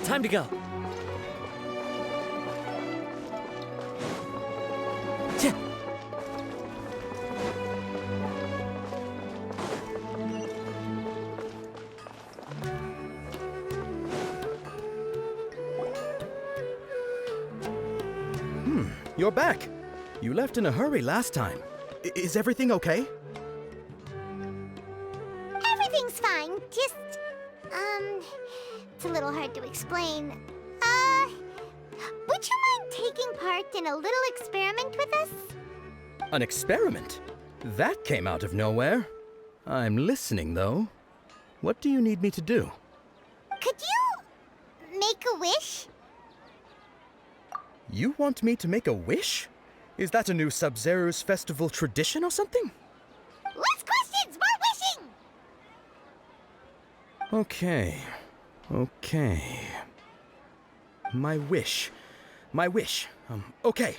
Time to go. You're back. You left in a hurry last time. Is everything okay? Everything's fine. Just, it's a little hard to explain. Would you mind taking part in a little experiment with us? An experiment? That came out of nowhere. I'm listening, though. What do you need me to do? Could you make a wish? You want me to make a wish? Is that a new Sub-Zero's festival tradition or something? Less questions, more wishing! Okay. My wish. Okay.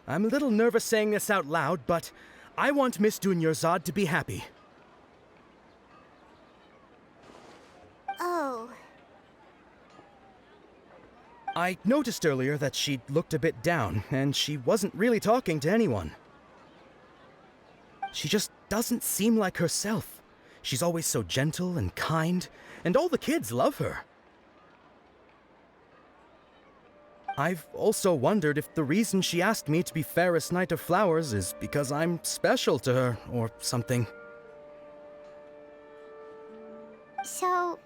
I'm a little nervous saying this out loud, but I want Miss Dunyarzad to be happy. Oh. I noticed earlier that she looked a bit down, and she wasn't really talking to anyone. She just doesn't seem like herself. She's always so gentle and kind, and all the kids love her. I've also wondered if the reason she asked me to be Fairest Knight of Flowers is because I'm special to her, or something. So,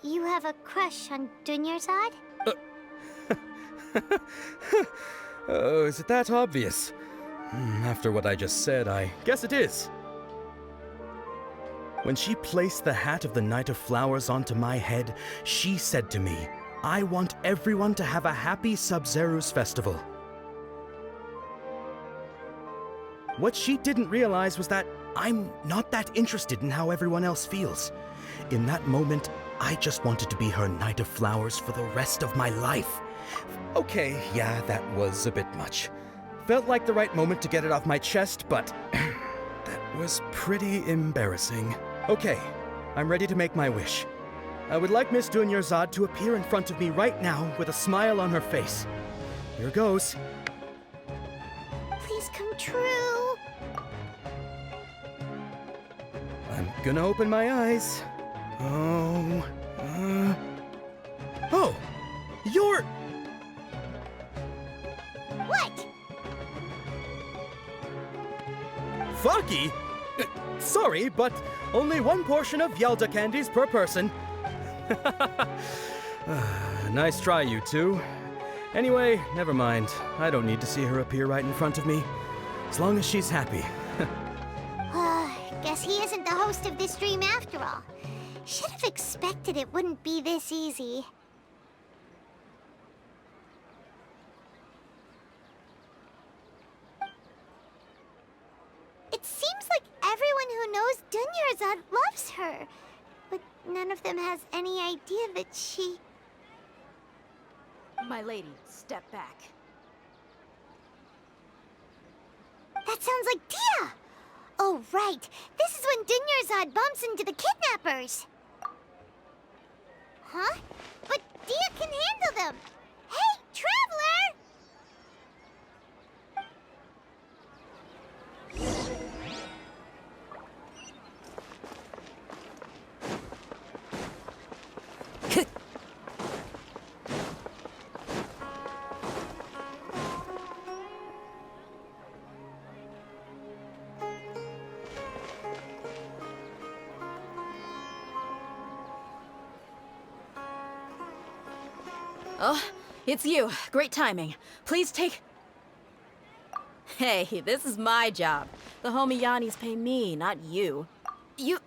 you have a crush on Dunyarzad? Oh, is it that obvious? After what I just said, I guess it is. When she placed the hat of the Knight of Flowers onto my head, she said to me, I want everyone to have a happy Sub-Zero's festival. What she didn't realize was that I'm not that interested in how everyone else feels. In that moment, I just wanted to be her Knight of Flowers for the rest of my life. Okay, yeah, that was a bit much. Felt like the right moment to get it off my chest, but that was pretty embarrassing. Okay, I'm ready to make my wish. I would like Miss Dunyarzad to appear in front of me right now with a smile on her face. Here goes. Please come true. I'm gonna open my eyes. Oh, you're... What? Foggy? Sorry, but only one portion of Yelda candies per person. Nice try, you two. Anyway, never mind. I don't need to see her appear right in front of me. As long as she's happy. Guess he isn't the host of this stream after all. Should have expected it wouldn't be this easy. It seems like everyone who knows Dunyarzad loves her, but none of them has any idea that she... My lady, step back. That sounds like Dia! Oh, right. This is when Dunyarzad bumps into the kidnappers. Huh? But Dia can handle them. Hey, Traveler! Oh, it's you. Great timing. Please take... Hey, this is my job. The homie Yannis pay me, not you. You...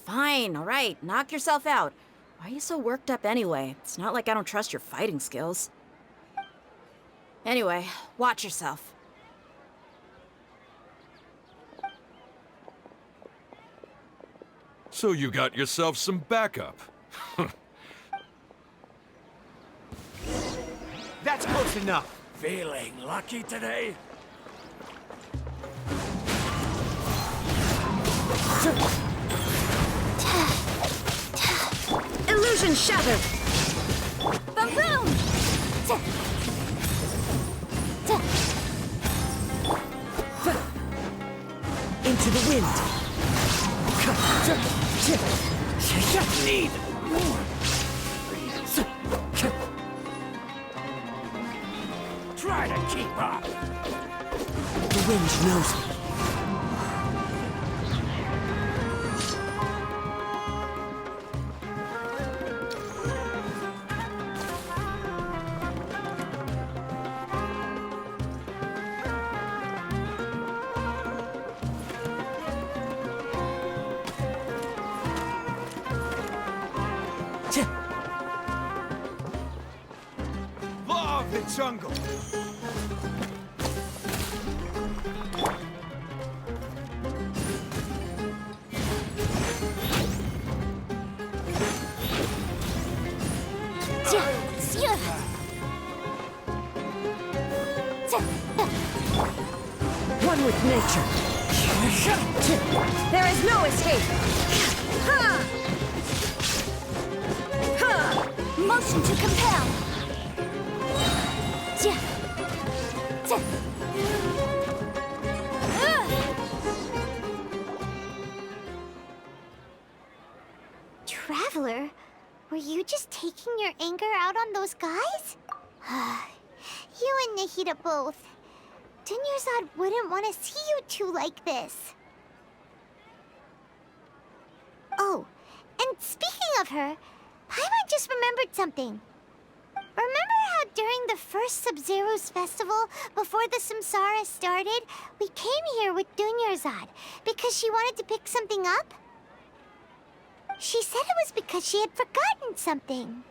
fine, all right. Knock yourself out. Why are you so worked up anyway? It's not like I don't trust your fighting skills. Anyway, watch yourself. So you got yourself some backup. That's close enough. Feeling lucky today? Illusion shattered! Boom! Into the wind. Need more. Try to keep up. The wind knows me. Law of the jungle. One with nature. There is no escape! Motion to compel. Traveler, were you just taking your anger out on those guys? You and Nahida both. Dunyarzad wouldn't want to see you two like this. Oh, and speaking of her, Paimon just remembered something. Remember how during the first Sub-Zero's festival, before the Samsara started, we came here with Dunyarzad because she wanted to pick something up? She said it was because she had forgotten something.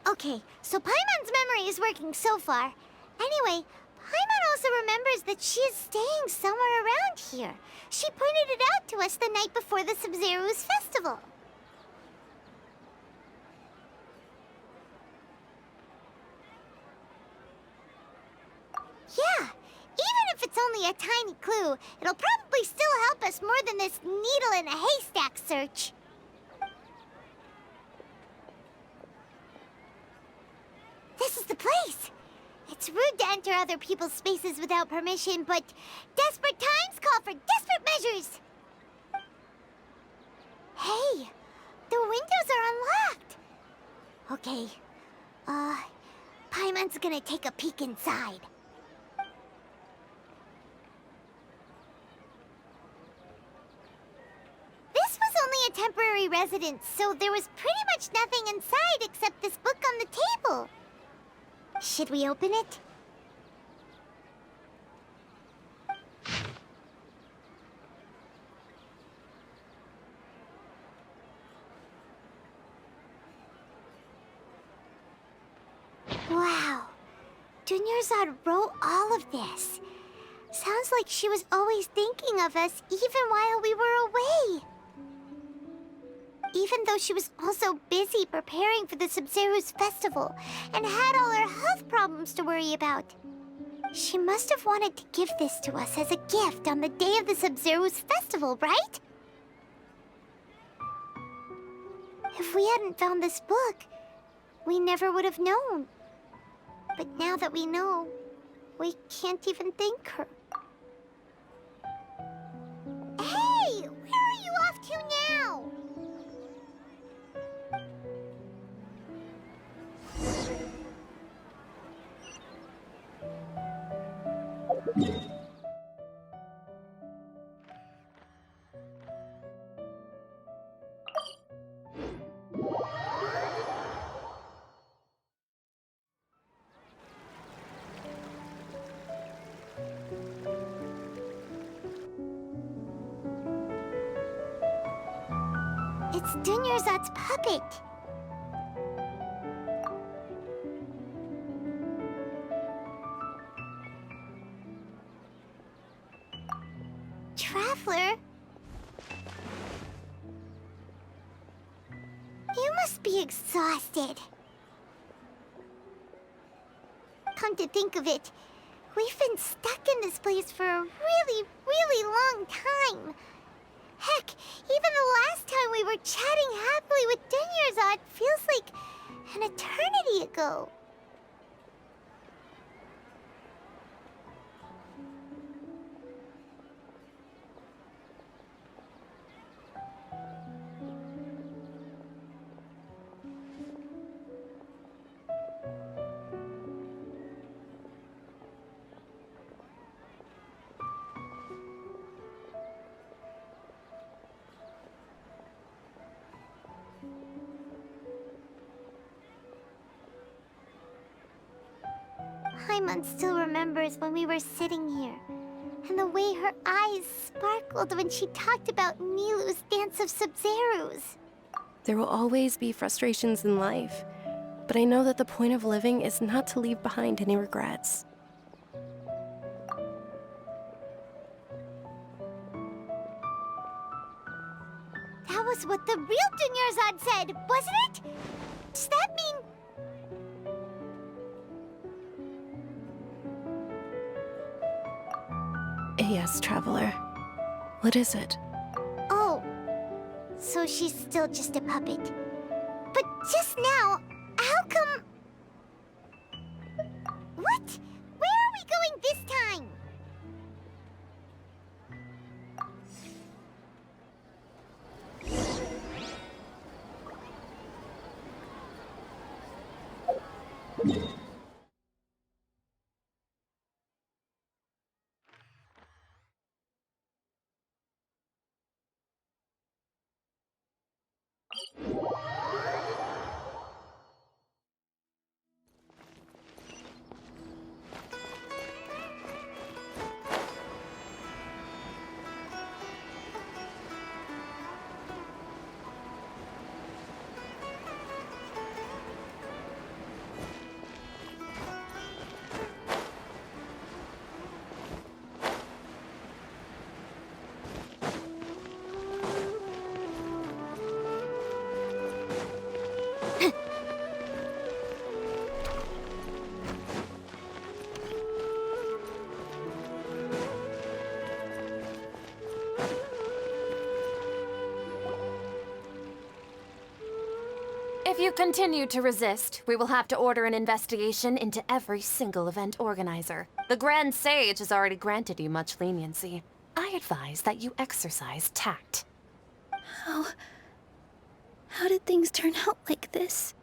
Okay, so Paimon's memory is working so far. Anyway, Paimon also remembers that she is staying somewhere around here. She pointed it out to us the night before the Sub-Zero's festival. Yeah, even if it's only a tiny clue, it'll probably still help us more than this needle in a haystack search. This is the place. It's rude to enter other people's spaces without permission, but desperate times call for desperate measures. Hey, the windows are unlocked. Okay, Paimon's gonna take a peek inside. This was only a temporary residence, so there was pretty much nothing inside except this book on the table. Should we open it? Wow. Dunyarzad wrote all of this. Sounds like she was always thinking of us even while we were away. Even though she was also busy preparing for the Sub-Zero's festival and had all her health problems to worry about. She must have wanted to give this to us as a gift on the day of the Sub-Zero's festival, right? If we hadn't found this book, we never would have known. But now that we know, we can't even thank her. Hey! Where are you off to now? It's Dunyarzad's puppet. Traveler? You must be exhausted. Come to think of it, we've been stuck in this place for a really, really long time. Heck, even the last time we were chatting happily with Dunyarzad feels like an eternity ago. Paimon still remembers when we were sitting here, and the way her eyes sparkled when she talked about Nilu's Dance of Sub-Zerus. There will always be frustrations in life, but I know that the point of living is not to leave behind any regrets. That was what the real Dunyarzad said, wasn't it? Does that mean... Yes, Traveler. What is it? Oh, so she's still just a puppet. But just now, how come... What? Where are we going this time? If you continue to resist, we will have to order an investigation into every single event organizer. The Grand Sage has already granted you much leniency. I advise that you exercise tact. How did things turn out like this?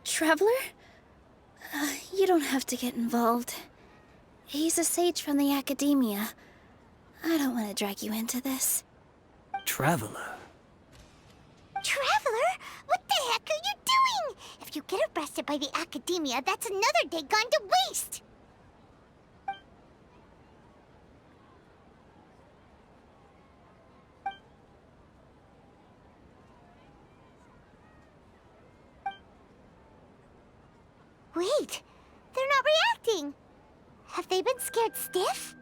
Traveler? You don't have to get involved. He's a sage from the academia. I don't want to drag you into this. Traveler. Traveler? What the heck are you doing? If you get arrested by the academia, that's another day gone to waste! Wait, they're not reacting. Have they been scared stiff?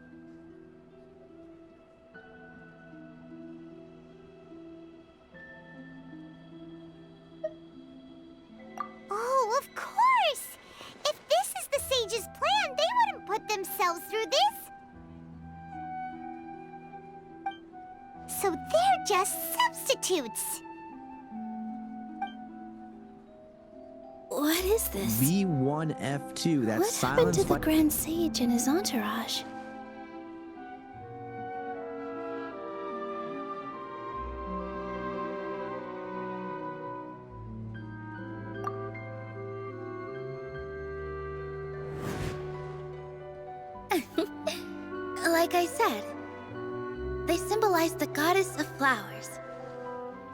Oh, of course! If this is the Sage's plan, they wouldn't put themselves through this. So they're just substitutes. What is this? V1F2, that's What happened silence to the Grand Sage and his entourage? Like I said, they symbolize the goddess of flowers.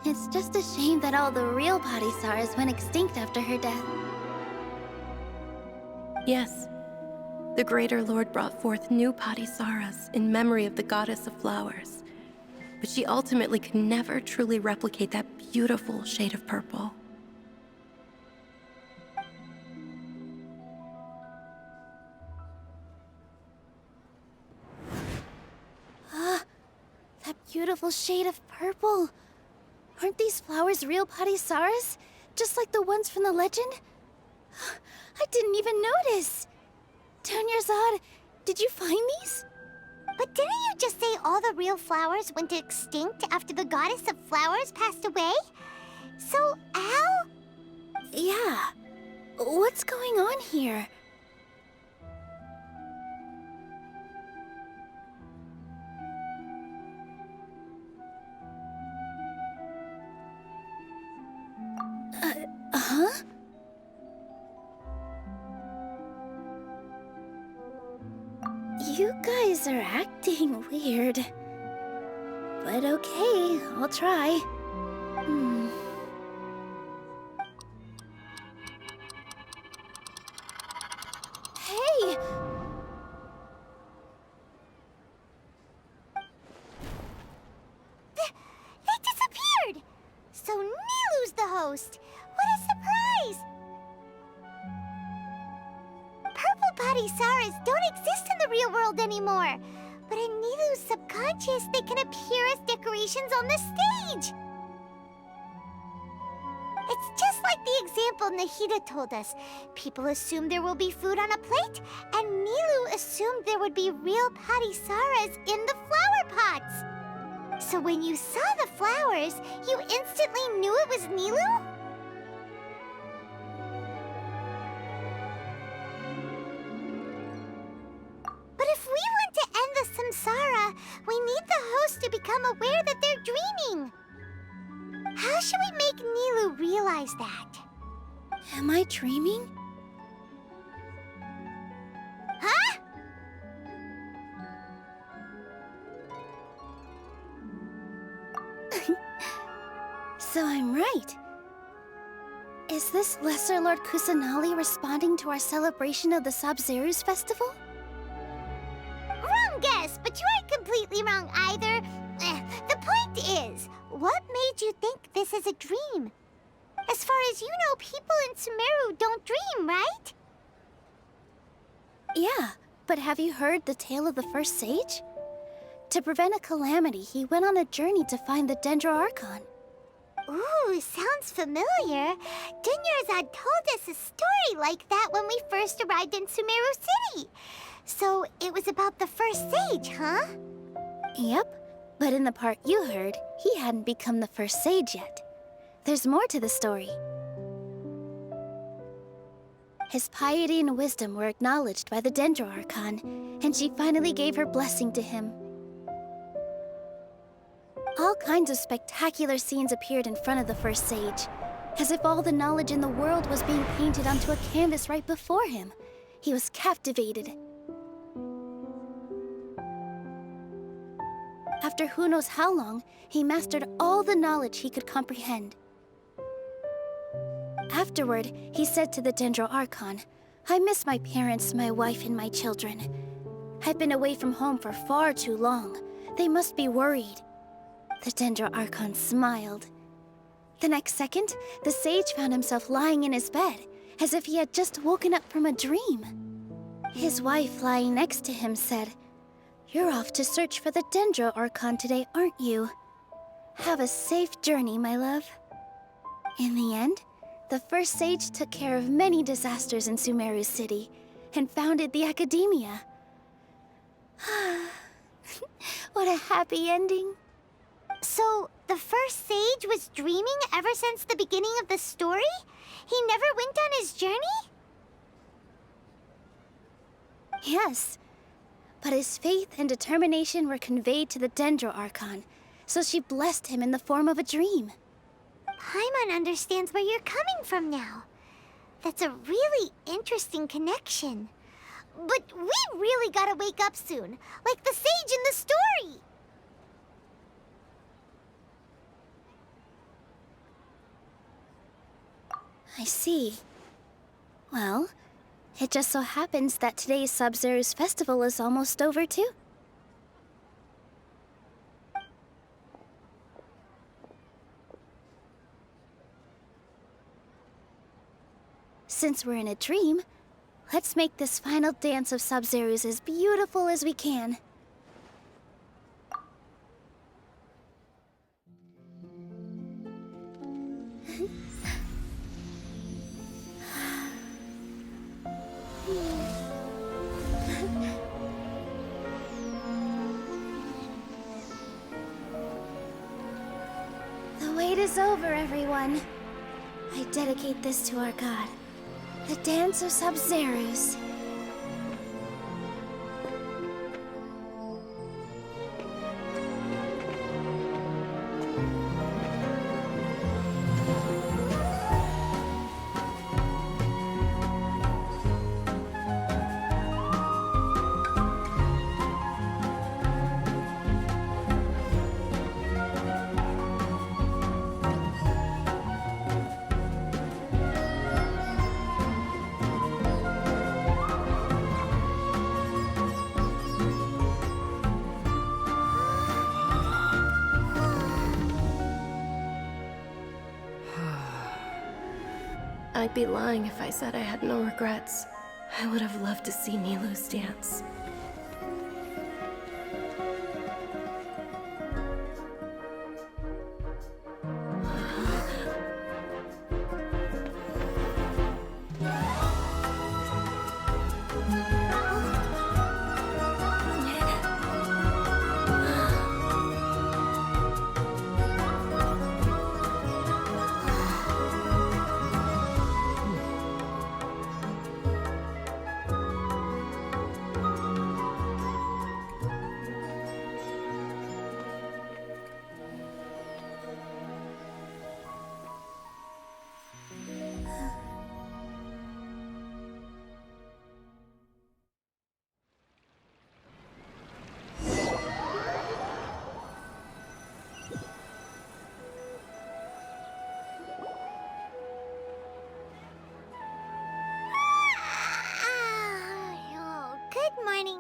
It's just a shame that all the real Padisaras went extinct after her death. Yes. The Greater Lord brought forth new Padisaras in memory of the goddess of flowers. But she ultimately could never truly replicate that beautiful shade of purple. That beautiful shade of purple. Aren't these flowers real Padisaras? Just like the ones from the legend? I didn't even notice. Dunyarzad, did you find these? But didn't you just say all the real flowers went extinct after the goddess of flowers passed away? So, how? Yeah. What's going on here? Huh? You guys are acting weird. But okay, I'll try. Hey! They disappeared! So Nilu's the host! What a surprise! Purple Padisaras don't exist in the real world anymore. But in Nilu's subconscious, they can appear as decorations on the stage. It's just like the example Nahida told us. People assume there will be food on a plate, and Nilu assumed there would be real Padisaras in the flower pots. So when you saw the flowers, you instantly knew it was Nilu? But if we want to end the samsara, we need the host to become aware that they're dreaming. How should we make Nilu realize that? Am I dreaming? Huh? So I'm right. Is this Lesser Lord Kusanali responding to our celebration of the Sub-Zeru's festival? Wrong guess, but you aren't completely wrong either. The point is, what made you think this is a dream? As far as you know, people in Sumeru don't dream, right? Yeah, but have you heard the tale of the first sage? To prevent a calamity, he went on a journey to find the Dendro Archon. Ooh, sounds familiar. Dunyarzad told us a story like that when we first arrived in Sumeru City. So it was about the first sage, huh? Yep, but in the part you heard, he hadn't become the first sage yet. There's more to the story. His piety and wisdom were acknowledged by the Dendro Archon, and she finally gave her blessing to him. All kinds of spectacular scenes appeared in front of the first sage, as if all the knowledge in the world was being painted onto a canvas right before him. He was captivated. After who knows how long, he mastered all the knowledge he could comprehend. Afterward, he said to the Dendro Archon, "I miss my parents, my wife, and my children. I've been away from home for far too long. They must be worried." The Dendro Archon smiled. The next second, the sage found himself lying in his bed, as if he had just woken up from a dream. His wife, lying next to him, said, "You're off to search for the Dendro Archon today, aren't you? Have a safe journey, my love." In the end, the first sage took care of many disasters in Sumeru City and founded the Academia. What a happy ending. So, the first sage was dreaming ever since the beginning of the story? He never went on his journey? Yes, but his faith and determination were conveyed to the Dendro Archon, so she blessed him in the form of a dream. Paimon understands where you're coming from now. That's a really interesting connection. But we really gotta wake up soon, like the sage in the story! I see. Well, it just so happens that today's Sub-Zero's festival is almost over, too. Since we're in a dream, let's make this final dance of Sub-Zero's as beautiful as we can. The wait is over, everyone. I dedicate this to our god, the dance of Sub-Zero's. I'd be lying if I said I had no regrets. I would have loved to see Nilou's dance.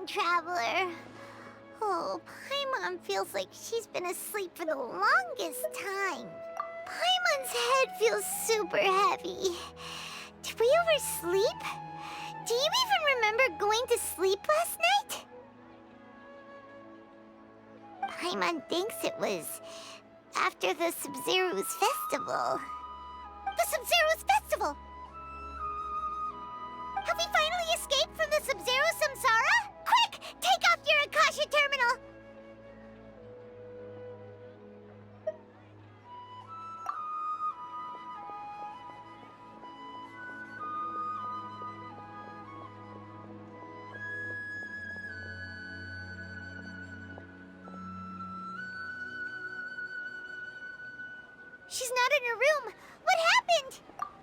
Traveler. Oh, Paimon feels like she's been asleep for the longest time. Paimon's head feels super heavy. Did we oversleep? Do you even remember going to sleep last night? Paimon thinks it was after the Sub-Zero's festival. The Sub-Zero's festival! Have we finally escaped from the Sub-Zero Samsara? Quick! Take off your Akasha terminal! She's not in her room. What happened?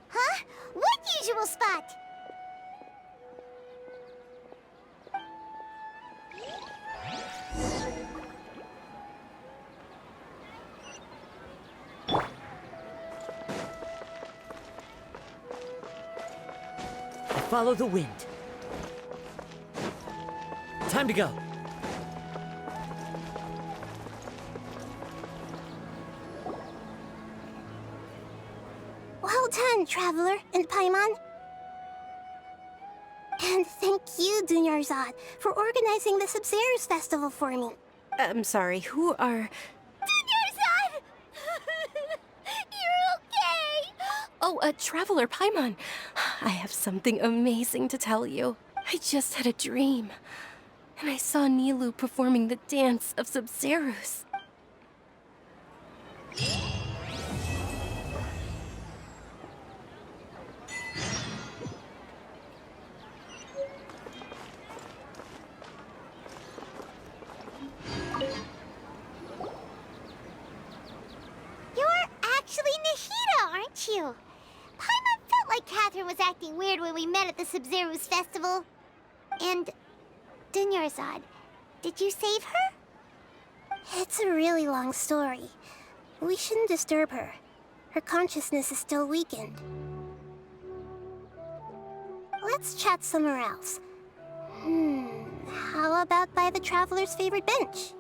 Huh? What usual spot? Follow the wind. Time to go. Well done, Traveler and Paimon. And thank you, Dunyarzad, for organizing the Sub-Zero's festival for me. I'm sorry, who are... Dunyarzad! You're okay! Oh, Traveler Paimon. I have something amazing to tell you. I just had a dream, and I saw Nilou performing the dance of Sub-Zero's. You're actually Nahida, aren't you? Paimon felt like Catherine was acting weird when we met at the Sub-Zero's festival. And Dunyarzad, did you save her? It's a really long story. We shouldn't disturb her. Her consciousness is still weakened. let's chat somewhere else. How about by the Traveler's favorite bench?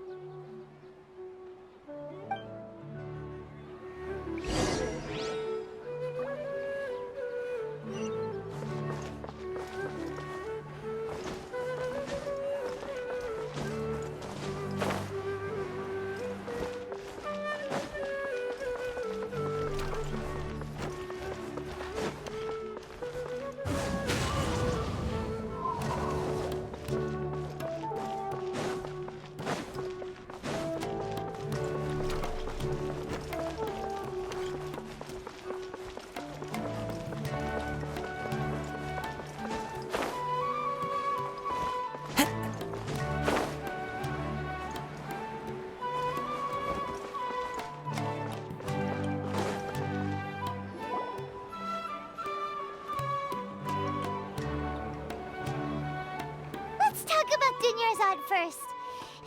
Let's talk about Dunyarzad first.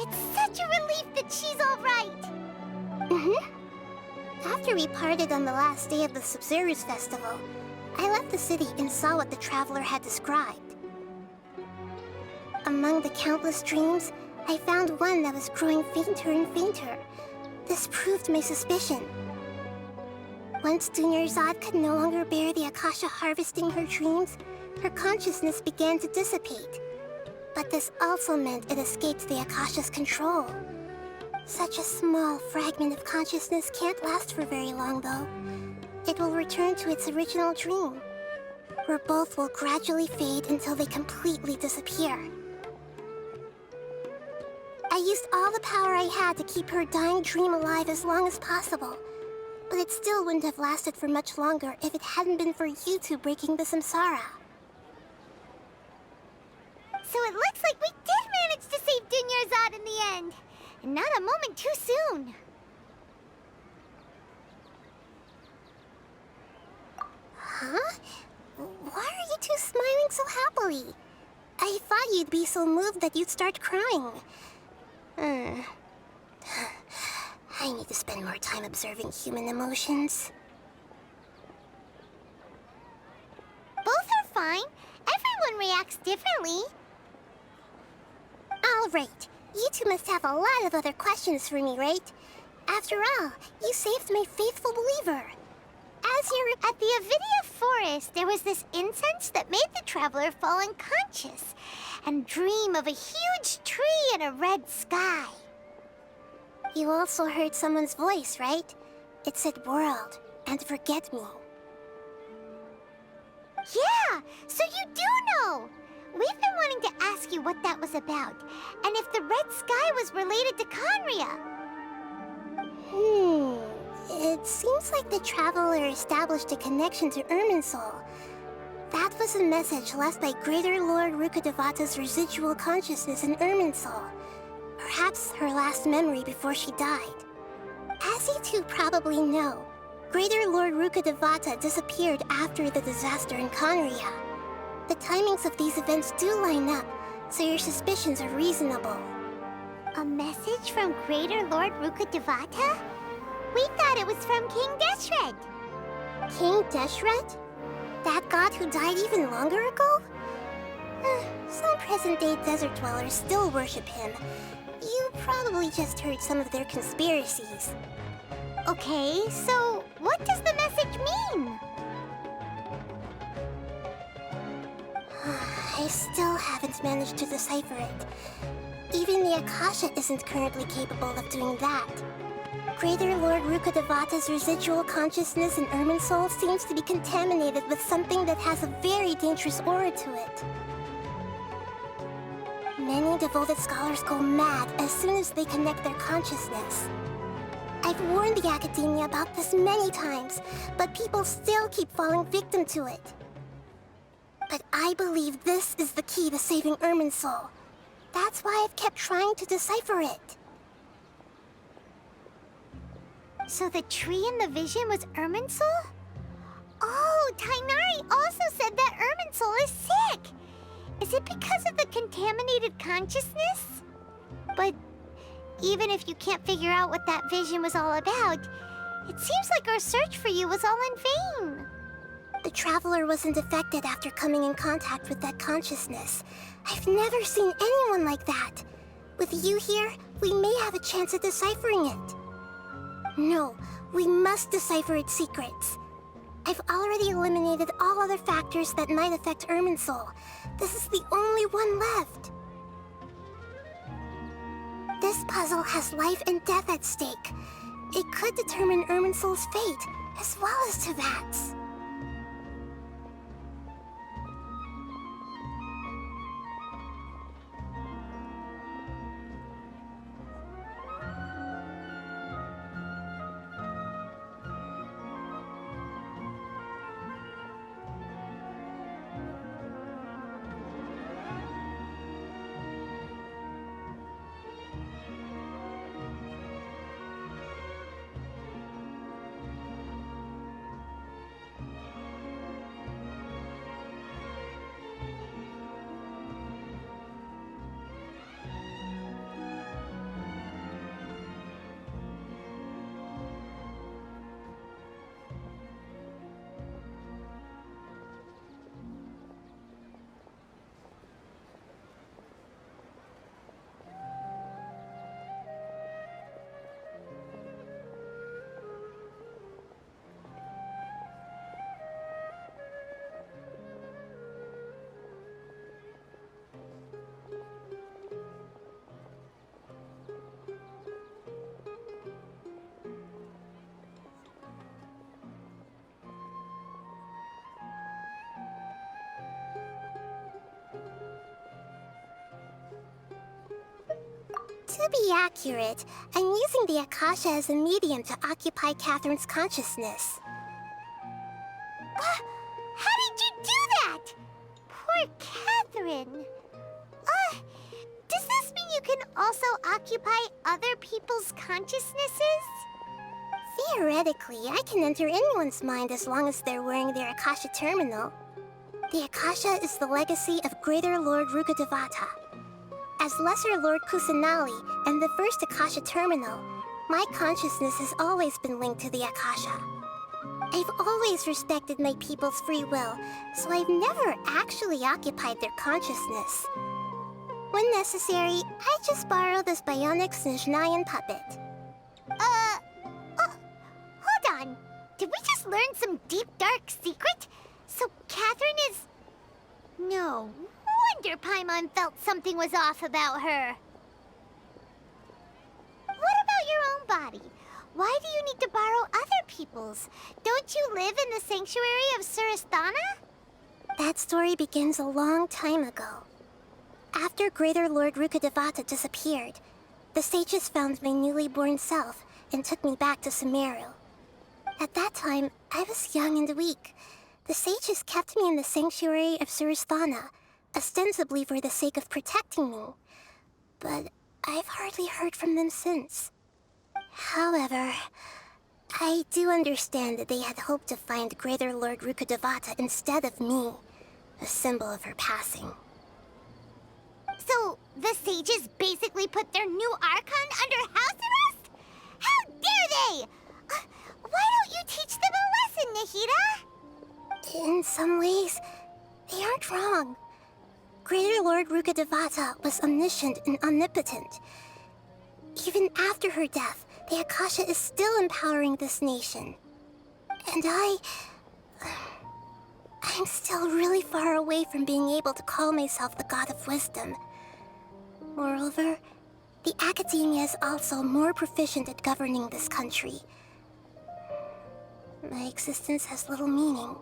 It's such a relief that she's all right. After we parted on the last day of the Sub-Zero's festival, I left the city and saw what the Traveler had described. Among the countless dreams, I found one that was growing fainter and fainter. This proved my suspicion. Once Dunyarzad could no longer bear the Akasha harvesting her dreams, her consciousness began to dissipate. But this also meant it escaped the Akasha's control. Such a small fragment of consciousness can't last for very long, though. It will return to its original dream, where both will gradually fade until they completely disappear. I used all the power I had to keep her dying dream alive as long as possible, but it still wouldn't have lasted for much longer if it hadn't been for you two breaking the samsara. So it looks like we did manage to save Dunyarzad in the end, and not a moment too soon. Huh? Why are you two smiling so happily? I thought you'd be so moved that you'd start crying. I need to spend more time observing human emotions. Both are fine. Everyone reacts differently. All right. You two must have a lot of other questions for me, right? After all, you saved my faithful believer. As you're at the Avidia forest, there was this incense that made the Traveler fall unconscious and dream of a huge tree and a red sky. You also heard someone's voice, right? It said world and forget me. Yeah, so you do know! We've been wanting to ask you what that was about, and if the red sky was related to Conria. It seems like the Traveler established a connection to Irminsul. That was a message left by Greater Lord Rukkhadevata's residual consciousness in Irminsul. Perhaps her last memory before she died. As you two probably know, Greater Lord Rukkhadevata disappeared after the disaster in Conria. The timings of these events do line up, so your suspicions are reasonable. A message from Greater Lord Rukkhadevata? We thought it was from King Deshret. King Deshret? That god who died even longer ago? Some present-day desert dwellers still worship him. You probably just heard some of their conspiracies. Okay, so what does the message mean? I still haven't managed to decipher it. Even the Akasha isn't currently capable of doing that. Greater Lord Rukkhadevata's residual consciousness in Irminsul seems to be contaminated with something that has a very dangerous aura to it. Many devoted scholars go mad as soon as they connect their consciousness. I've warned the Academia about this many times, but people still keep falling victim to it. But I believe this is the key to saving Irminsul. That's why I've kept trying to decipher it. So the tree in the vision was Irminsul? Oh, Tainari also said that Irminsul is sick! Is it because of the contaminated consciousness? But even if you can't figure out what that vision was all about, it seems like our search for you was all in vain. The Traveler wasn't affected after coming in contact with that consciousness. I've never seen anyone like that. With you here, we may have a chance at deciphering it. No, we must decipher its secrets. I've already eliminated all other factors that might affect Irminsul. This is the only one left. This puzzle has life and death at stake. It could determine Irminsul's fate, as well as Tevat's. To be accurate, I'm using the Akasha as a medium to occupy Catherine's consciousness. How did you do that? Poor Catherine. Does this mean you can also occupy other people's consciousnesses? Theoretically, I can enter anyone's mind as long as they're wearing their Akasha terminal. The Akasha is the legacy of Greater Lord Rukkhadevata. As Lesser Lord Kusanali and the first Akasha terminal, my consciousness has always been linked to the Akasha. I've always respected my people's free will, so I've never actually occupied their consciousness. When necessary, I just borrow this bionic Snezhnayan puppet. Hold on. Did we just learn some deep, dark secret? So Catherine is... No wonder Paimon felt something was off about her. What about your own body? Why do you need to borrow other people's? Don't you live in the sanctuary of Surasthana? That story begins a long time ago. After Greater Lord Rukkhadevata disappeared, the sages found my newly born self and took me back to Sumeru. At that time, I was young and weak. The sages kept me in the sanctuary of Surasthana, ostensibly for the sake of protecting me. But I've hardly heard from them since. However, I do understand that they had hoped to find Greater Lord Rukkhadevata instead of me, a symbol of her passing. So, the sages basically put their new Archon under house arrest? How dare they! Why don't you teach them a lesson, Nahida? In some ways, they aren't wrong. Greater Lord Rukkhadevata was omniscient and omnipotent. Even after her death, the Akasha is still empowering this nation. And I'm still really far away from being able to call myself the God of Wisdom. Moreover, the Academia is also more proficient at governing this country. My existence has little meaning.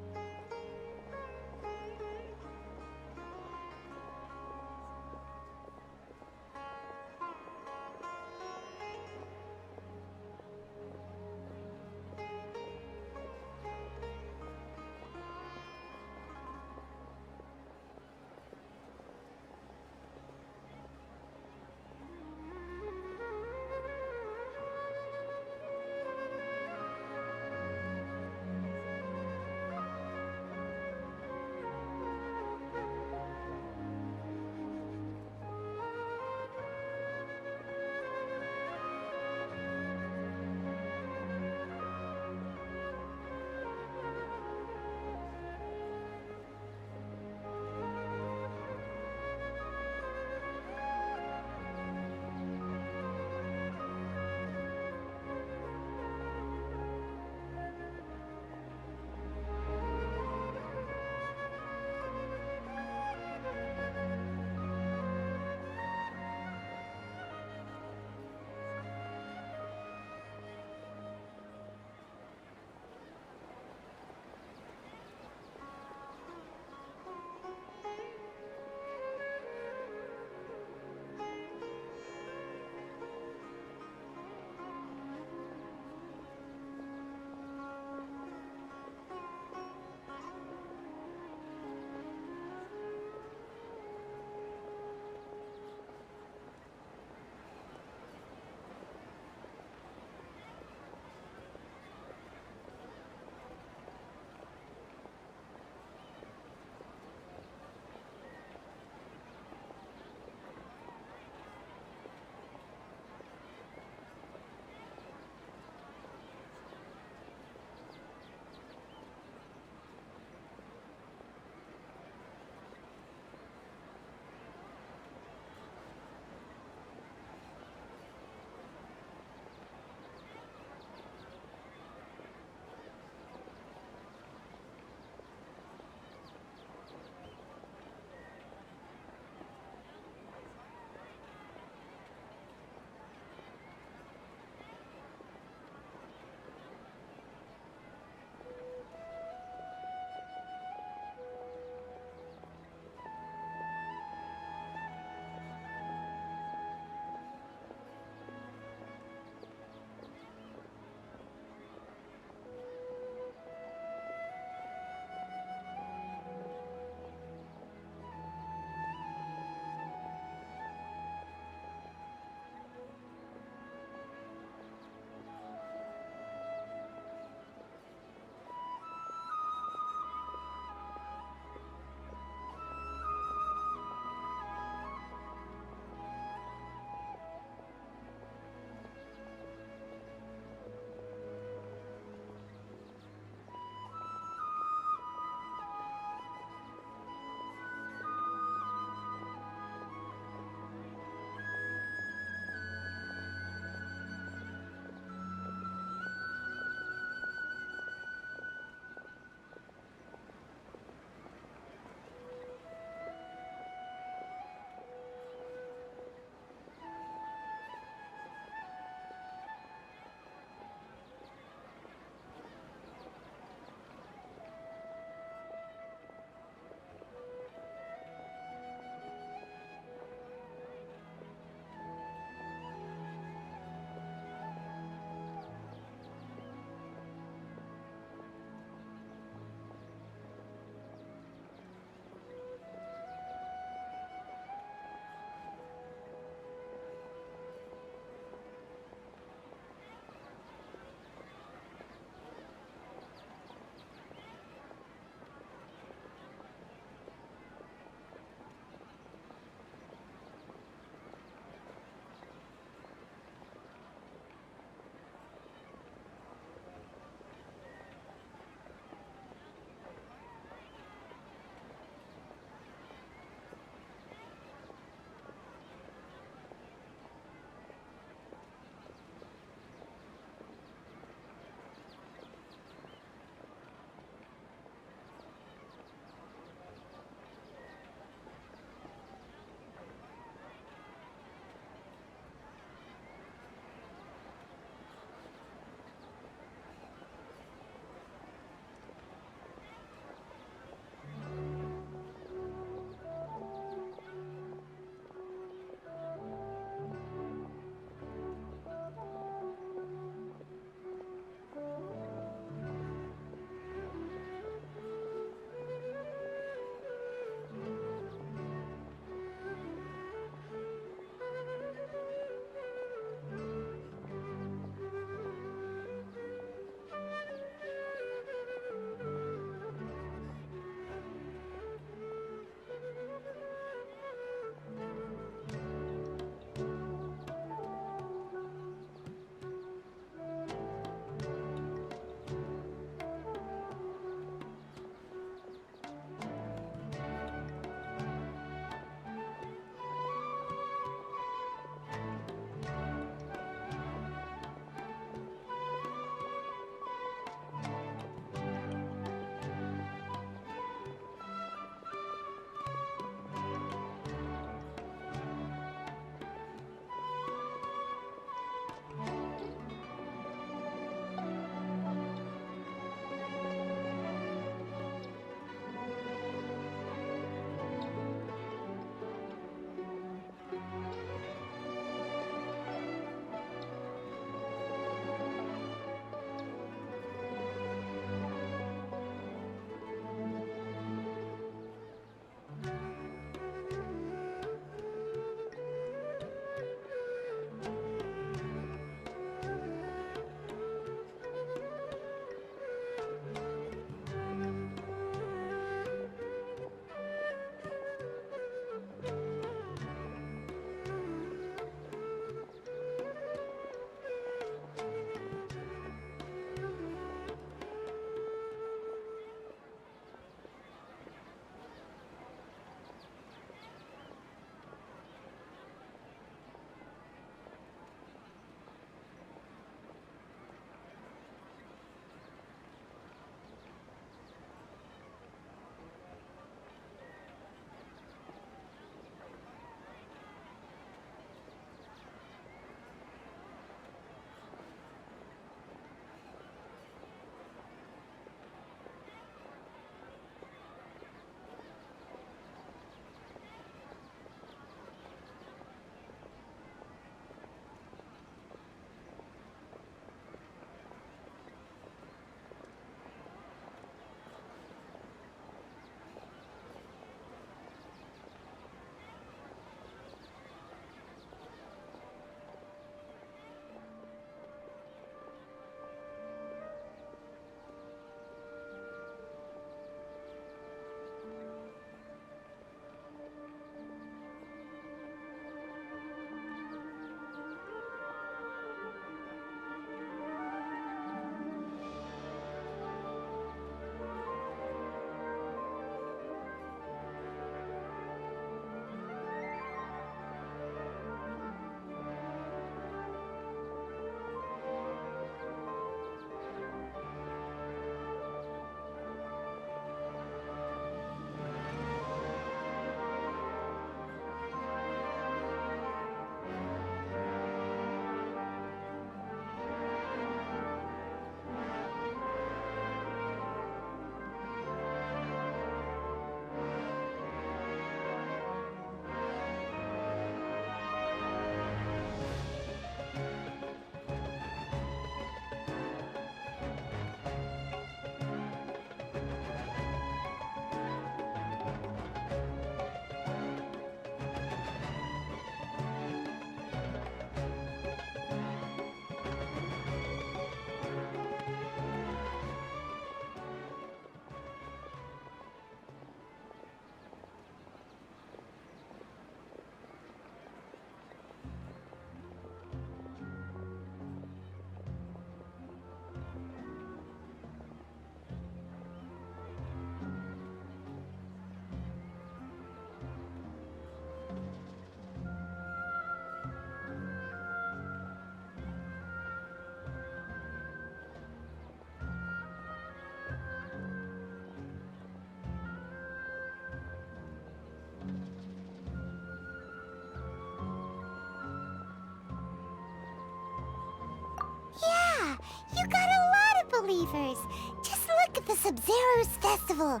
You got a lot of believers. Just look at the Sub-Zero's festival.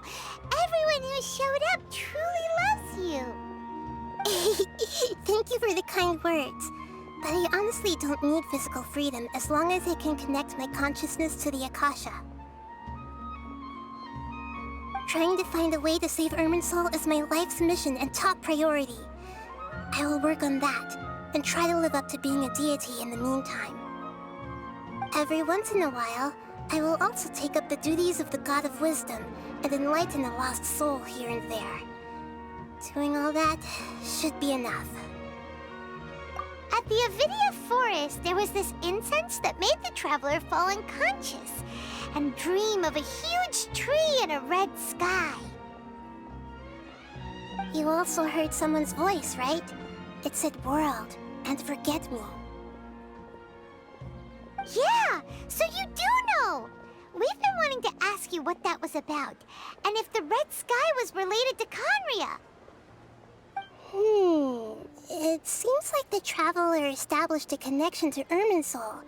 Everyone who showed up truly loves you. Thank you for the kind words. But I honestly don't need physical freedom as long as I can connect my consciousness to the Akasha. Trying to find a way to save Irminsul is my life's mission and top priority. I will work on that, and try to live up to being a deity in the meantime. Every once in a while, I will also take up the duties of the God of Wisdom and enlighten a lost soul here and there. Doing all that should be enough. At the Avidia Forest, there was this incense that made the traveler fall unconscious and dream of a huge tree and a red sky. You also heard someone's voice, right? It said world and forget me. Yeah, so you do know! We've been wanting to ask you what that was about, and if the red sky was related to Conria. It seems like the traveler established a connection to Irminsul.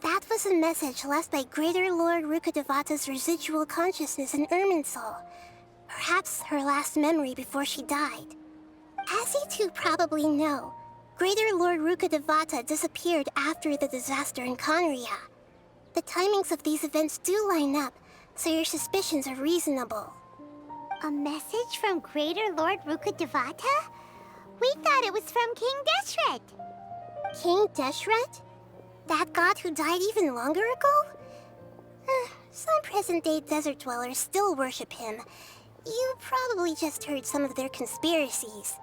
That was a message left by Greater Lord Rukkhadevata's residual consciousness in Irminsul. Perhaps her last memory before she died. As you two probably know, Greater Lord Rukkhadevata disappeared after the disaster in Conria. The timings of these events do line up, so your suspicions are reasonable. A message from Greater Lord Rukkhadevata? We thought it was from King Deshret. King Deshret? That god who died even longer ago? Some present-day desert dwellers still worship him. You probably just heard some of their conspiracies.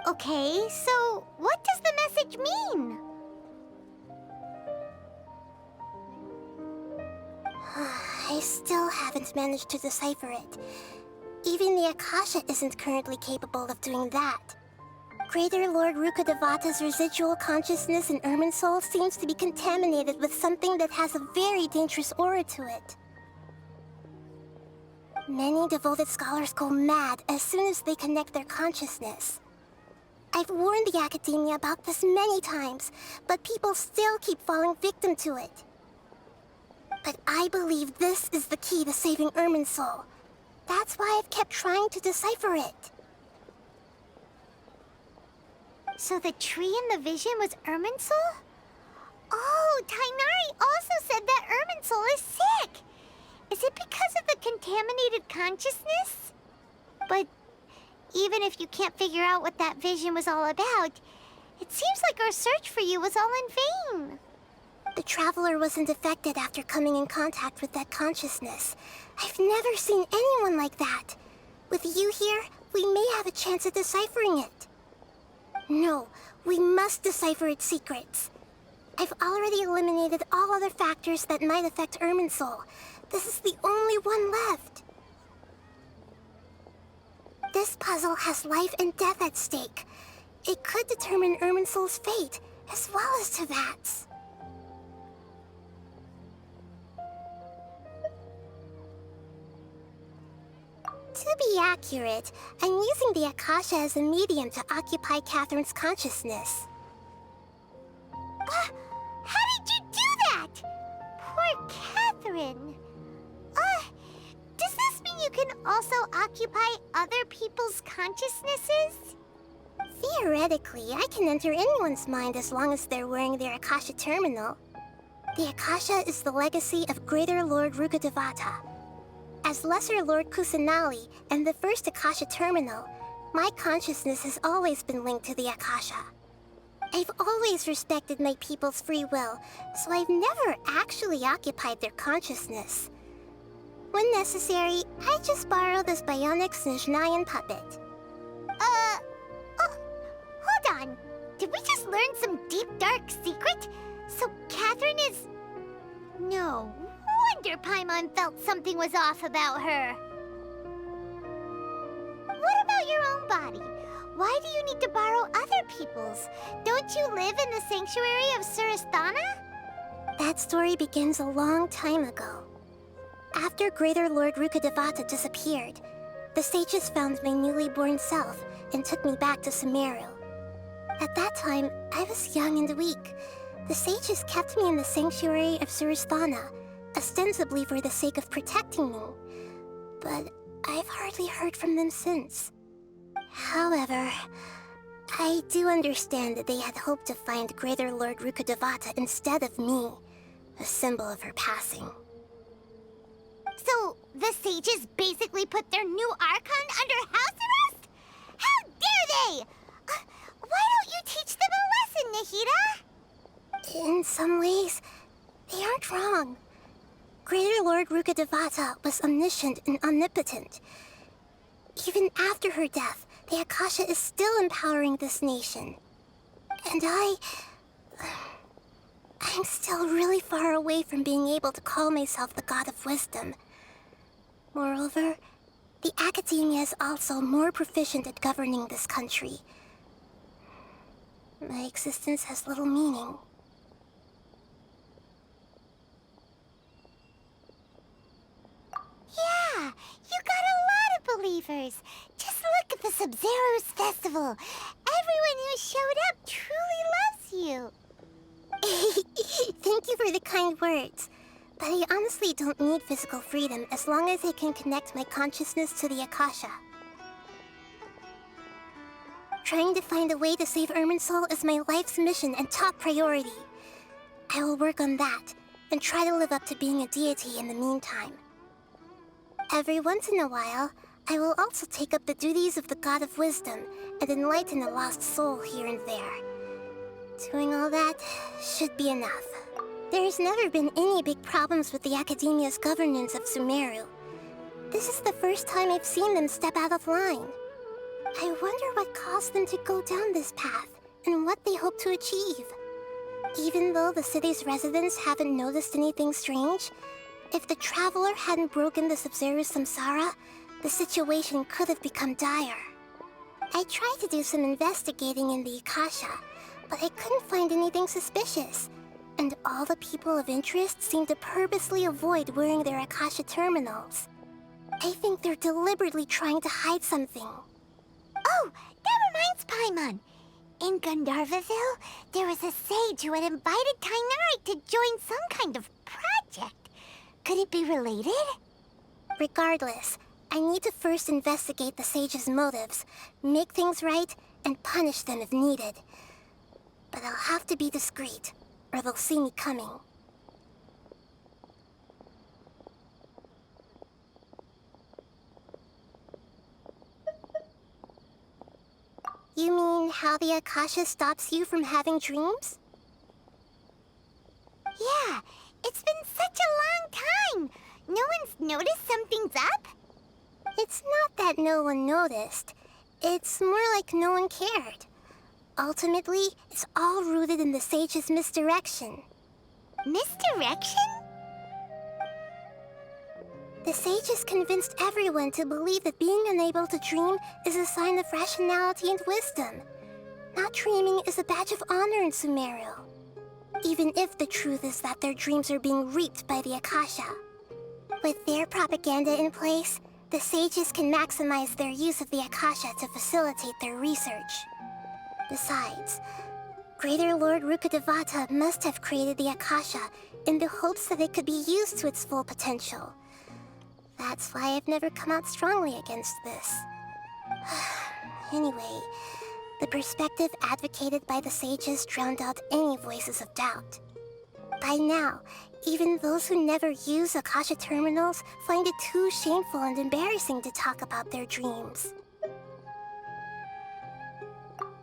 Okay, so what does the message mean? I still haven't managed to decipher it. Even the Akasha isn't currently capable of doing that. Greater Lord Rukkhadevata's residual consciousness in Irminsul seems to be contaminated with something that has a very dangerous aura to it. Many devoted scholars go mad as soon as they connect their consciousness. I've warned the Academia about this many times, but people still keep falling victim to it. But I believe this is the key to saving Irminsul. That's why I've kept trying to decipher it. So the tree in the vision was Irminsul? Oh, Tainari also said that Irminsul is sick! Is it because of the contaminated consciousness? But even if you can't figure out what that vision was all about, it seems like our search for you was all in vain. The Traveler wasn't affected after coming in contact with that consciousness. I've never seen anyone like that. With you here, we may have a chance at deciphering it. No, we must decipher its secrets. I've already eliminated all other factors that might affect Irminsul. This is the only one left. This puzzle has life and death at stake. It could determine Irminsul's fate, as well as Tevat's. To be accurate, I'm using the Akasha as a medium to occupy Catherine's consciousness. How did you do that? Poor Catherine. Does this mean you can also occupy other people's consciousnesses? Theoretically, I can enter anyone's mind as long as they're wearing their Akasha terminal. The Akasha is the legacy of Greater Lord Rukkhadevata. As Lesser Lord Kusanali and the first Akasha terminal, my consciousness has always been linked to the Akasha. I've always respected my people's free will, so I've never actually occupied their consciousness. When necessary, I just borrow this bionic Snezhnayan puppet. Hold on. Did we just learn some deep, dark secret? So Catherine is... No wonder Paimon felt something was off about her. What about your own body? Why do you need to borrow other people's? Don't you live in the sanctuary of Surasthana? That story begins a long time ago. After Greater Lord Rukkhadevata disappeared, the sages found my newly born self and took me back to Sumeru. At that time, I was young and weak, The sages kept me in the sanctuary of Surasthana, ostensibly for the sake of protecting me. But I've hardly heard from them since. However, I do understand that they had hoped to find Greater Lord Rukkhadevata instead of me, a symbol of her passing. So, the sages basically put their new Archon under house arrest? How dare they! Why don't you teach them a lesson, Nahida? In some ways, they aren't wrong. Greater Lord Rukkhadevata was omniscient and omnipotent. Even after her death, the Akasha is still empowering this nation. And I'm still really far away from being able to call myself the God of Wisdom. Moreover, the Academia is also more proficient at governing this country. My existence has little meaning. Yeah, you got a lot of believers. Just look at the Sub-Zero's festival. Everyone who showed up truly loves you. Thank you for the kind words. But I honestly don't need physical freedom as long as I can connect my consciousness to the Akasha. Trying to find a way to save Irminsul is my life's mission and top priority. I will work on that, and try to live up to being a deity in the meantime. Every once in a while, I will also take up the duties of the God of Wisdom and enlighten a lost soul here and there. Doing all that should be enough. There's never been any big problems with the Academia's governance of Sumeru. This is the first time I've seen them step out of line. I wonder what caused them to go down this path, and what they hope to achieve. Even though the city's residents haven't noticed anything strange, if the Traveler hadn't broken the Sub-Zero's samsara, the situation could have become dire. I tried to do some investigating in the Akasha, but I couldn't find anything suspicious. And all the people of interest seem to purposely avoid wearing their Akasha terminals. I think they're deliberately trying to hide something. Oh, that reminds Paimon. In Gandharvaville, there was a sage who had invited Kainari to join some kind of project. Could it be related? Regardless, I need to first investigate the sage's motives, make things right, and punish them if needed. But I'll have to be discreet, or they'll see me coming. You mean how the Akasha stops you from having dreams? Yeah, it's been such a long time. No one's noticed something's up? It's not that no one noticed. It's more like no one cared. Ultimately, it's all rooted in the sage's misdirection. Misdirection? The sages convinced everyone to believe that being unable to dream is a sign of rationality and wisdom. Not dreaming is a badge of honor in Sumeru. Even if the truth is that their dreams are being reaped by the Akasha. With their propaganda in place, the sages can maximize their use of the Akasha to facilitate their research. Besides, Greater Lord Rukkhadevata must have created the Akasha in the hopes that it could be used to its full potential. That's why I've never come out strongly against this. Anyway, the perspective advocated by the sages drowned out any voices of doubt. By now, even those who never use Akasha terminals find it too shameful and embarrassing to talk about their dreams.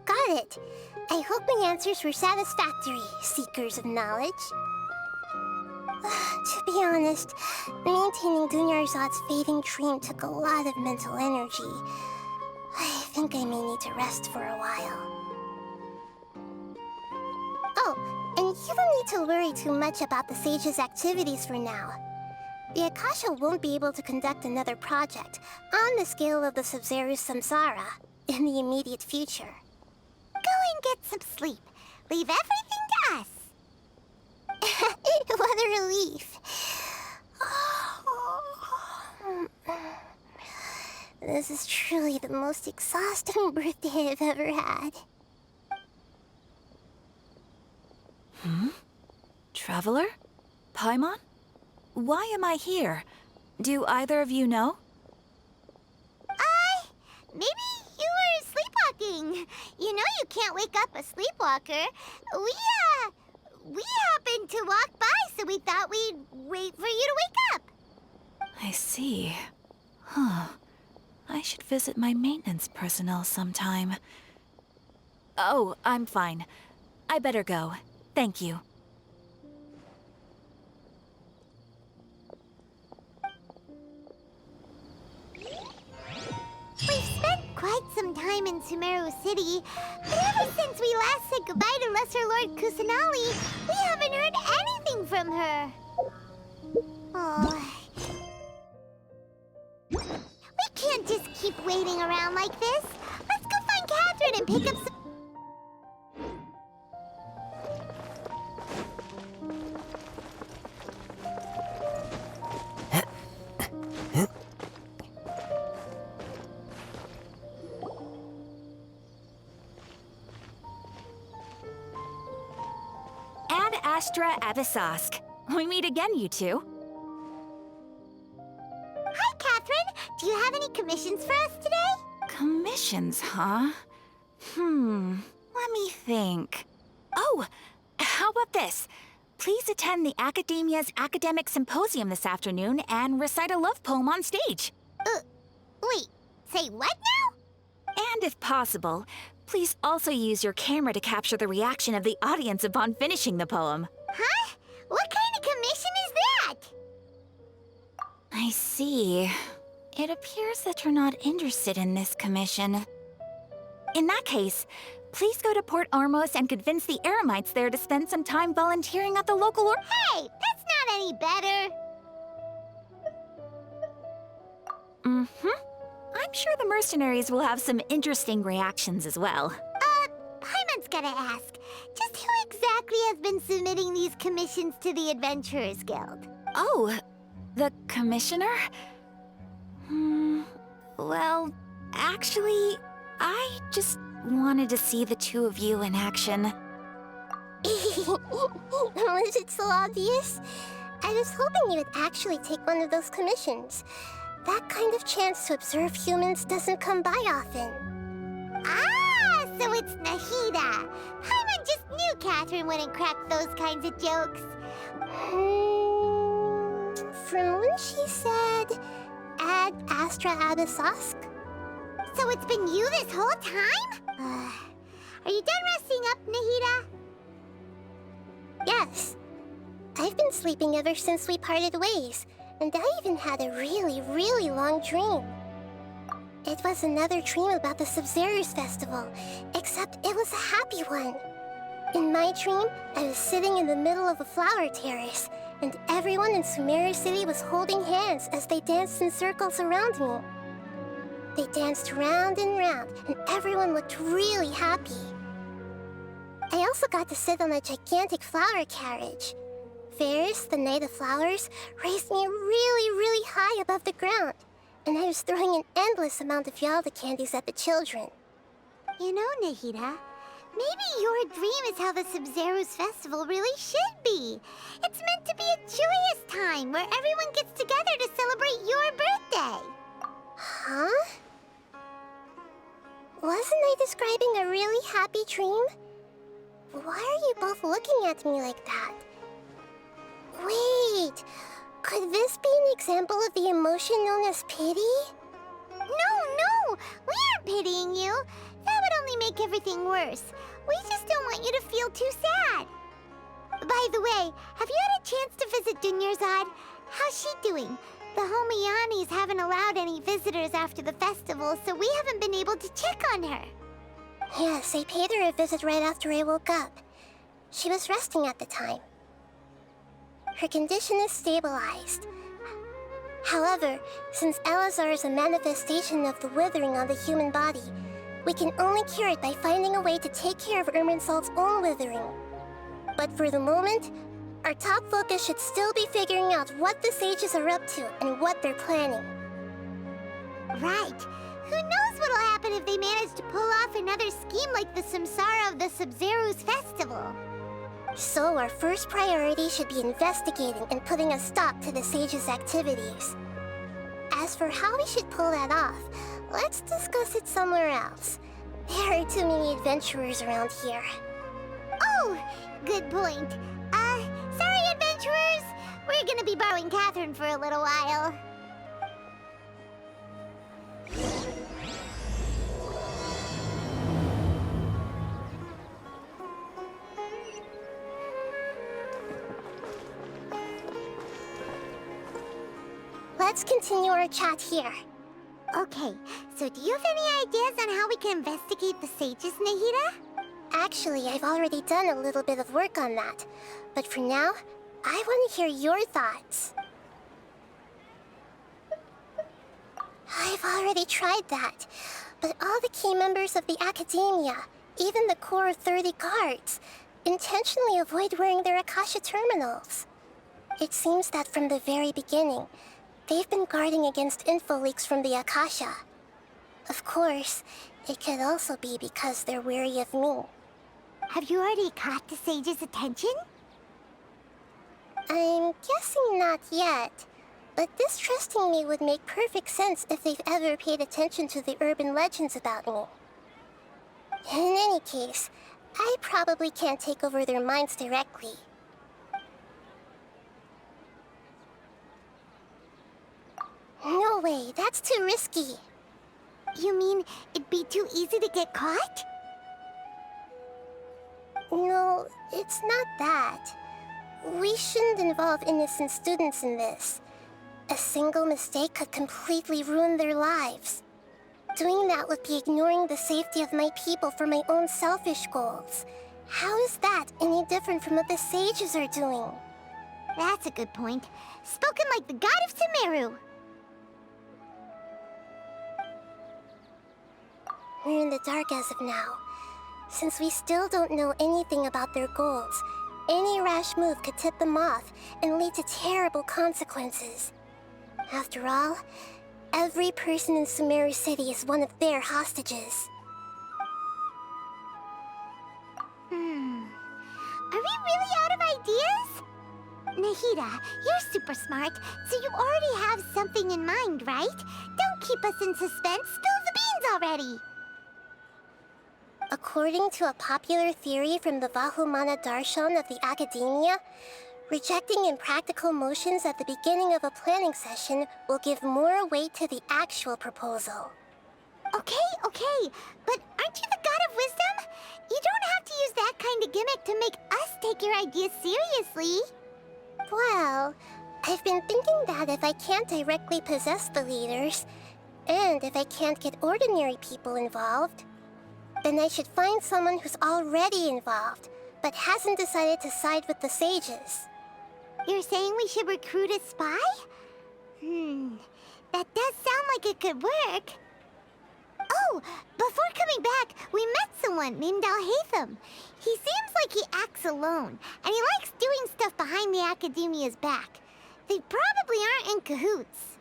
Got it! I hope my answers were satisfactory, seekers of knowledge. To be honest, maintaining Dunyarzad's fading dream took a lot of mental energy. I think I may need to rest for a while. Oh, and you don't need to worry too much about the sage's activities for now. The Akasha won't be able to conduct another project on the scale of the Sub-Zero's samsara in the immediate future. Go and get some sleep. Leave everything to us. What a relief. This is truly the most exhausting birthday I've ever had. Hmm? Traveler? Paimon? Why am I here? Do either of you know? Maybe you were sleepwalking. You know you can't wake up a sleepwalker. We happened to walk by, so we thought we'd wait for you to wake up. I see. Huh. I should visit my maintenance personnel sometime. Oh, I'm fine. I better go. Thank you. We've spent quite some time in Sumeru City, but ever since we last said goodbye to Lesser Lord Kusanali, we haven't heard anything from her. Oh. We can't just keep waiting around like this. Let's go find Catherine and pick up some... Ad Astra Abyssosque. We meet again, you two. Hi, Catherine. Do you have any commissions for us today? Commissions, huh? Let me think. Oh, how about this? Please attend the Academia's Academic Symposium this afternoon and recite a love poem on stage. Wait, say what now? And if possible, please also use your camera to capture the reaction of the audience upon finishing the poem. Huh? What kind of commission is that? I see. It appears that you're not interested in this commission. In that case, please go to Port Armos and convince the Eremites there to spend some time volunteering at the local Hey, that's not any better. I'm sure the mercenaries will have some interesting reactions as well. Paimon's gotta ask, just who exactly has been submitting these commissions to the Adventurers Guild? Oh, the commissioner? Well, actually, I just wanted to see the two of you in action. Was it so obvious? I was hoping you would actually take one of those commissions. That kind of chance to observe humans doesn't come by often. Ah, so it's Nahida. Paimon just knew Catherine wouldn't crack those kinds of jokes. From when she said, Ad Astra Abyssosque? So it's been you this whole time? Are you done resting up, Nahida? Yes. I've been sleeping ever since we parted ways, and I even had a really, really long dream. It was another dream about the Sub-Zero's festival, except it was a happy one. In my dream, I was sitting in the middle of a flower terrace, and everyone in Sumeru City was holding hands as they danced in circles around me. They danced round and round, and everyone looked really happy. I also got to sit on a gigantic flower carriage. Ferris, the Knight of Flowers, raised me really, really high above the ground, and I was throwing an endless amount of Yalda candies at the children. You know, Nahida, maybe your dream is how the Sub-Zero's festival really should be. It's meant to be a joyous time where everyone gets together to celebrate your birthday. Huh? Wasn't I describing a really happy dream? Why are you both looking at me like that? Wait, could this be an example of the emotion known as pity? No, we aren't pitying you. That would only make everything worse. We just don't want you to feel too sad. By the way, have you had a chance to visit Dunyarzad? How's she doing? The Homiyanis haven't allowed any visitors after the festival, so we haven't been able to check on her. Yes, I paid her a visit right after I woke up. She was resting at the time. Her condition is stabilized. However, since Elazar is a manifestation of the withering on the human body, we can only cure it by finding a way to take care of Irminsol's own withering. But for the moment, our top focus should still be figuring out what the sages are up to and what they're planning. Right. Who knows what'll happen if they manage to pull off another scheme like the Samsara of the Sub-Zero's festival? So our first priority should be investigating and putting a stop to the sage's activities. As for how we should pull that off, let's discuss it somewhere else. There are too many adventurers around here. Oh, good point. Sorry, adventurers. We're gonna be borrowing Catherine for a little while. Let's continue our chat here. Okay, so do you have any ideas on how we can investigate the sages, Nahida? Actually, I've already done a little bit of work on that. But for now, I want to hear your thoughts. I've already tried that, but all the key members of the Academia, even the core 30 guards, intentionally avoid wearing their Akasha terminals. It seems that from the very beginning, they've been guarding against info leaks from the Akasha. Of course, it could also be because they're wary of me. Have you already caught the sage's attention? I'm guessing not yet, but distrusting me would make perfect sense if they've ever paid attention to the urban legends about me. In any case, I probably can't take over their minds directly. No way, that's too risky. You mean it'd be too easy to get caught? No, it's not that. We shouldn't involve innocent students in this. A single mistake could completely ruin their lives. Doing that would be ignoring the safety of my people for my own selfish goals. How is that any different from what the sages are doing? That's a good point. Spoken like the god of Sumeru. We're in the dark as of now. Since we still don't know anything about their goals, any rash move could tip them off and lead to terrible consequences. After all, every person in Sumeru City is one of their hostages. Are we really out of ideas? Nahida, you're super smart, so you already have something in mind, right? Don't keep us in suspense. Spill the beans already! According to a popular theory from the Vahumana Darshan of the Academia, rejecting impractical motions at the beginning of a planning session will give more weight to the actual proposal. Okay, but aren't you the god of wisdom? You don't have to use that kind of gimmick to make us take your ideas seriously. Well, I've been thinking that if I can't directly possess the leaders, and if I can't get ordinary people involved, then I should find someone who's already involved, but hasn't decided to side with the sages. You're saying we should recruit a spy? That does sound like it could work. Oh, before coming back, we met someone named Alhaitham. He seems like he acts alone, and he likes doing stuff behind the Academia's back. They probably aren't in cahoots.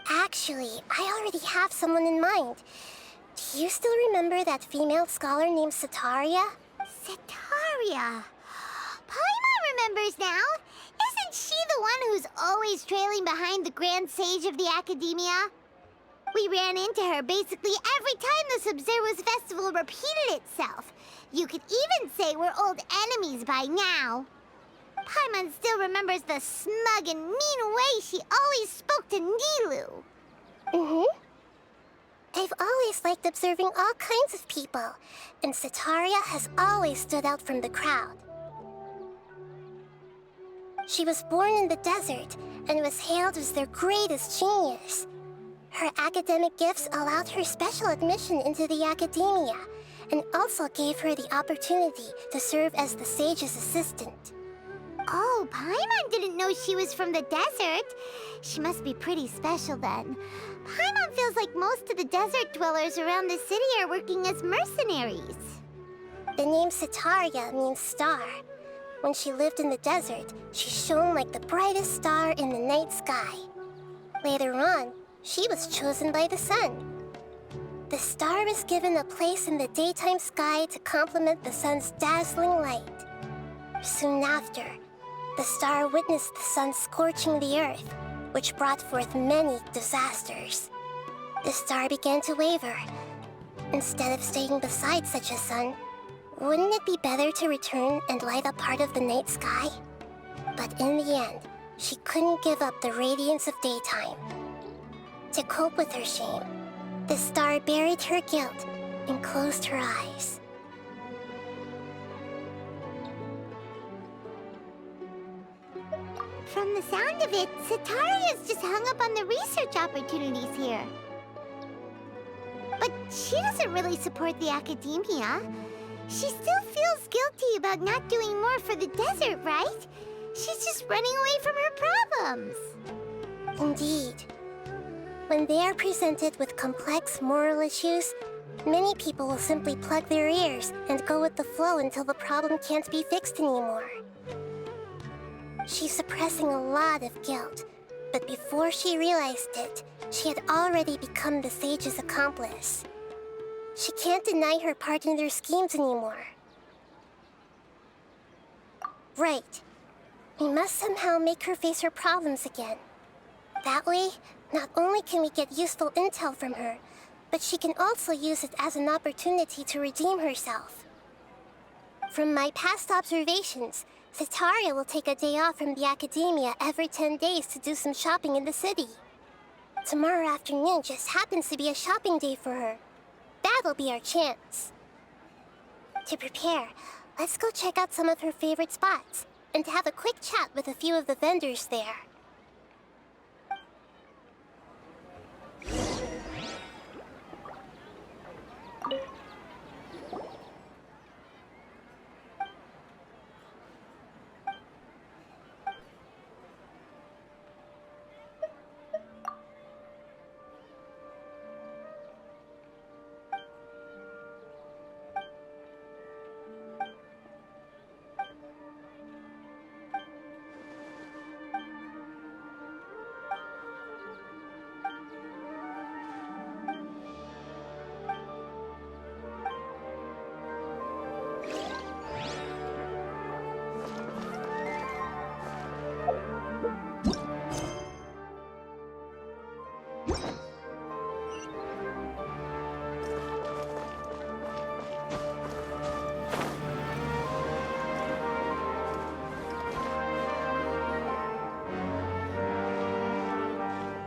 Actually, I already have someone in mind. Do you still remember that female scholar named Setaria? Setaria? Paimon remembers now. Isn't she the one who's always trailing behind the Grand Sage of the Academia? We ran into her basically every time the Sub-Zero's festival repeated itself. You could even say we're old enemies by now. Paimon still remembers the smug and mean way she always spoke to Nilou. I've always liked observing all kinds of people, and Setaria has always stood out from the crowd. She was born in the desert and was hailed as their greatest genius. Her academic gifts allowed her special admission into the Academia, and also gave her the opportunity to serve as the sage's assistant. Oh, Paimon didn't know she was from the desert. She must be pretty special then. Paimon feels like most of the desert dwellers around the city are working as mercenaries. The name Setaria means star. When she lived in the desert, she shone like the brightest star in the night sky. Later on, she was chosen by the sun. The star was given a place in the daytime sky to complement the sun's dazzling light. soon after, the star witnessed the sun scorching the earth, which brought forth many disasters. The star began to waver. Instead of staying beside such a sun, wouldn't it be better to return and light up part of the night sky? But in the end, she couldn't give up the radiance of daytime. To cope with her shame, the star buried her guilt and closed her eyes. From the sound of it, Sataria's just hung up on the research opportunities here. But she doesn't really support the academia. She still feels guilty about not doing more for the desert, right? She's just running away from her problems. Indeed. When they are presented with complex moral issues, many people will simply plug their ears and go with the flow until the problem can't be fixed anymore. She's suppressing a lot of guilt, but before she realized it, she had already become the sage's accomplice. She can't deny her part in their schemes anymore. Right. We must somehow make her face her problems again. That way, not only can we get useful intel from her, but she can also use it as an opportunity to redeem herself. From my past observations, Sataria will take a day off from the academia every 10 days to do some shopping in the city. Tomorrow afternoon just happens to be a shopping day for her. That'll be our chance. To prepare, let's go check out some of her favorite spots and have a quick chat with a few of the vendors there.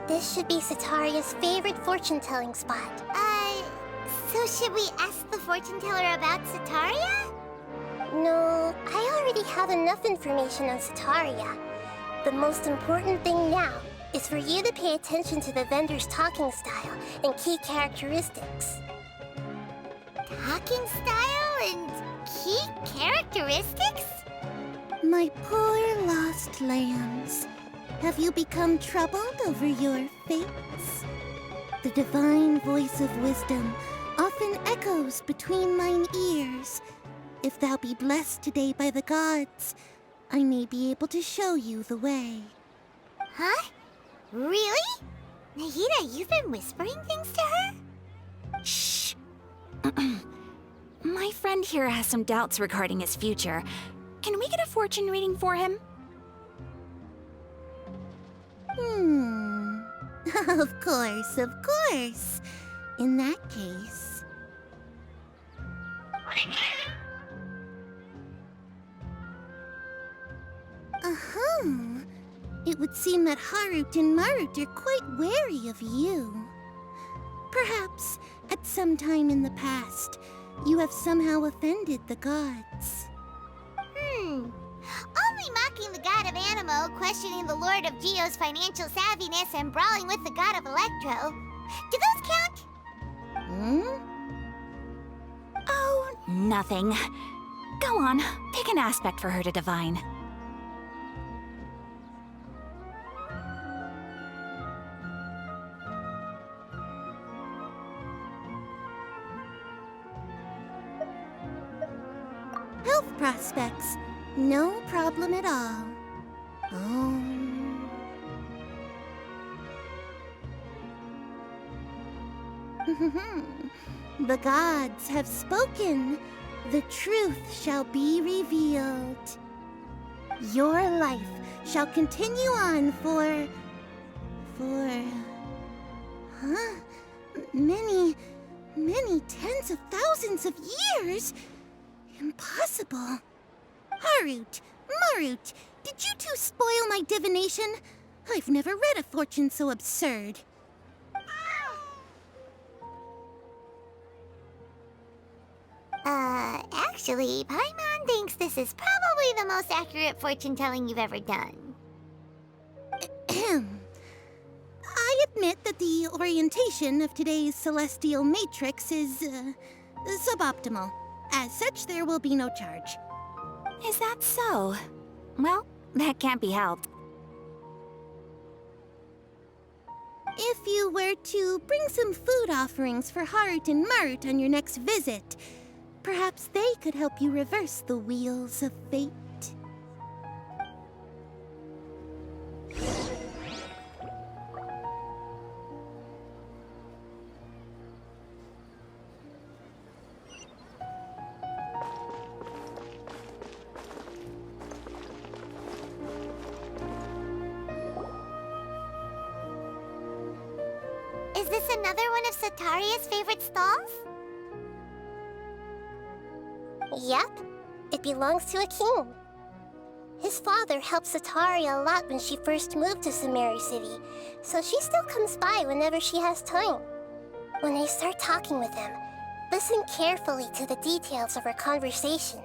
This should be Sataria's favorite fortune-telling spot. So should we ask the fortune teller about Sataria? No, I already have enough information on Sataria. The most important thing now is for you to pay attention to the vendor's talking style and key characteristics. Talking style and key characteristics? My poor lost lambs. Have you become troubled over your fates? The divine voice of wisdom often echoes between mine ears. If thou be blessed today by the gods, I may be able to show you the way. Huh? Really? Nahida, you've been whispering things to her? Shh. My friend here has some doubts regarding his future. Can we get a fortune reading for him? Of course, of course. In that case... It would seem that Harut and Marut are quite wary of you. Perhaps, at some time in the past, you have somehow offended the gods. Only mocking the god of Animo, questioning the Lord of Geo's financial savviness, and brawling with the god of Electro. Do those count? Oh, nothing. Go on, pick an aspect for her to divine. Health prospects. No problem at all. The gods have spoken. The truth shall be revealed. Your life shall continue on for... Huh? Many tens of thousands of years? Impossible. Harut, Marut, did you two spoil my divination? I've never read a fortune so absurd. Actually, Paimon thinks this is probably the most accurate fortune-telling you've ever done. I admit that the orientation of today's celestial matrix is, suboptimal. As such, there will be no charge. Is that so? Well, that can't be helped. If you were to bring some food offerings for Harut and Marut on your next visit, perhaps they could help you reverse the wheels of fate. Is this another one of Sataria's favorite stalls? Yep. It belongs to a king. His father helped Sataria a lot when she first moved to Samari City, so she still comes by whenever she has time. When I start talking with him, listen carefully to the details of our conversation.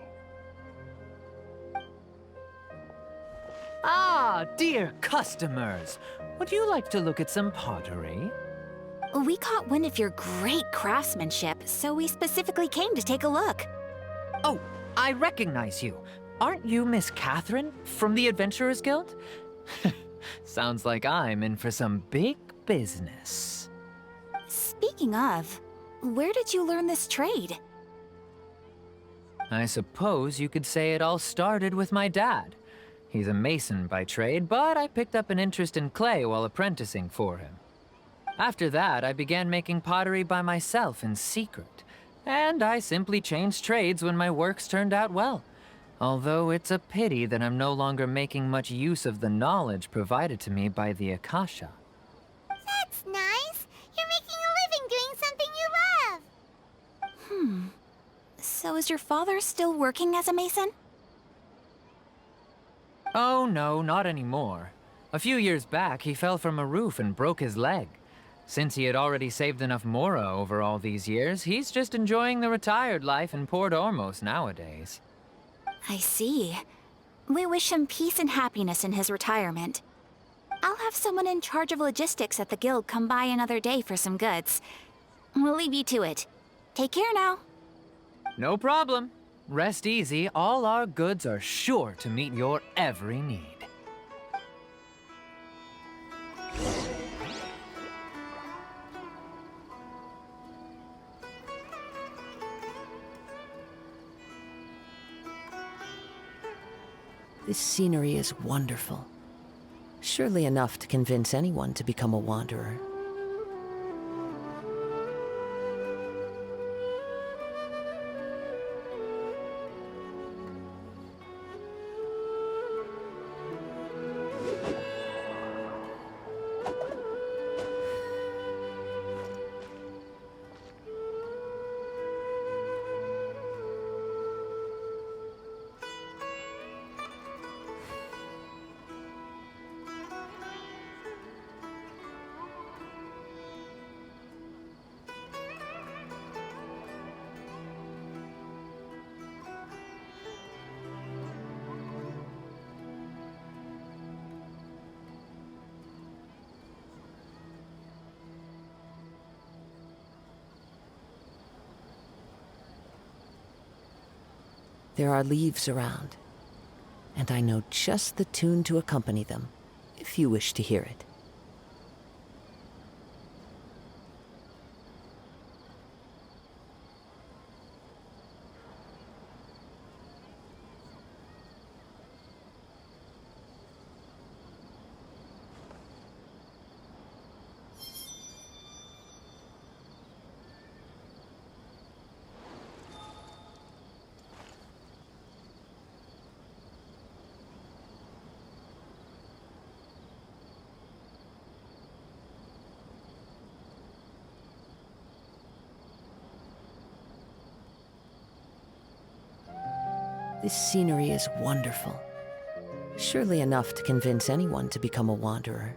Ah, dear customers! Would you like to look at some pottery? We caught wind of your great craftsmanship, so we specifically came to take a look. Oh, I recognize you. Aren't you Miss Catherine from the Adventurers Guild? Sounds like I'm in for some big business. Speaking of, where did you learn this trade? I suppose you could say it all started with my dad. He's a mason by trade, but I picked up an interest in clay while apprenticing for him. After that, I began making pottery by myself in secret, and I simply changed trades when my works turned out well. Although it's a pity that I'm no longer making much use of the knowledge provided to me by the Akasha. That's nice. You're making a living doing something you love. So is your father still working as a mason? Oh no, not anymore. A few years back, he fell from a roof and broke his leg. Since he had already saved enough Mora over all these years, he's just enjoying the retired life in Port Ormos nowadays. I see. We wish him peace and happiness in his retirement. I'll have someone in charge of logistics at the guild come by another day for some goods. We'll leave you to it. Take care now. No problem. Rest easy, all our goods are sure to meet your every need. This scenery is wonderful. Surely enough to convince anyone to become a wanderer. There are leaves around, and I know just the tune to accompany them, if you wish to hear it. This scenery is wonderful. Surely enough to convince anyone to become a wanderer.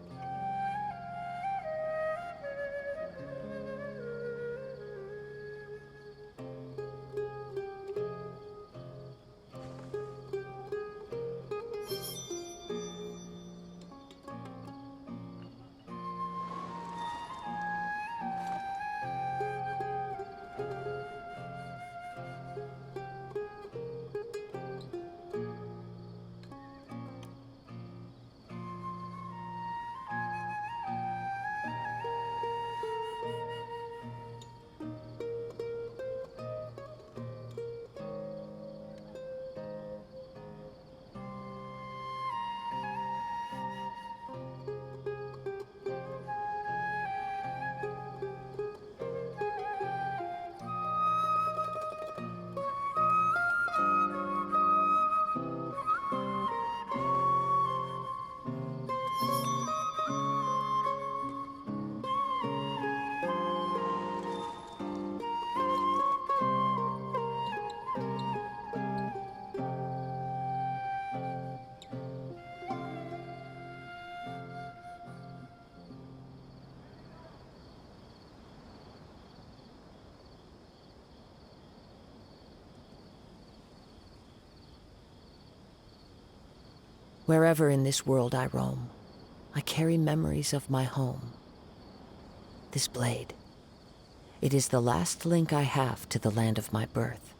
Wherever in this world I roam, I carry memories of my home. This blade, it is the last link I have to the land of my birth.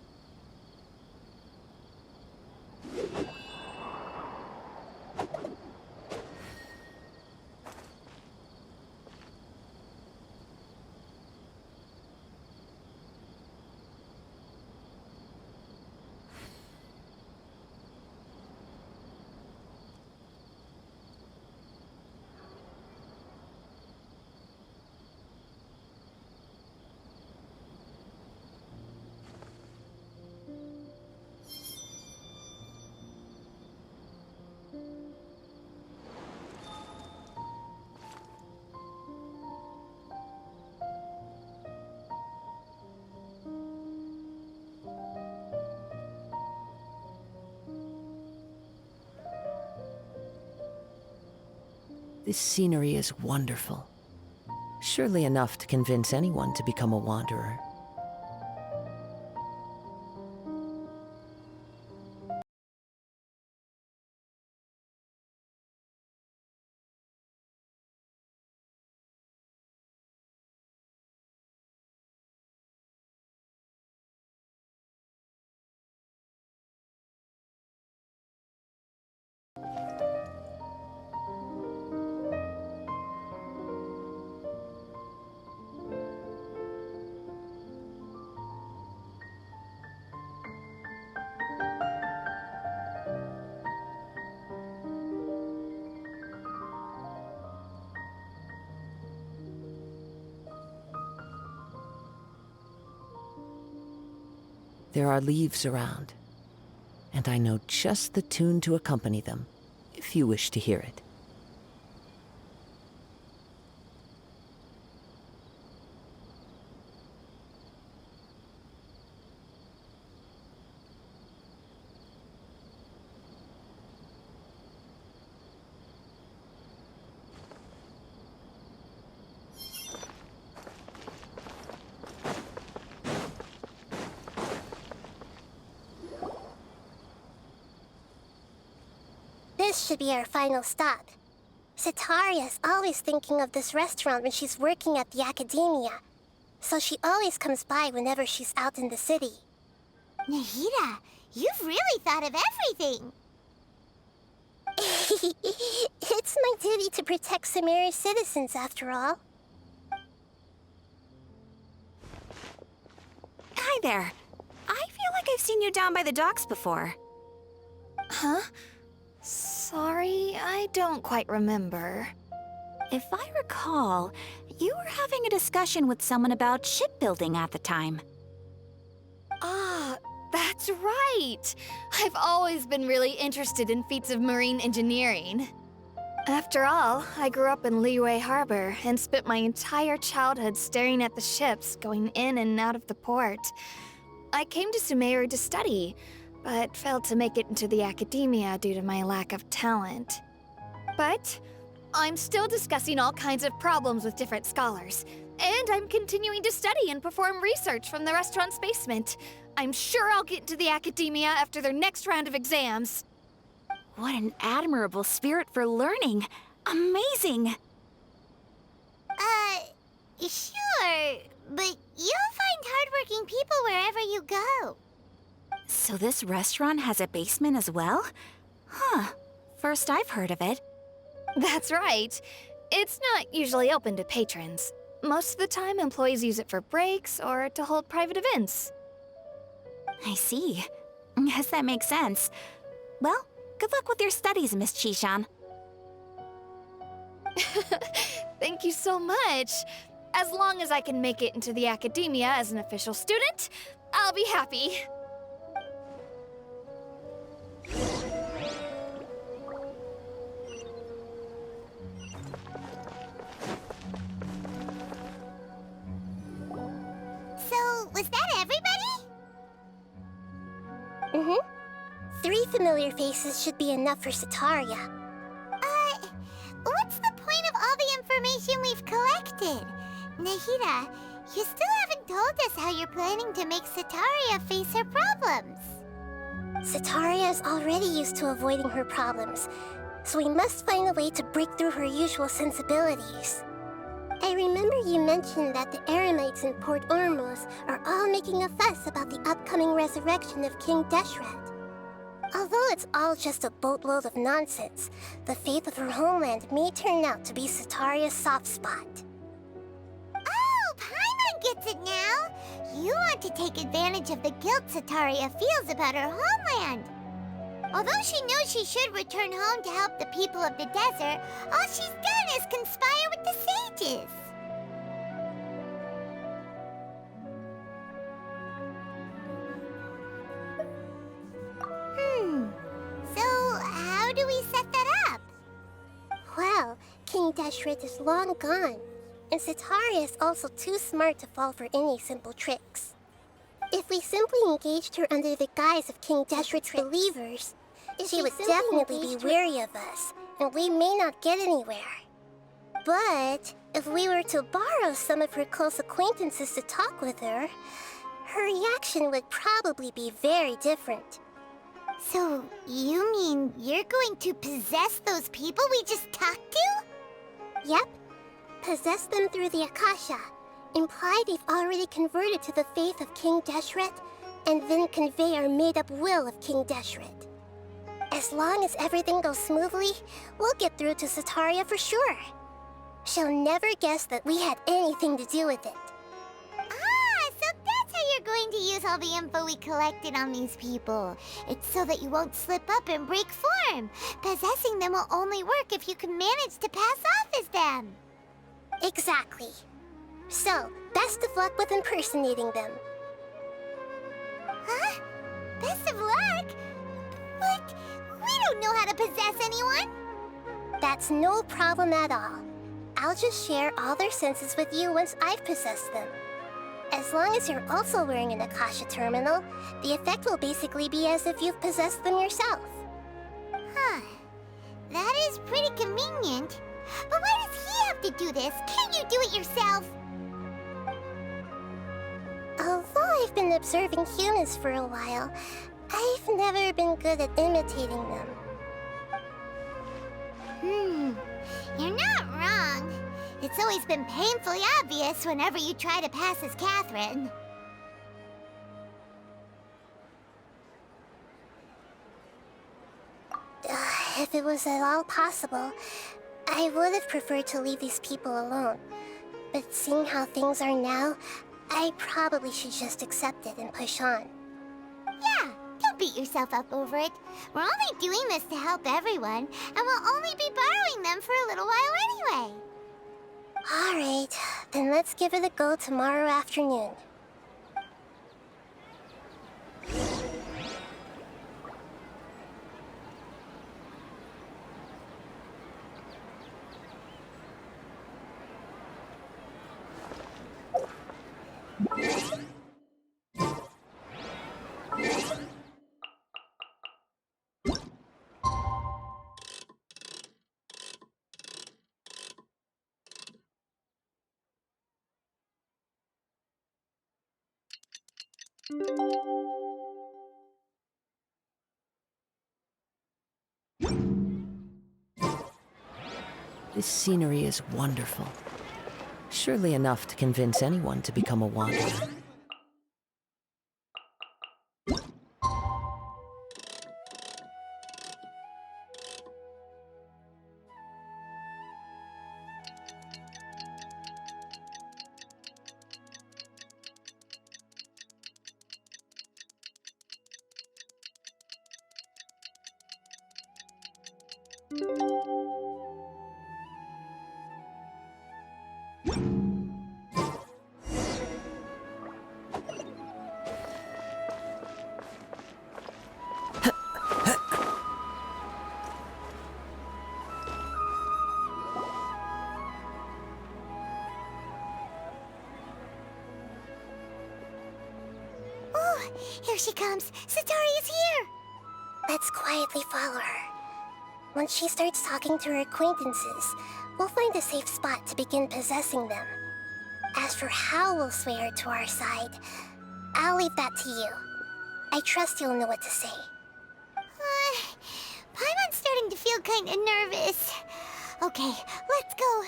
This scenery is wonderful. Surely enough to convince anyone to become a wanderer. There are leaves around, and I know just the tune to accompany them, if you wish to hear it. This should be our final stop. Setaria always thinking of this restaurant when she's working at the academia, so she always comes by whenever she's out in the city. Nahida, you've really thought of everything! It's my duty to protect Samari's citizens, after all. Hi there. I feel like I've seen you down by the docks before. Huh? Sorry, I don't quite remember. If I recall, you were having a discussion with someone about shipbuilding at the time. Ah, that's right! I've always been really interested in feats of marine engineering. After all, I grew up in Liyue Harbor and spent my entire childhood staring at the ships going in and out of the port. I came to Sumeru to study, but failed to make it into the academia due to my lack of talent. But I'm still discussing all kinds of problems with different scholars, and I'm continuing to study and perform research from the restaurant's basement. I'm sure I'll get into the academia after their next round of exams. What an admirable spirit for learning. Amazing! Sure, but you'll find hardworking people wherever you go. So this restaurant has a basement as well? Huh. First I've heard of it. That's right. It's not usually open to patrons. Most of the time, employees use it for breaks or to hold private events. I see. Guess that makes sense. Well, good luck with your studies, Miss Chishan. Thank you so much. As long as I can make it into the academia as an official student, I'll be happy. So, was that everybody? Mm-hmm. 3 familiar faces should be enough for Sataria. What's the point of all the information we've collected? Nahida, you still haven't told us how you're planning to make Sataria face her problems. Sataria is already used to avoiding her problems, so we must find a way to break through her usual sensibilities. I remember you mentioned that the Eremites in Port Ormuz are all making a fuss about the upcoming resurrection of King Deshret. Although it's all just a boatload of nonsense, the fate of her homeland may turn out to be Sataria's soft spot. Oh, Paimon gets it now! You want to take advantage of the guilt Sataria feels about her homeland. Although she knows she should return home to help the people of the desert, all she's done is conspire with the sages. So, how do we set that up? Well, King Deshret is long gone, and Sataria is also too smart to fall for any simple tricks. If we simply engaged her under the guise of King Deshret's believers, she would definitely be wary of us, and we may not get anywhere. But if we were to borrow some of her close acquaintances to talk with her, her reaction would probably be very different. So, you mean you're going to possess those people we just talked to? Yep. Possess them through the Akasha. Imply they've already converted to the faith of King Deshret, and then convey our made-up will of King Deshret. As long as everything goes smoothly, we'll get through to Sataria for sure. She'll never guess that we had anything to do with it. Ah, so that's how you're going to use all the info we collected on these people. It's so that you won't slip up and break form. Possessing them will only work if you can manage to pass off as them. Exactly. So, best of luck with impersonating them. Huh? Best of luck? But we don't know how to possess anyone. That's no problem at all. I'll just share all their senses with you once I've possessed them. As long as you're also wearing an Akasha terminal, the effect will basically be as if you've possessed them yourself. Huh. That is pretty convenient. But why does he have to do this? Can't you do it yourself? Although I've been observing humans for a while, I've never been good at imitating them. You're not wrong. It's always been painfully obvious whenever you try to pass as Catherine. If it was at all possible, I would have preferred to leave these people alone. But seeing how things are now, I probably should just accept it and push on. Yeah, don't beat yourself up over it. We're only doing this to help everyone, and we'll only be borrowing them for a little while anyway. Alright, then let's give it a go tomorrow afternoon. This scenery is wonderful. Surely enough to convince anyone to become a wanderer. Oh, here she comes. Satari is here. Let's quietly follow her. Once she starts talking to her acquaintances, we'll find a safe spot to begin possessing them. As for how we'll sway her to our side, I'll leave that to you. I trust you'll know what to say. Paimon's starting to feel kinda nervous. Okay, let's go.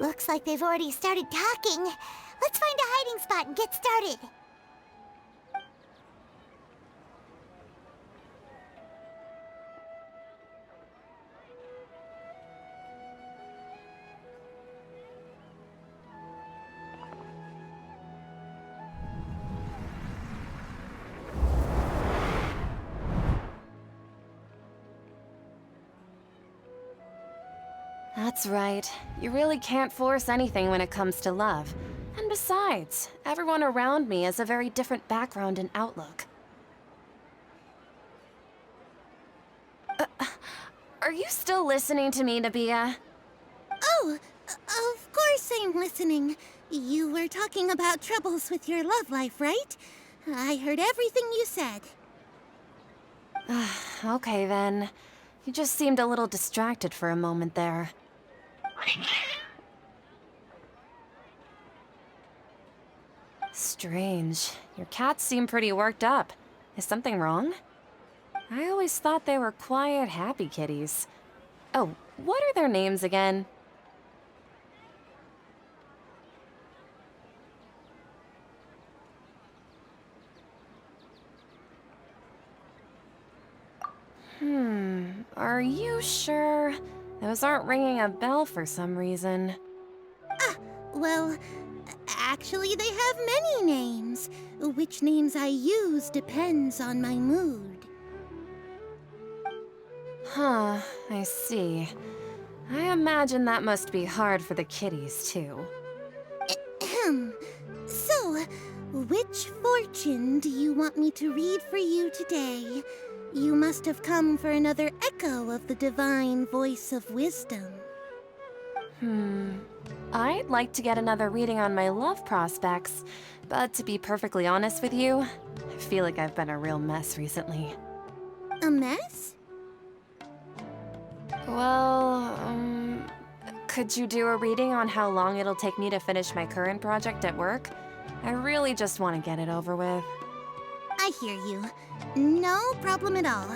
Looks like they've already started talking. Let's find a hiding spot and get started. That's right. You really can't force anything when it comes to love. And besides, everyone around me has a very different background and outlook. Are you still listening to me, Nabia? Oh, of course I'm listening. You were talking about troubles with your love life, right? I heard everything you said. Okay then. You just seemed a little distracted for a moment there. Strange. Your cats seem pretty worked up. Is something wrong? I always thought they were quiet, happy kitties. Oh, what are their names again? Are you sure? Those aren't ringing a bell for some reason. Well, actually they have many names. Which names I use depends on my mood. Huh, I see. I imagine that must be hard for the kitties, too. So, which fortune do you want me to read for you today? You must have come for another echo of the divine voice of wisdom. I'd like to get another reading on my love prospects, but to be perfectly honest with you, I feel like I've been a real mess recently. A mess? Well, could you do a reading on how long it'll take me to finish my current project at work? I really just want to get it over with. I hear you. No problem at all.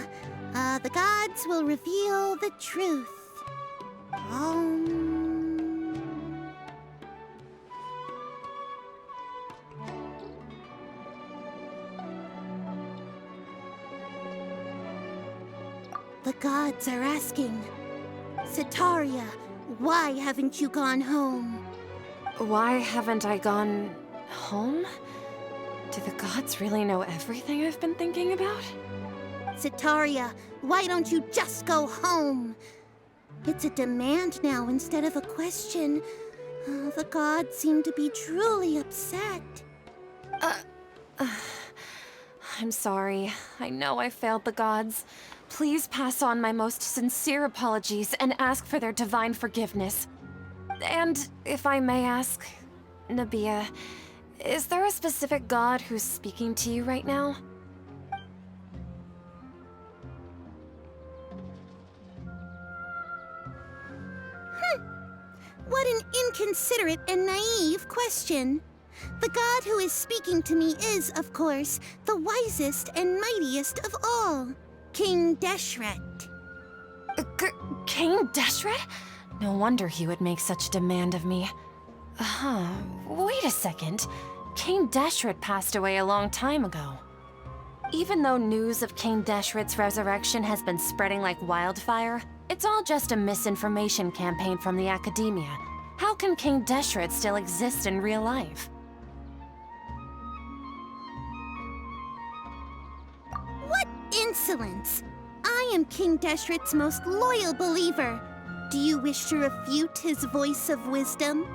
The gods will reveal the truth. The gods are asking, Setaria, why haven't you gone home? Why haven't I gone home? Do the gods really know everything I've been thinking about? Setaria, why don't you just go home? It's a demand now instead of a question. The gods seem to be truly upset. I'm sorry. I know I failed the gods. Please pass on my most sincere apologies and ask for their divine forgiveness. And if I may ask, Nabia, is there a specific god who's speaking to you right now? What an inconsiderate and naive question. The god who is speaking to me is, of course, the wisest and mightiest of all, King Deshret. King Deshret? No wonder he would make such a demand of me. Wait a second. King Deshret passed away a long time ago. Even though news of King Deshret's resurrection has been spreading like wildfire, it's all just a misinformation campaign from the Academia. How can King Deshret still exist in real life? What insolence! I am King Deshret's most loyal believer. Do you wish to refute his voice of wisdom?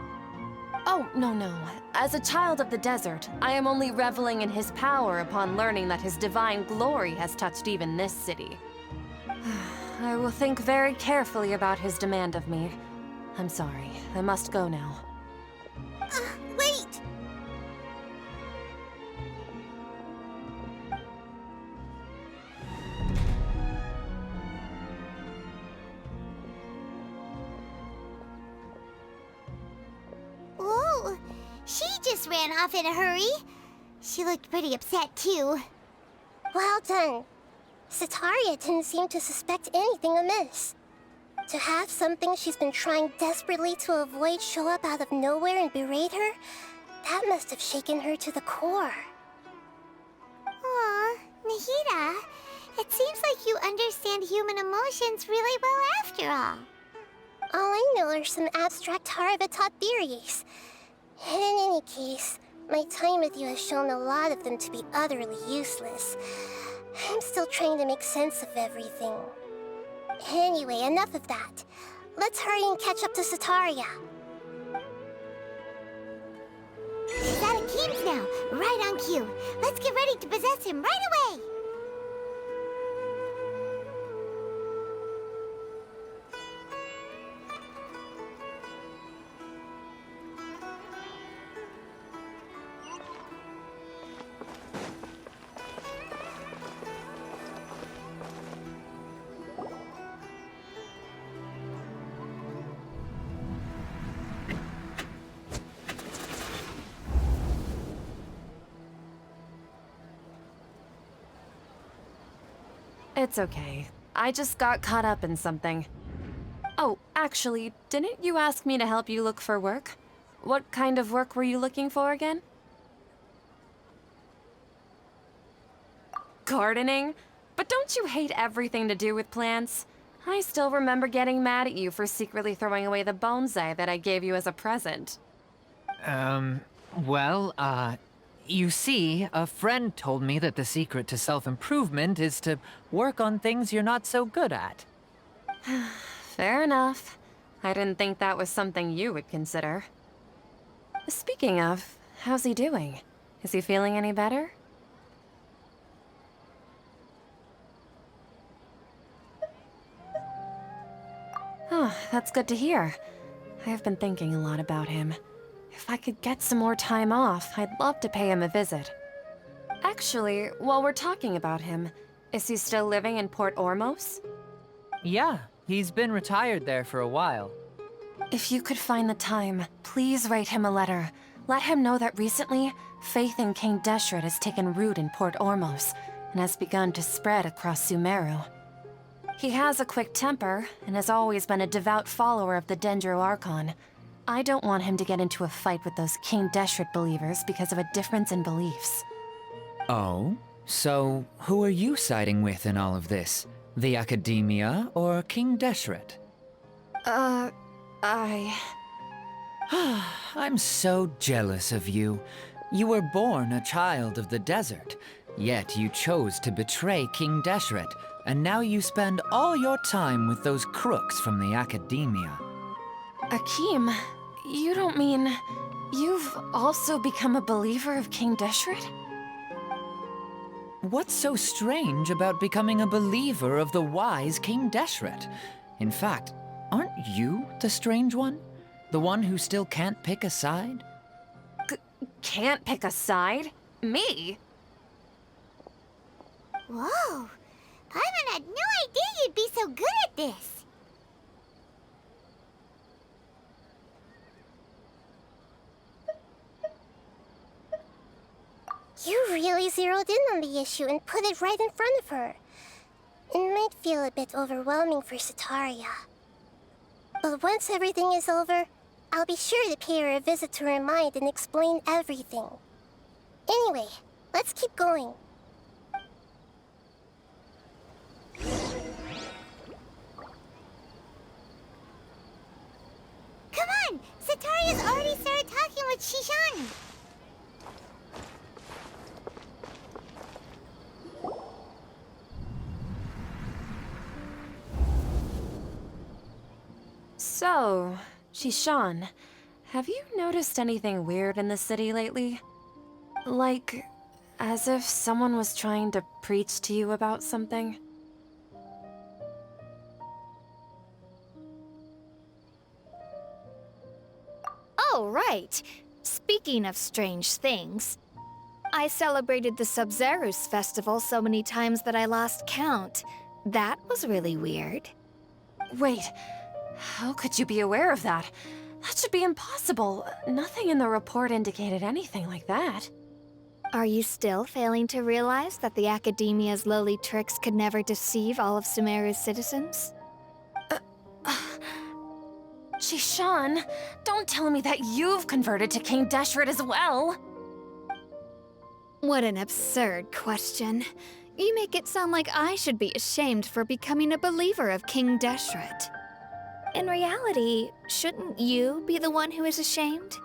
Oh, no. As a child of the desert, I am only reveling in his power upon learning that his divine glory has touched even this city. I will think very carefully about his demand of me. I'm sorry, I must go now. Wait! Ooh, she just ran off in a hurry. She looked pretty upset, too. Well done. Setaria didn't seem to suspect anything amiss. To have something she's been trying desperately to avoid show up out of nowhere and berate her, that must have shaken her to the core. Aw, Nahida, it seems like you understand human emotions really well after all. All I know are some abstract Harabatot theories. And in any case, my time with you has shown a lot of them to be utterly useless. I'm still trying to make sense of everything. Anyway, enough of that. Let's hurry and catch up to Setaria. He's out of Keem's now, right on cue. Let's get ready to possess him right away! It's okay. I just got caught up in something. Oh, actually, didn't you ask me to help you look for work? What kind of work were you looking for again? Gardening? But don't you hate everything to do with plants? I still remember getting mad at you for secretly throwing away the bonsai that I gave you as a present. You see, a friend told me that the secret to self-improvement is to work on things you're not so good at. Fair enough. I didn't think that was something you would consider. Speaking of, how's he doing? Is he feeling any better? Oh, that's good to hear. I've been thinking a lot about him. If I could get some more time off, I'd love to pay him a visit. Actually, while we're talking about him, is he still living in Port Ormos? Yeah, he's been retired there for a while. If you could find the time, please write him a letter. Let him know that recently, faith in King Deshret has taken root in Port Ormos and has begun to spread across Sumeru. He has a quick temper and has always been a devout follower of the Dendro Archon. I don't want him to get into a fight with those King Deshret believers because of a difference in beliefs. Oh? So, who are you siding with in all of this? The Academia or King Deshret? I'm so jealous of you. You were born a child of the desert, yet you chose to betray King Deshret, and now you spend all your time with those crooks from the Academia. Akeem, you don't mean... you've also become a believer of King Deshret? What's so strange about becoming a believer of the wise King Deshret? In fact, aren't you the strange one? The one who still can't pick a side? Can't pick a side? Me? Whoa! Paimon had no idea you'd be so good at this! zeroed in on the issue and put it right in front of her. It might feel a bit overwhelming for Setaria. But once everything is over, I'll be sure to pay her a visit to her mind and explain everything. Anyway, let's keep going. Come on! Setaria's already started talking with Shishan! So, Shishan, have you noticed anything weird in the city lately? Like, as if someone was trying to preach to you about something? Oh, right. Speaking of strange things, I celebrated the Sub-Zerus festival so many times that I lost count. That was really weird. Wait, how could you be aware of that? That should be impossible. Nothing in the report indicated anything like that. Are you still failing to realize that the Academia's lowly tricks could never deceive all of Sumeru's citizens? Shishan, don't tell me that you've converted to King Deshret as well. What an absurd question. You make it sound like I should be ashamed for becoming a believer of King Deshret. In reality, shouldn't you be the one who is ashamed?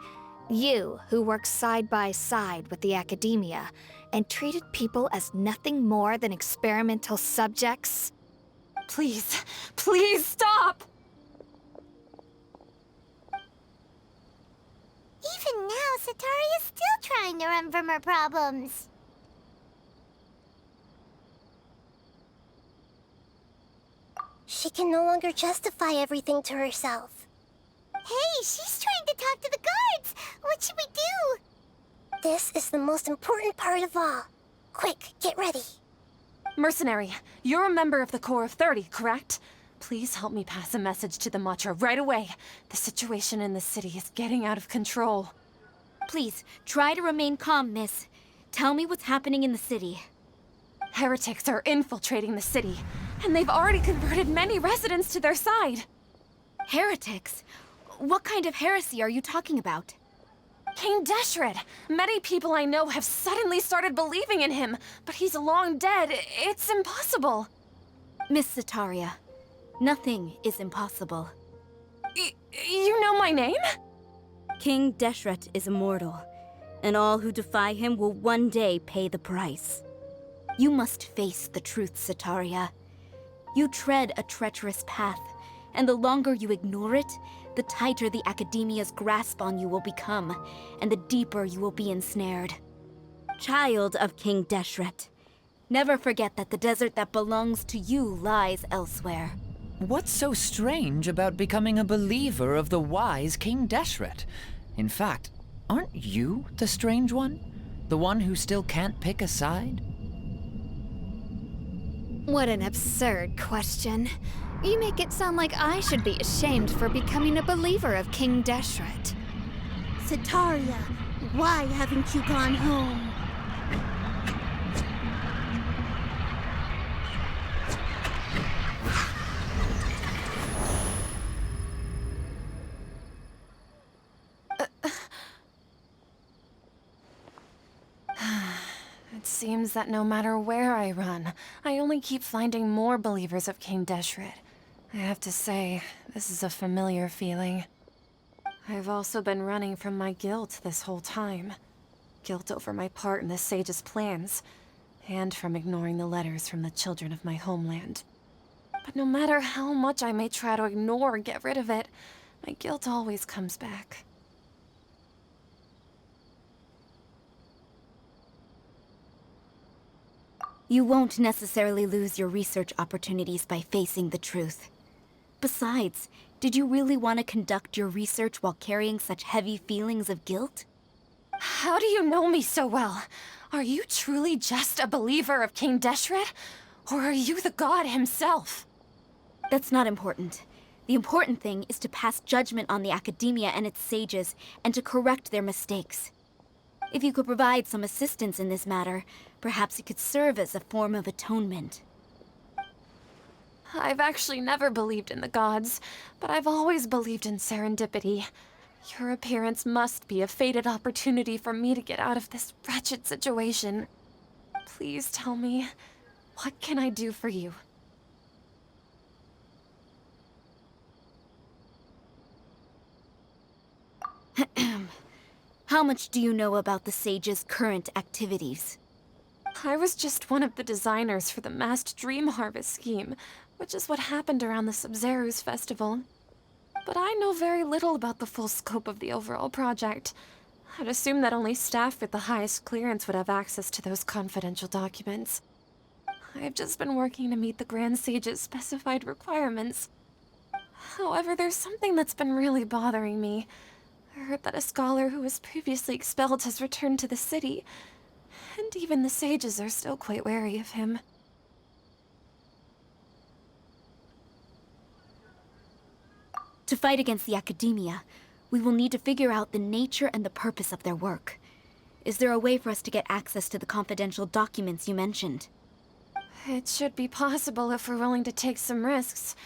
You, who works side by side with the Academia and treated people as nothing more than experimental subjects? Please, please stop! Even now, Setaria's still trying to run from her problems. She can no longer justify everything to herself. Hey, she's trying to talk to the guards! What should we do? This is the most important part of all. Quick, get ready. Mercenary, you're a member of the Corps of 30, correct? Please help me pass a message to the Matcha right away. The situation in the city is getting out of control. Please, try to remain calm, miss. Tell me what's happening in the city. Heretics are infiltrating the city, and they've already converted many residents to their side. Heretics? What kind of heresy are you talking about? King Deshret! Many people I know have suddenly started believing in him, but he's long dead. It's impossible. Miss Setaria, nothing is impossible. You know my name? King Deshret is immortal, and all who defy him will one day pay the price. You must face the truth, Setaria. You tread a treacherous path, and the longer you ignore it, the tighter the Academia's grasp on you will become, and the deeper you will be ensnared. Child of King Deshret, never forget that the desert that belongs to you lies elsewhere. What's so strange about becoming a believer of the wise King Deshret? In fact, aren't you the strange one? The one who still can't pick a side? What an absurd question. You make it sound like I should be ashamed for becoming a believer of King Deshret. Setaria, why haven't you gone home? It seems that no matter where I run, I only keep finding more believers of King Deshret. I have to say, this is a familiar feeling. I've also been running from my guilt this whole time. Guilt over my part in the sage's plans, and from ignoring the letters from the children of my homeland. But no matter how much I may try to ignore or get rid of it, my guilt always comes back. You won't necessarily lose your research opportunities by facing the truth. Besides, did you really want to conduct your research while carrying such heavy feelings of guilt? How do you know me so well? Are you truly just a believer of King Deshret? Or are you the god himself? That's not important. The important thing is to pass judgment on the Academia and its sages, and to correct their mistakes. If you could provide some assistance in this matter, Perhaps it could serve as a form of atonement. I've actually never believed in the gods, but I've always believed in serendipity. Your appearance must be a fated opportunity for me to get out of this wretched situation. Please tell me, what can I do for you? How much do you know about the Sage's current activities? I was just one of the designers for the massed dream harvest scheme, which is what happened around the Sub-Zero's festival. But I know very little about the full scope of the overall project. I'd assume that only staff with the highest clearance would have access to those confidential documents. I've just been working to meet the Grand Sage's specified requirements. However, there's something that's been really bothering me. I heard that a scholar who was previously expelled has returned to the city, and even the sages are still quite wary of him. To fight against the Academia, we will need to figure out the nature and the purpose of their work. Is there a way for us to get access to the confidential documents you mentioned? It should be possible if we're willing to take some risks.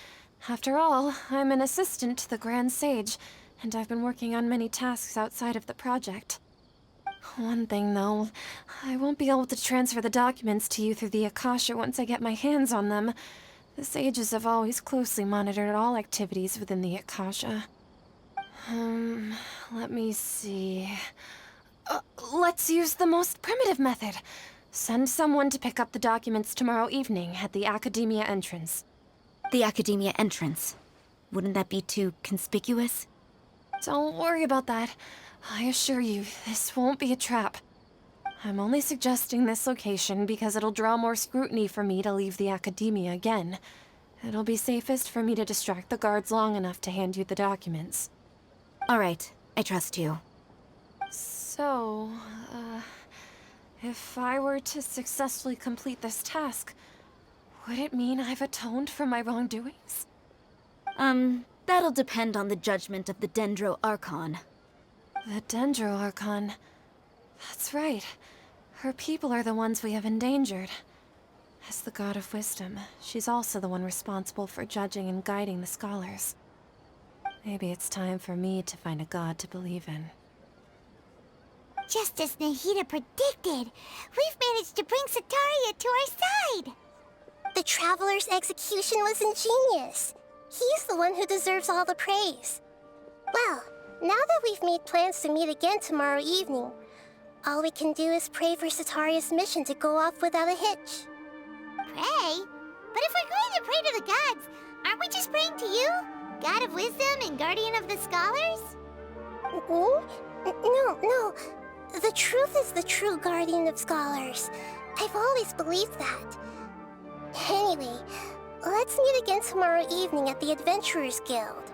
After all, I'm an assistant to the Grand Sage, and I've been working on many tasks outside of the project. One thing, though, I won't be able to transfer the documents to you through the Akasha once I get my hands on them. The Sages have always closely monitored all activities within the Akasha. Let me see... let's use the most primitive method. Send someone to pick up the documents tomorrow evening at the Academia entrance. The Academia entrance? Wouldn't that be too conspicuous? Don't worry about that. I assure you, this won't be a trap. I'm only suggesting this location because it'll draw more scrutiny for me to leave the Academia again. It'll be safest for me to distract the guards long enough to hand you the documents. All right, I trust you. So, if I were to successfully complete this task, would it mean I've atoned for my wrongdoings? That'll depend on the judgment of the Dendro Archon. The Dendro Archon? That's right. Her people are the ones we have endangered. As the God of Wisdom, she's also the one responsible for judging and guiding the scholars. Maybe it's time for me to find a god to believe in. Just as Nahida predicted, we've managed to bring Sataria to our side! The Traveler's execution was ingenious. He's the one who deserves all the praise. Well, now that we've made plans to meet again tomorrow evening, all we can do is pray for Sataria's mission to go off without a hitch. Pray? But if we're going to pray to the gods, aren't we just praying to you? God of Wisdom and Guardian of the Scholars? No. The truth is the true Guardian of Scholars. I've always believed that. Anyway, let's meet again tomorrow evening at the Adventurers Guild.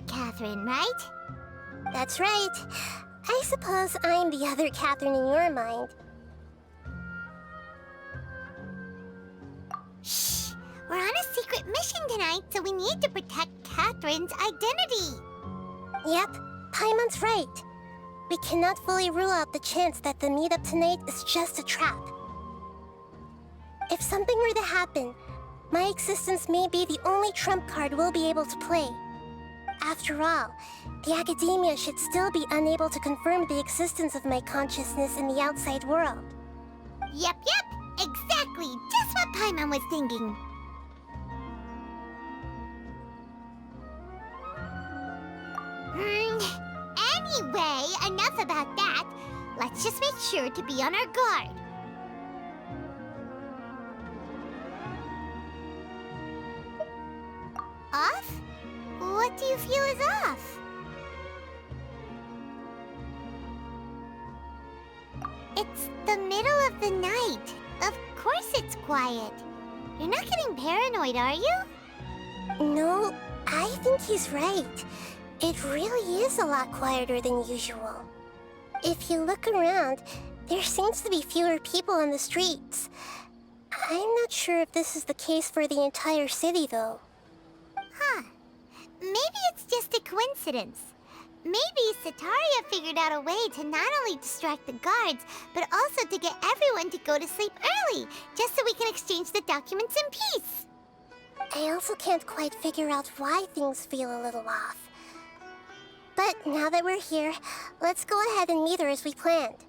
Catherine, right? That's right. I suppose I'm the other Catherine in your mind. Shh! We're on a secret mission tonight, so we need to protect Catherine's identity. Yep, Paimon's right. We cannot fully rule out the chance that the meetup tonight is just a trap. If something were to happen, my existence may be the only trump card we'll be able to play. After all, the Academia should still be unable to confirm the existence of my consciousness in the outside world. Yep. Exactly. Just what Paimon was thinking. Anyway, enough about that. Let's just make sure to be on our guard. Off? What do you feel is off? It's the middle of the night. Of course it's quiet. You're not getting paranoid, are you? No, I think he's right. It really is a lot quieter than usual. If you look around, there seems to be fewer people on the streets. I'm not sure if this is the case for the entire city, though. Huh. Maybe it's just a coincidence. Maybe Setaria figured out a way to not only distract the guards, but also to get everyone to go to sleep early, just so we can exchange the documents in peace. I also can't quite figure out why things feel a little off. But now that we're here, let's go ahead and meet her as we planned.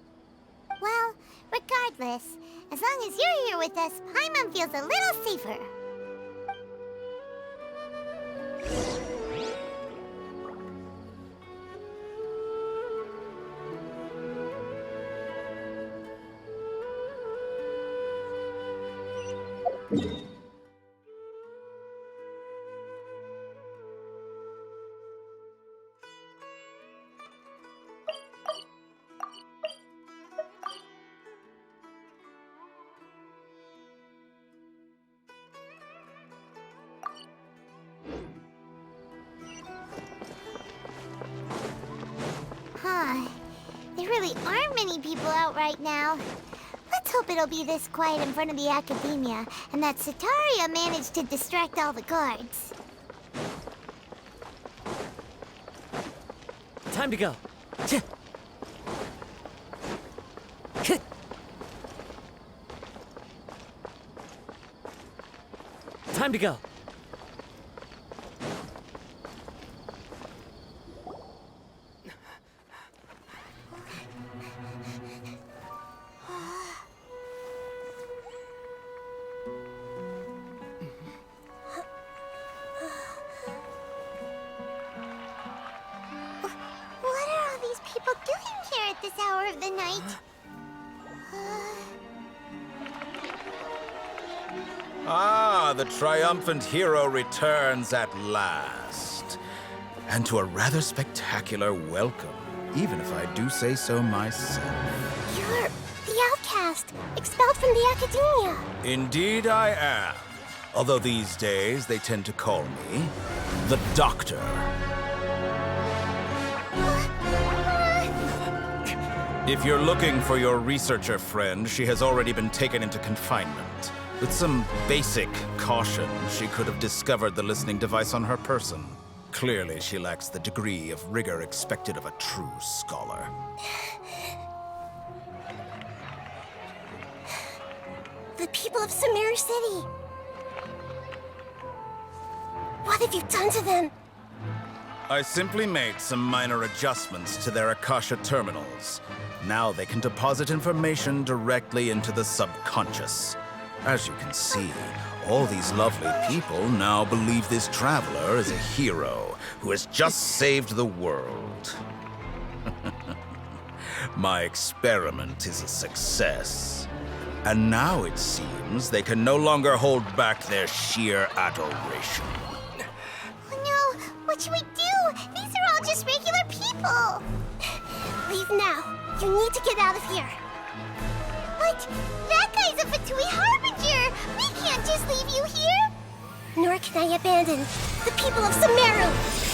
Well, regardless, as long as you're here with us, Paimon feels a little safer. There really aren't many people out right now. Let's hope it'll be this quiet in front of the Academia, and that Setaria managed to distract all the guards. Time to go. Time to go. The triumphant hero returns at last. And to a rather spectacular welcome, even if I do say so myself. You're the outcast, expelled from the Academia. Indeed I am. Although these days they tend to call me the Doctor. If you're looking for your researcher friend, she has already been taken into confinement. With some basic caution, she could have discovered the listening device on her person. Clearly, she lacks the degree of rigor expected of a true scholar. The people of Sumeru City! What have you done to them? I simply made some minor adjustments to their Akasha terminals. Now they can deposit information directly into the subconscious. As you can see, all these lovely people now believe this traveler is a hero who has just saved the world. My experiment is a success. And now it seems they can no longer hold back their sheer adoration. No, what should we do? These are all just regular people. Leave now. You need to get out of here. But that guy's a Fatui Harbinger! We can't just leave you here! Nor can I abandon the people of Sumeru!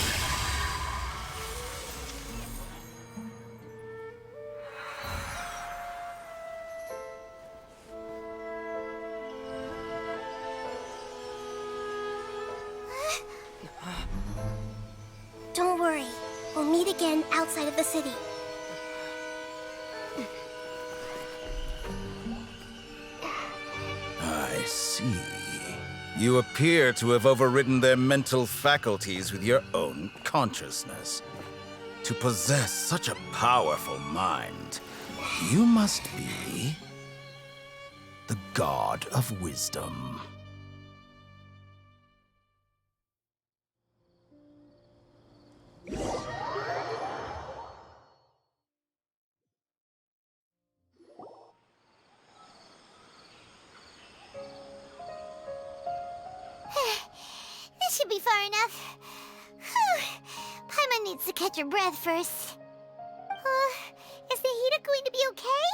Don't worry. We'll meet again outside of the city. I see. You appear to have overridden their mental faculties with your own consciousness. To possess such a powerful mind, you must be the god of wisdom. This should be far enough. Whew. Paimon needs to catch her breath first. Is Nahida going to be okay?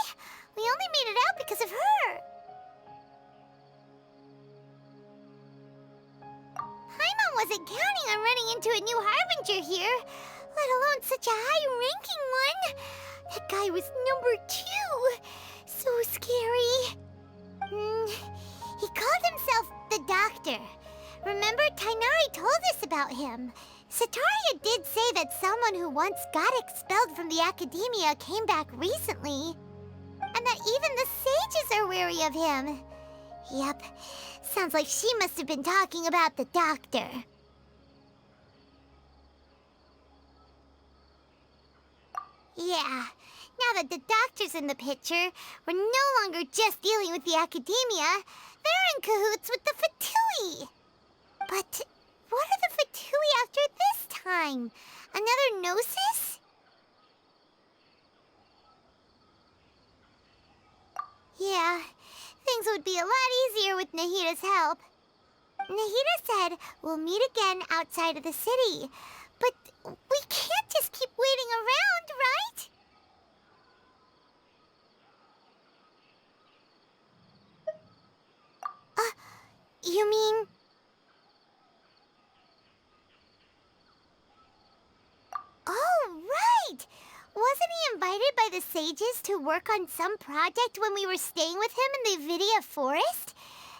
We only made it out because of her. Paimon wasn't counting on running into a new Harbinger here, let alone such a high-ranking one. That guy was number 2. So scary. He called himself the Doctor. Remember, Tainari told us about him. Sataria did say that someone who once got expelled from the Academia came back recently. And that even the sages are wary of him. Yep, sounds like she must have been talking about the Doctor. Yeah, now that the Doctor's in the picture, we're no longer just dealing with the Academia. They're in cahoots with the Fatui. But what are the Fatui after this time? Another Gnosis? Yeah, things would be a lot easier with Nahida's help. Nahida said we'll meet again outside of the city. But we can't just keep waiting around, right? You mean... Oh, right! Wasn't he invited by the sages to work on some project when we were staying with him in the Vidia Forest?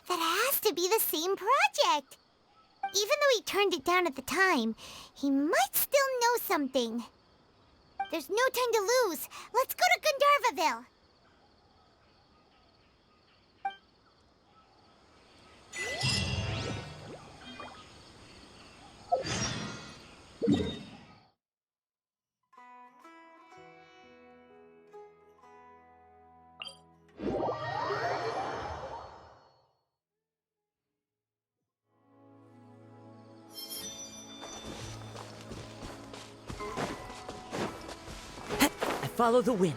That has to be the same project. Even though he turned it down at the time, he might still know something. There's no time to lose. Let's go to Gandharvaville. Follow the wind.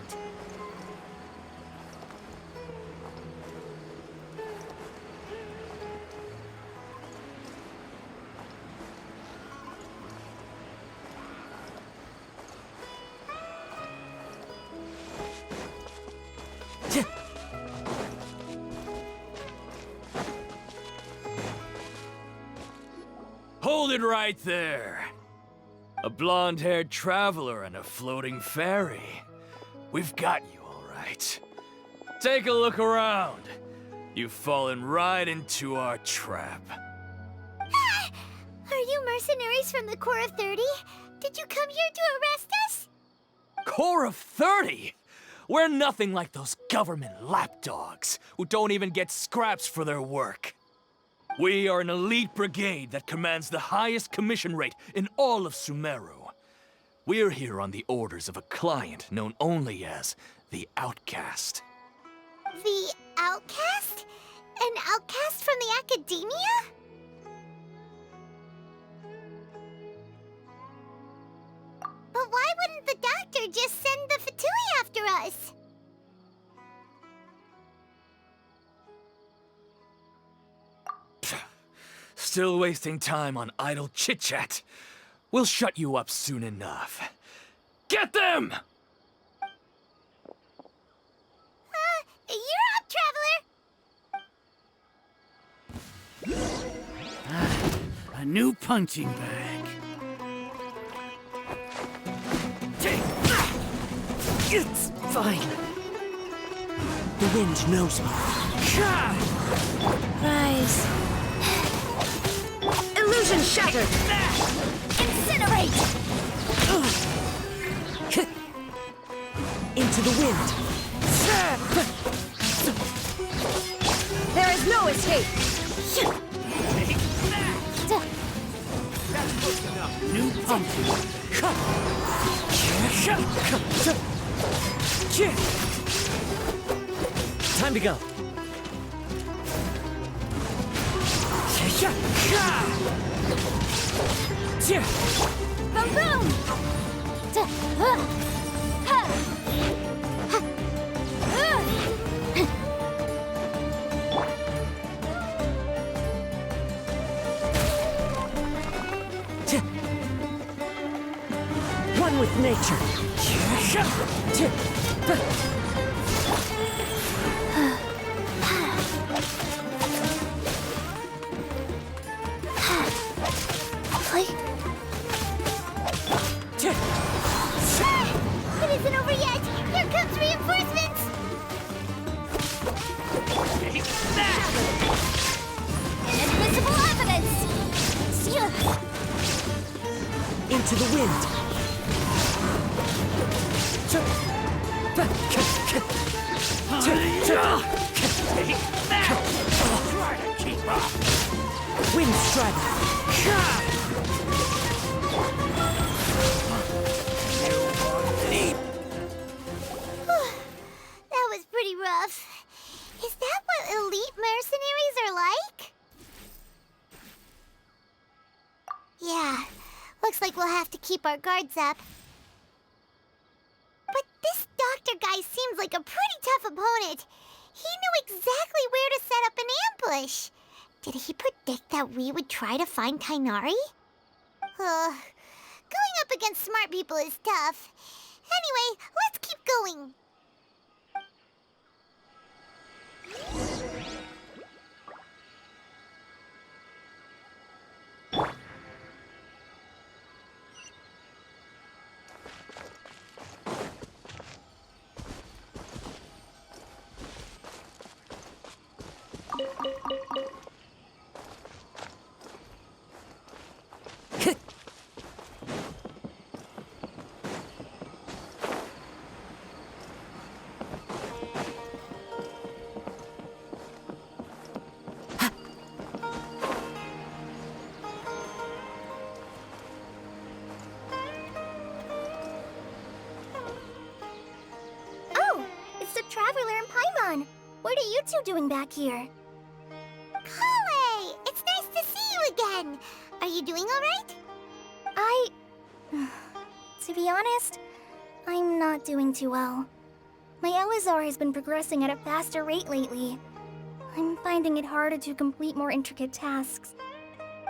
Hold it right there. A blonde-haired traveler and a floating fairy. We've got you, all right. Take a look around. You've fallen right into our trap. Are you mercenaries from the Corps of 30? Did you come here to arrest us? Corps of 30? We're nothing like those government lapdogs who don't even get scraps for their work. We are an elite brigade that commands the highest commission rate in all of Sumeru. We're here on the orders of a client known only as the Outcast. The Outcast? An outcast from the Academia? But why wouldn't the Doctor just send the Fatui after us? Still wasting time on idle chit-chat. We'll shut you up soon enough. Get them! You're up, Traveler! A new punching bag. It's fine. The wind knows me. Rise. Illusion shattered! Incinerate! Into the wind. There is no escape! New pumpkin. Time to go. Boom boom! One with nature. It isn't over yet! Here comes reinforcements! Inadmissible evidence! Into the wind. Try to keep up. Wind strike. That was pretty rough. Is that what elite mercenaries are like? Yeah, looks like we'll have to keep our guards up. But this doctor guy seems like a pretty tough opponent. He knew exactly where to set up an ambush. Did he predict that we would try to find Tighnari? Going up against smart people is tough. Anyway, let's keep going. Traveler and Paimon, what are you two doing back here? Kale! It's nice to see you again! Are you doing alright? To be honest, I'm not doing too well. My Elazar has been progressing at a faster rate lately. I'm finding it harder to complete more intricate tasks.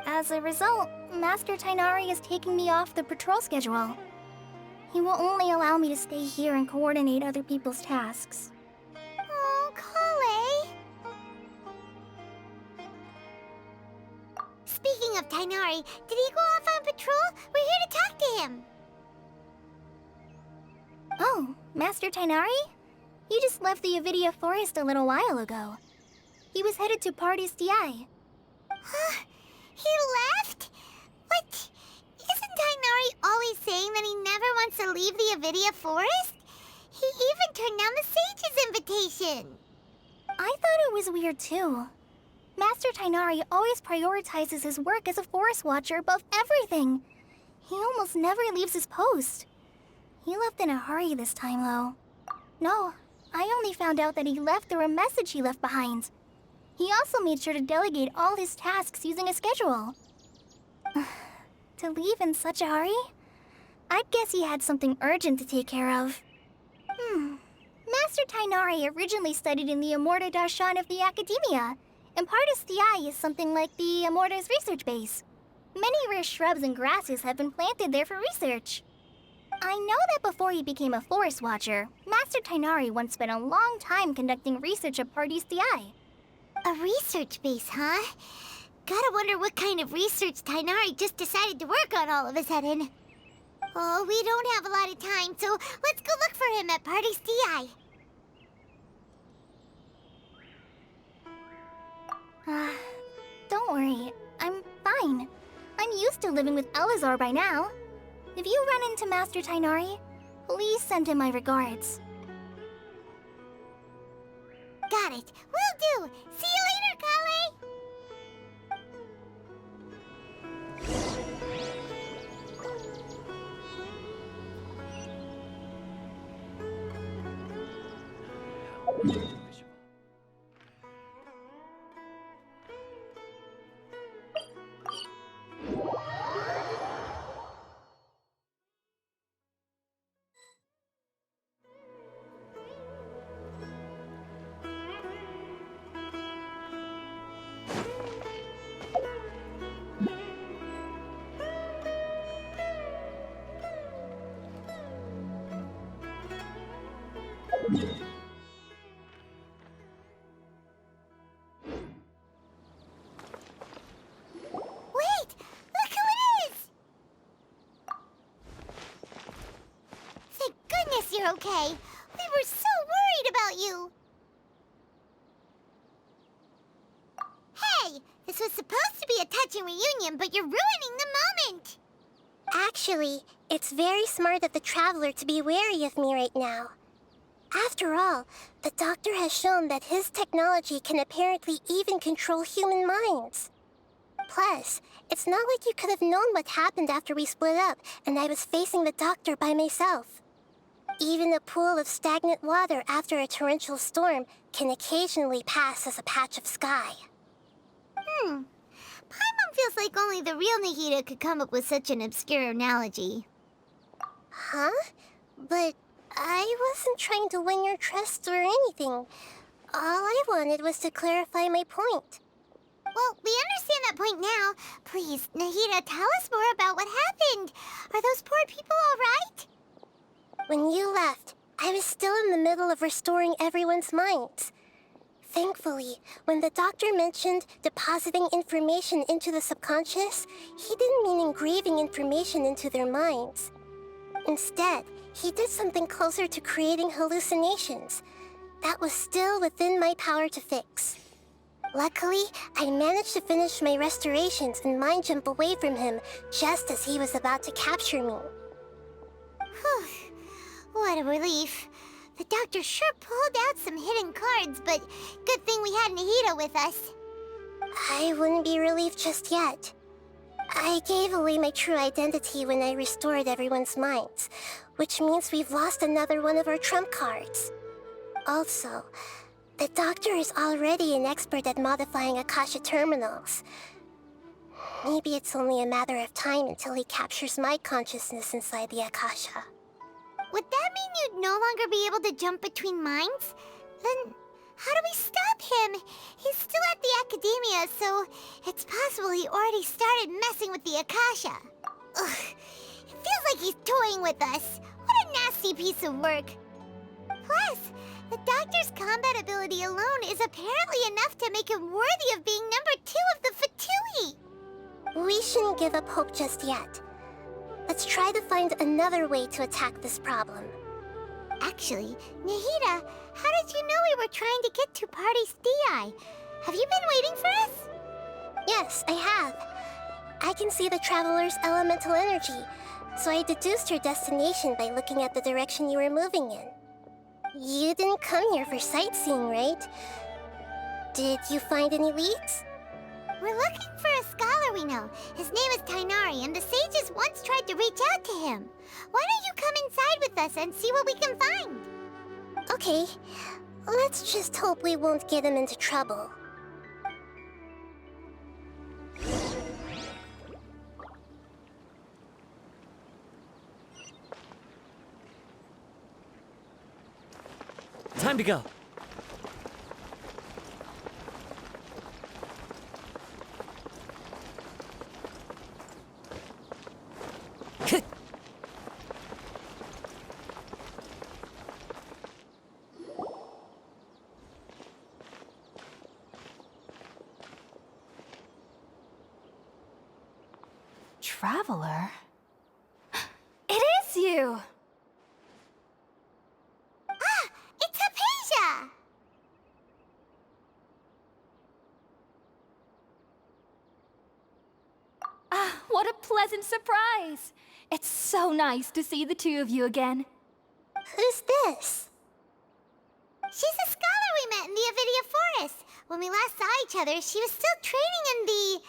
As a result, Master Tighnari is taking me off the patrol schedule. He will only allow me to stay here and coordinate other people's tasks. Oh, Kale! Speaking of Tighnari, did he go off on patrol? We're here to talk to him. Oh, Master Tighnari? He just left the Avidia Forest a little while ago. He was headed to Party's DI. He left? What? Isn't Tighnari always saying that he never wants to leave the Avidia Forest? He even turned down the Sage's invitation. I thought it was weird too. Master Tighnari always prioritizes his work as a Forest Watcher above everything. He almost never leaves his post. He left in a hurry this time, though. No, I only found out that he left through a message he left behind. He also made sure to delegate all his tasks using a schedule. To leave in such a hurry? I'd guess he had something urgent to take care of. Master Tighnari originally studied in the Amorta Darshan of the Academia, and Partis DI is something like the Amorta's research base. Many rare shrubs and grasses have been planted there for research. I know that before he became a Forest Watcher, Master Tighnari once spent a long time conducting research at Partis DI. A research base, huh? Gotta wonder what kind of research Tighnari just decided to work on all of a sudden. Oh, we don't have a lot of time, so let's go look for him at Party's DI. Don't worry. I'm fine. I'm used to living with Elazar by now. If you run into Master Tighnari, please send him my regards. Got it. Will do. See you later, Kale. Wait! Look who it is! Thank goodness you're okay. We were so worried about you. Hey! This was supposed to be a touching reunion, but you're ruining the moment! Actually, it's very smart of the Traveler to be wary of me right now. After all, the Doctor has shown that his technology can apparently even control human minds. Plus, it's not like you could have known what happened after we split up and I was facing the Doctor by myself. Even a pool of stagnant water after a torrential storm can occasionally pass as a patch of sky. Paimon feels like only the real Nahida could come up with such an obscure analogy. Huh? But I wasn't trying to win your trust or anything. All I wanted was to clarify my point. Well, we understand that point now. Please, Nahida, tell us more about what happened. Are those poor people all right? When you left, I was still in the middle of restoring everyone's minds. Thankfully, when the Doctor mentioned depositing information into the subconscious, he didn't mean engraving information into their minds. Instead, he did something closer to creating hallucinations. That was still within my power to fix. Luckily, I managed to finish my restorations and mind jump away from him just as he was about to capture me. Whew. What a relief. The Doctor sure pulled out some hidden cards, but good thing we had Nahida with us. I wouldn't be relieved just yet. I gave away my true identity when I restored everyone's minds, which means we've lost another one of our trump cards. Also, the Doctor is already an expert at modifying Akasha terminals. Maybe it's only a matter of time until he captures my consciousness inside the Akasha. Would that mean you'd no longer be able to jump between minds? Then how do we stop him? He's still at the Academia, so it's possible he already started messing with the Akasha. Ugh, it feels like he's toying with us. What a nasty piece of work. Plus, the Doctor's combat ability alone is apparently enough to make him worthy of being number 2 of the Fatui. We shouldn't give up hope just yet. Let's try to find another way to attack this problem. Actually, Nahida, how did you know we were trying to get to Party's DI? Have you been waiting for us? Yes, I have. I can see the Traveler's elemental energy, so I deduced your destination by looking at the direction you were moving in. You didn't come here for sightseeing, right? Did you find any leads? We're looking for a scholar we know. His name is Tainari, and the sages once tried to reach out to him. Why don't you come inside with us and see what we can find? Okay, let's just hope we won't get him into trouble. Time to go. Traveler? It is you! Ah! It's Hypatia! Ah, what a pleasant surprise! It's so nice to see the two of you again. Who's this? She's a scholar we met in the Avidia Forest. When we last saw each other, she was still training in the...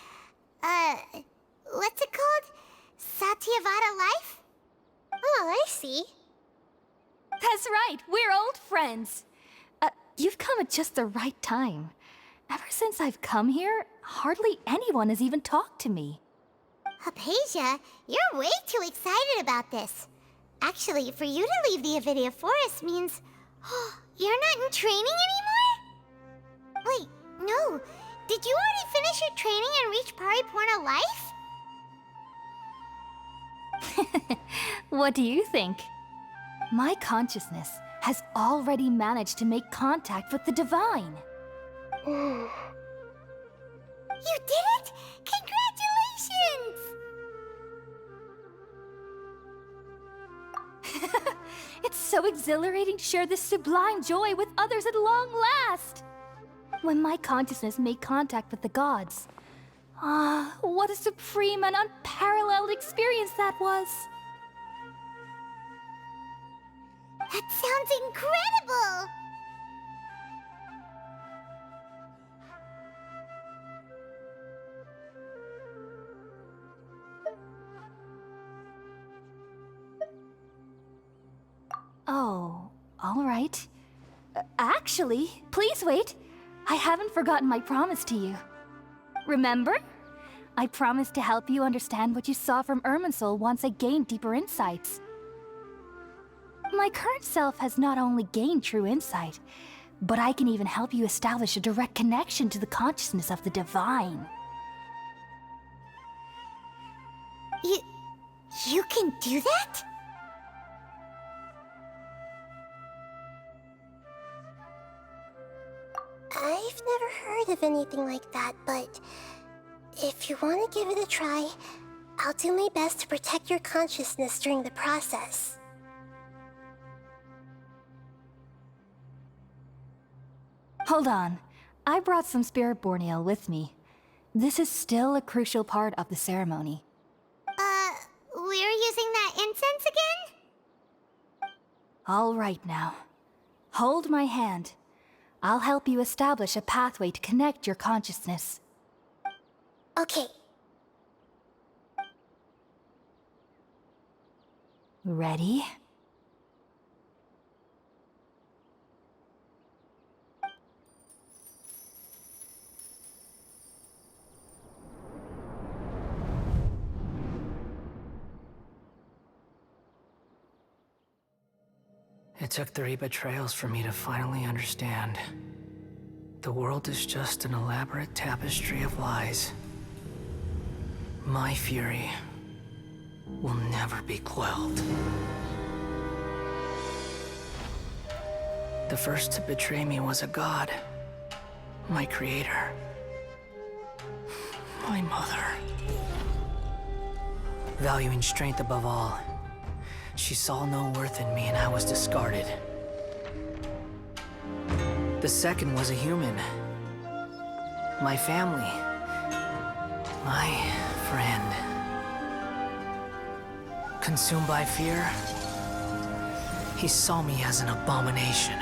what's it called? Satyavada life? Oh, I see. That's right, we're old friends. You've come at just the right time. Ever since I've come here, hardly anyone has even talked to me. Hypatia, you're way too excited about this. Actually, for you to leave the Avidia Forest means... you're not in training anymore? Wait, no. Did you already finish your training and reach Paripurna life? What do you think? My consciousness, has already managed to make contact with the divine. You did it! Congratulations! It's so exhilarating to share this sublime joy with others at long last! When my consciousness made contact with the gods. What a supreme and unparalleled experience that was! That sounds incredible! Oh, all right. Actually, please wait. I haven't forgotten my promise to you. Remember? I promised to help you understand what you saw from Irminsul once I gained deeper insights. My current self has not only gained true insight, but I can even help you establish a direct connection to the consciousness of the divine. You can do that? I've never heard of anything like that, but if you want to give it a try, I'll do my best to protect your consciousness during the process. Hold on. I brought some spirit-born ale with me. This is still a crucial part of the ceremony. We're using that incense again? All right now. Hold my hand. I'll help you establish a pathway to connect your consciousness. Okay. Ready? It took 3 betrayals for me to finally understand. The world is just an elaborate tapestry of lies. My fury will never be quelled. The first to betray me was a god. My creator. My mother. Valuing strength above all, she saw no worth in me and I was discarded. The second was a human. My family. My friend. Consumed by fear, he saw me as an abomination.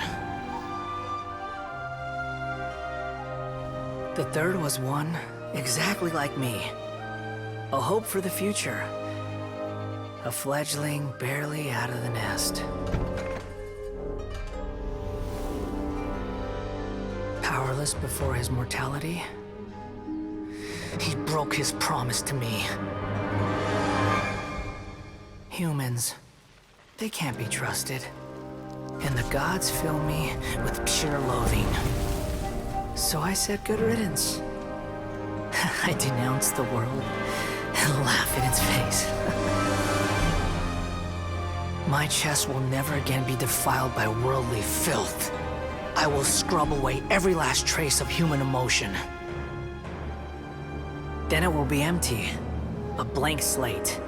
The third was one exactly like me. A hope for the future. A fledgling barely out of the nest. Powerless before his mortality, he broke his promise to me. Humans, they can't be trusted. And the gods fill me with pure loathing. So I said good riddance. I denounce the world and laugh in its face. My chest will never again be defiled by worldly filth. I will scrub away every last trace of human emotion. Then it will be empty, a blank slate,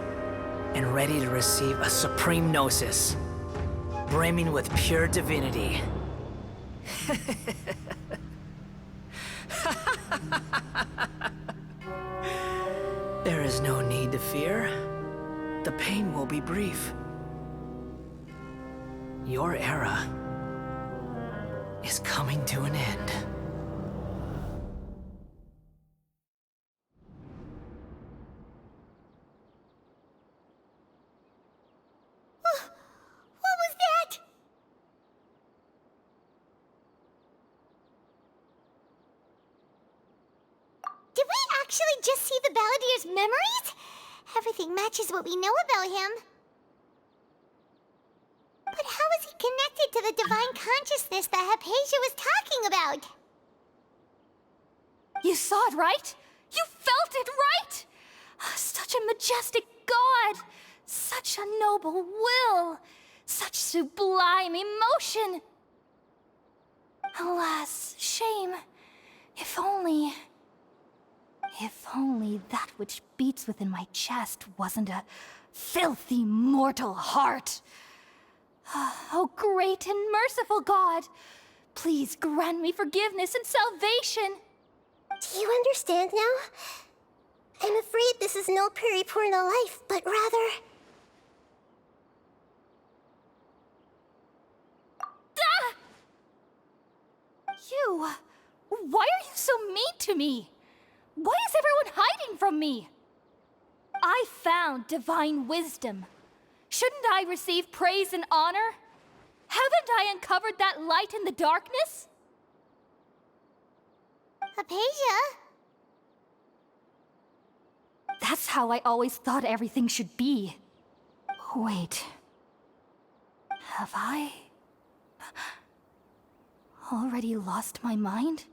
and ready to receive a supreme gnosis, brimming with pure divinity. There is no need to fear. The pain will be brief. Your era is coming to an end. What was that? Did we actually just see the Balladier's memories? Everything matches what we know about him. But how is he connected to the divine consciousness that Hypatia was talking about? You saw it, right? You felt it, right? Such a majestic god! Such a noble will! Such sublime emotion! Alas, shame. If only that which beats within my chest wasn't a filthy mortal heart. Oh, great and merciful God, please grant me forgiveness and salvation. Do you understand now? I'm afraid this is no Puripurna life, but rather... Ah! You... Why are you so mean to me? Why is everyone hiding from me? I found divine wisdom. Shouldn't I receive praise and honor? Haven't I uncovered that light in the darkness? Hypatia? That's how I always thought everything should be. Wait. Have I... already lost my mind?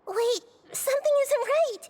Wait, something isn't right.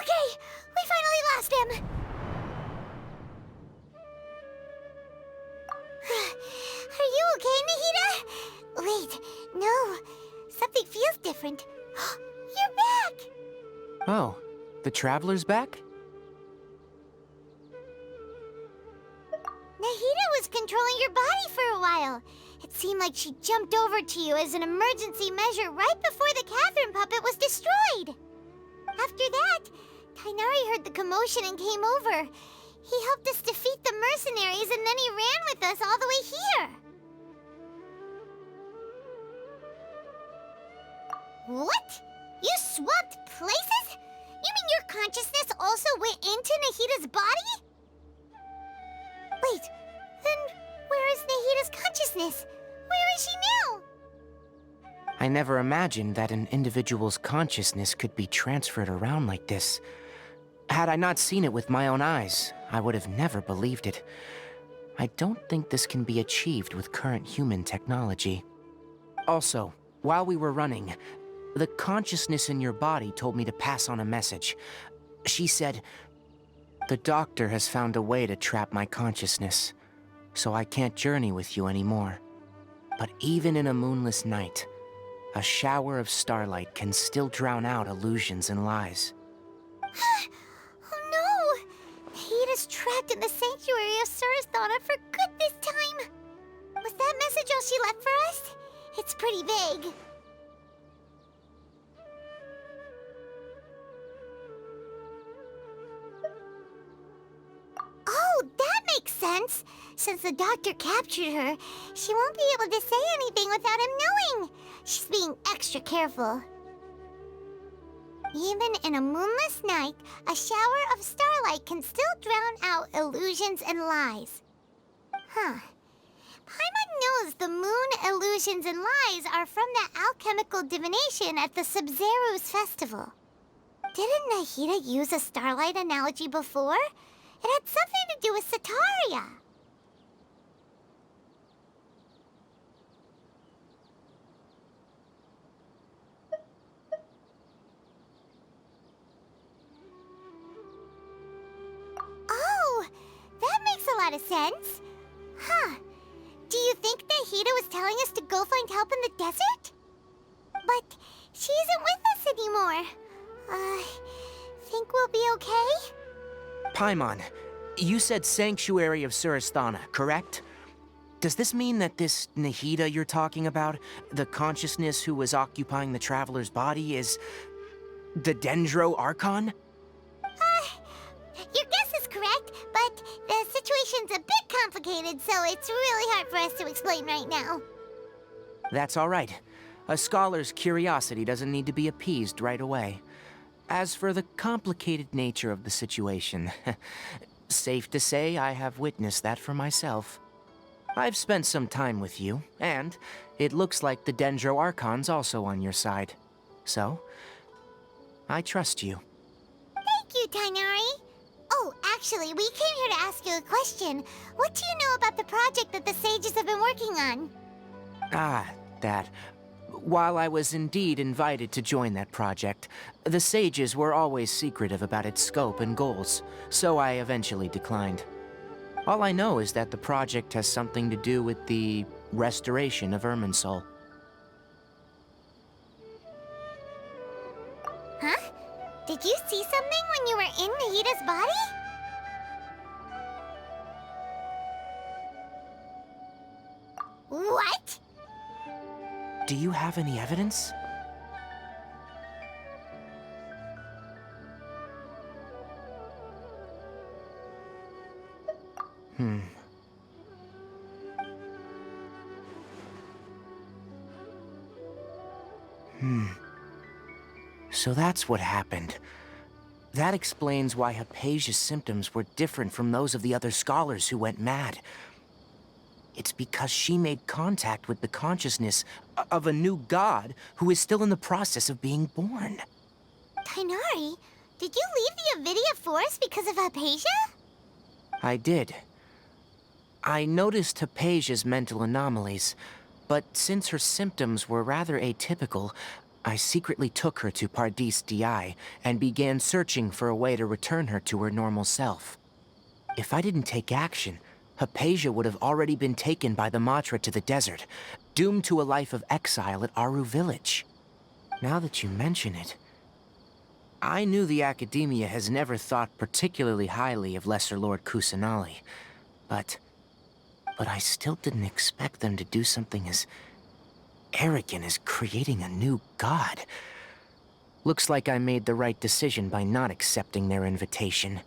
Okay, we finally lost him! Are you okay, Nahida? Wait, no. Something feels different. You're back! Oh, the Traveler's back? Nahida was controlling your body for a while. It seemed like she jumped over to you as an emergency measure right before the Catherine puppet was destroyed. After that, Tainari heard the commotion and came over. He helped us defeat the mercenaries and then he ran with us all the way here. What? You swapped places? You mean your consciousness also went into Nahida's body? Wait, then where is Nahida's consciousness? Where is she now? I never imagined that an individual's consciousness could be transferred around like this. Had I not seen it with my own eyes, I would have never believed it. I don't think this can be achieved with current human technology. Also, while we were running, the consciousness in your body told me to pass on a message. She said, "The doctor has found a way to trap my consciousness, so I can't journey with you anymore. But even in a moonless night, a shower of starlight can still drown out illusions and lies." Oh no! Nahida's trapped in the sanctuary of Surasthana for good this time. Was that message all she left for us? It's pretty vague. Oh, that makes sense. Since the doctor captured her, she won't be able to say anything without him knowing. She's being extra careful. Even in a moonless night, a shower of starlight can still drown out illusions and lies. Huh. Paimon knows the moon, illusions, and lies are from the alchemical divination at the Sub-Zero's festival. Didn't Nahida use a starlight analogy before? It had something to do with Setaria. Oh, that makes a lot of sense. Huh. Do you think Nahida was telling us to go find help in the desert? But she isn't with us anymore. Think we'll be okay? Paimon, you said Sanctuary of Surasthana, correct? Does this mean that this Nahida you're talking about, the consciousness who was occupying the traveler's body, is the Dendro Archon? Your guess is correct, but the situation's a bit complicated, so it's really hard for us to explain right now. That's all right. A scholar's curiosity doesn't need to be appeased right away. As for the complicated nature of the situation, safe to say I have witnessed that for myself. I've spent some time with you, and it looks like the Dendro Archon's also on your side. So, I trust you. Thank you, Tainari. Oh, actually, we came here to ask you a question. What do you know about the project that the sages have been working on? Ah, that. While I was indeed invited to join that project, the sages were always secretive about its scope and goals, so I eventually declined. All I know is that the project has something to do with the restoration of Irminsul. Huh? Did you see something when you were in Nahida's body? What? Do you have any evidence? So that's what happened. That explains why Hypatia's symptoms were different from those of the other scholars who went mad. It's because she made contact with the consciousness of a new god who is still in the process of being born. Tainari, did you leave the Avidia Forest because of Hypatia? I did. I noticed Hypatia's mental anomalies, but since her symptoms were rather atypical, I secretly took her to Pardis Di and began searching for a way to return her to her normal self. If I didn't take action, Hypatia would have already been taken by the Matra to the desert, doomed to a life of exile at Aru Village. Now that you mention it, I knew the Academia has never thought particularly highly of Lesser Lord Kusanali, but I still didn't expect them to do something as arrogant as creating a new god. Looks like I made the right decision by not accepting their invitation.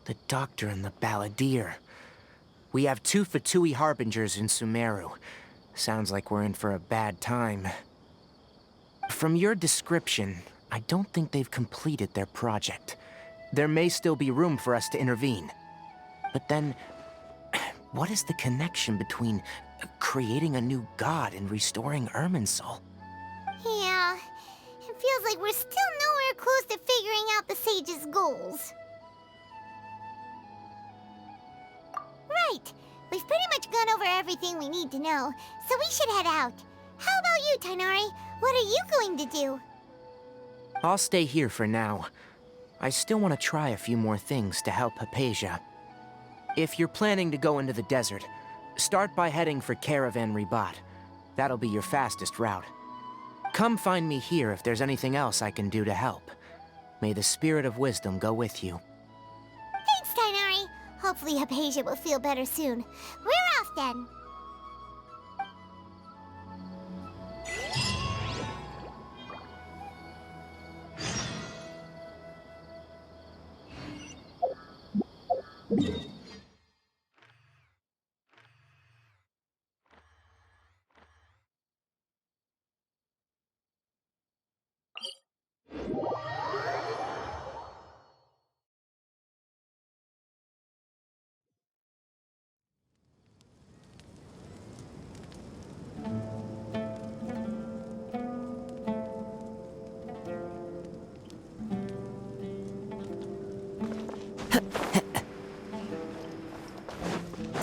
The Doctor and the Balladeer. We have 2 Fatui Harbingers in Sumeru. Sounds like we're in for a bad time. From your description, I don't think they've completed their project. There may still be room for us to intervene. But then, what is the connection between creating a new god and restoring Irminsul? Yeah, it feels like we're still nowhere close to figuring out the sage's goals. Right, we've pretty much gone over everything we need to know, so we should head out. How about you, Tainari? What are you going to do? I'll stay here for now. I still want to try a few more things to help Hypatia. If you're planning to go into the desert, start by heading for Caravan Ribat. That'll be your fastest route. Come find me here if there's anything else I can do to help. May the spirit of wisdom go with you. Thanks, Tainari. Hopefully Hypatia will feel better soon. We're off then.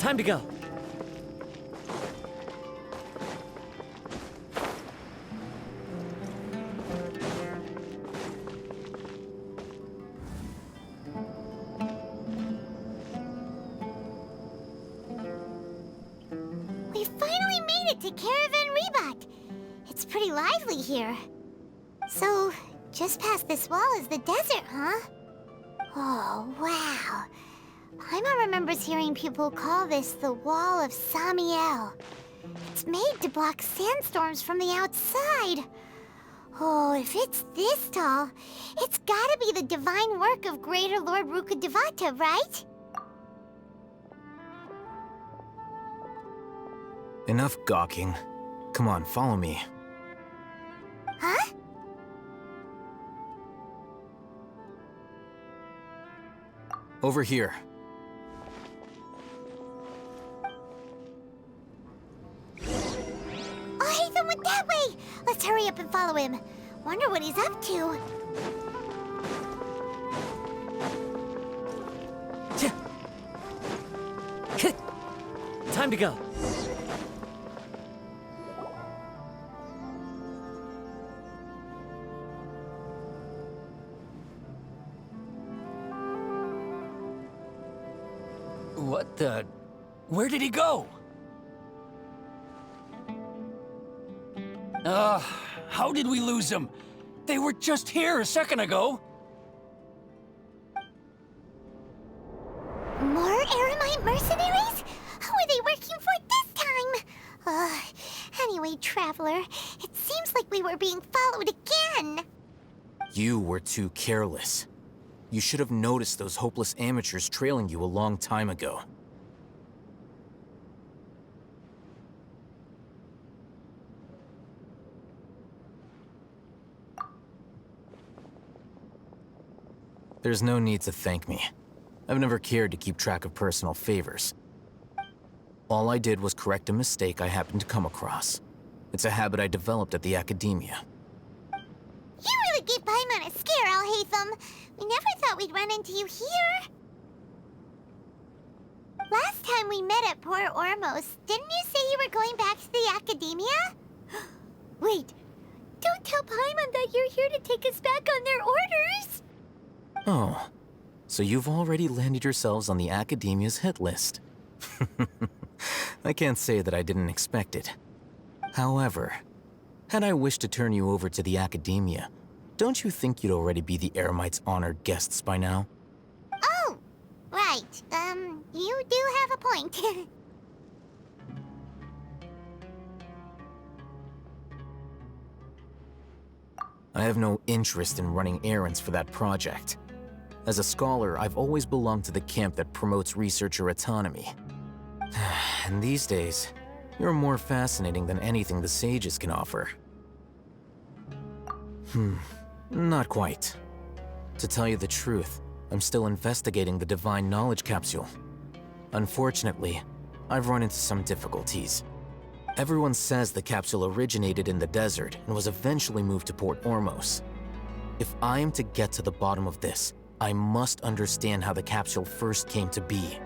Time to go. We finally made it to Caravan Rebot. It's pretty lively here. So, just past this wall is the desert, huh? Oh, wow. Paimon remembers hearing people call this the Wall of Samiel. It's made to block sandstorms from the outside. Oh, if it's this tall, it's gotta be the divine work of Greater Lord Rukkhadevata, right? Enough gawking. Come on, follow me. Huh? Over here. Oh, Hatham went that way! Let's hurry up and follow him. Wonder what he's up to. Time to go. What the... Where did he go? How did we lose him? They were just here a second ago. More Eremite mercenaries? Who are they working for this time? Anyway, Traveler, it seems like we were being followed again. You were too careless. You should have noticed those hopeless amateurs trailing you a long time ago. There's no need to thank me. I've never cared to keep track of personal favors. All I did was correct a mistake I happened to come across. It's a habit I developed at the Academia. You really gave Paimon a scare, Al-Hatham. We never thought we'd run into you here. Last time we met at Port Ormos, didn't you say you were going back to the Academia? Wait, don't tell Paimon that you're here to take us back on their orders. Oh, so you've already landed yourselves on the Academia's hit list. I can't say that I didn't expect it. However, had I wished to turn you over to the Academia, don't you think you'd already be the Eremites' honored guests by now? Oh, right. You do have a point. I have no interest in running errands for that project. As a scholar, I've always belonged to the camp that promotes researcher autonomy. And these days, you're more fascinating than anything the sages can offer. Not quite. To tell you the truth, I'm still investigating the Divine Knowledge Capsule. Unfortunately, I've run into some difficulties. Everyone says the capsule originated in the desert and was eventually moved to Port Ormos. If I am to get to the bottom of this, I must understand how the capsule first came to be.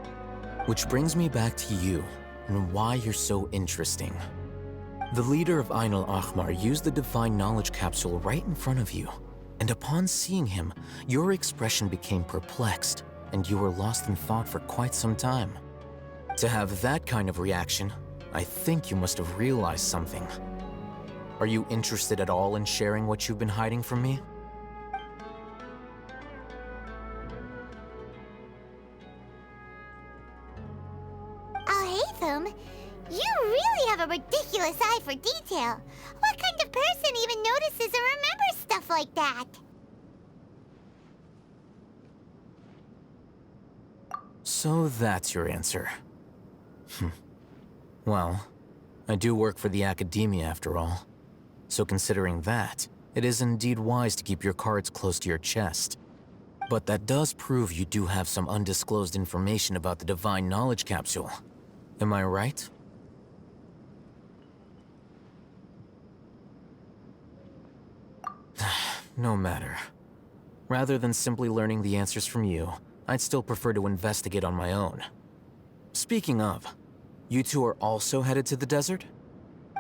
Which brings me back to you and why you're so interesting. The leader of Ain al-Ahmar used the Divine Knowledge Capsule right in front of you, and upon seeing him, your expression became perplexed, and you were lost in thought for quite some time. To have that kind of reaction, I think you must have realized something. Are you interested at all in sharing what you've been hiding from me? Al-Hatham, you really have a ridiculous eye for detail. What kind of person even notices or remembers stuff like that? So that's your answer. Well, I do work for the Academia after all. So considering that, it is indeed wise to keep your cards close to your chest. But that does prove you do have some undisclosed information about the Divine Knowledge Capsule. Am I right? No matter. Rather than simply learning the answers from you, I'd still prefer to investigate on my own. Speaking of, you two are also headed to the desert?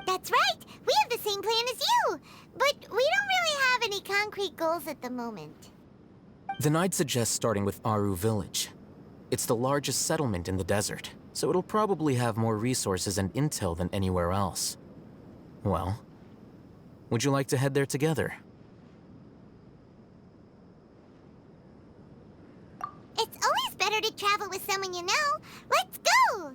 That's right! We have the same plan as you! But we don't really have any concrete goals at the moment. Then I'd suggest starting with Aru Village. It's the largest settlement in the desert, so it'll probably have more resources and intel than anywhere else. Well, would you like to head there together? It's always better to travel with someone you know. Let's go!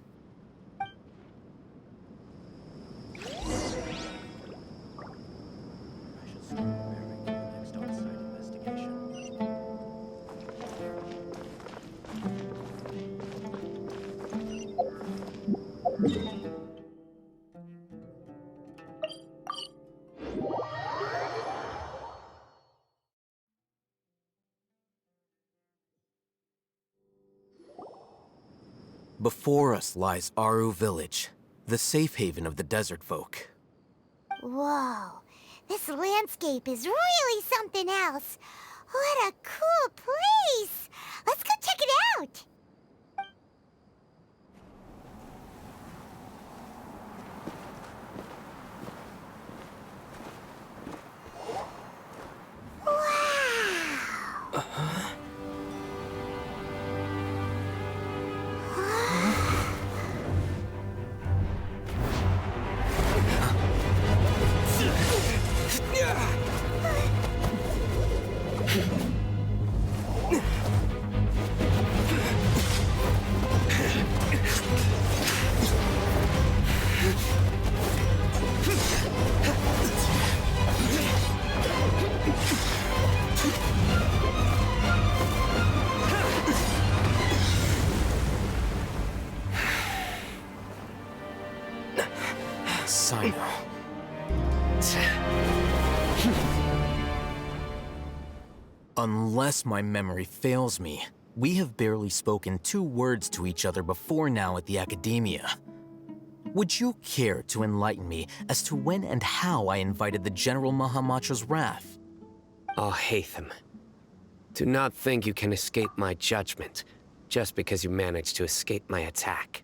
Before us lies Aru Village, the safe haven of the desert folk. Whoa, this landscape is really something else. What a cool place! Let's go check it out! Unless my memory fails me, we have barely spoken 2 words to each other before now at the Academia. Would you care to enlighten me as to when and how I invited the General Mahamatra's wrath? Oh, Hatham. Do not think you can escape my judgment just because you managed to escape my attack.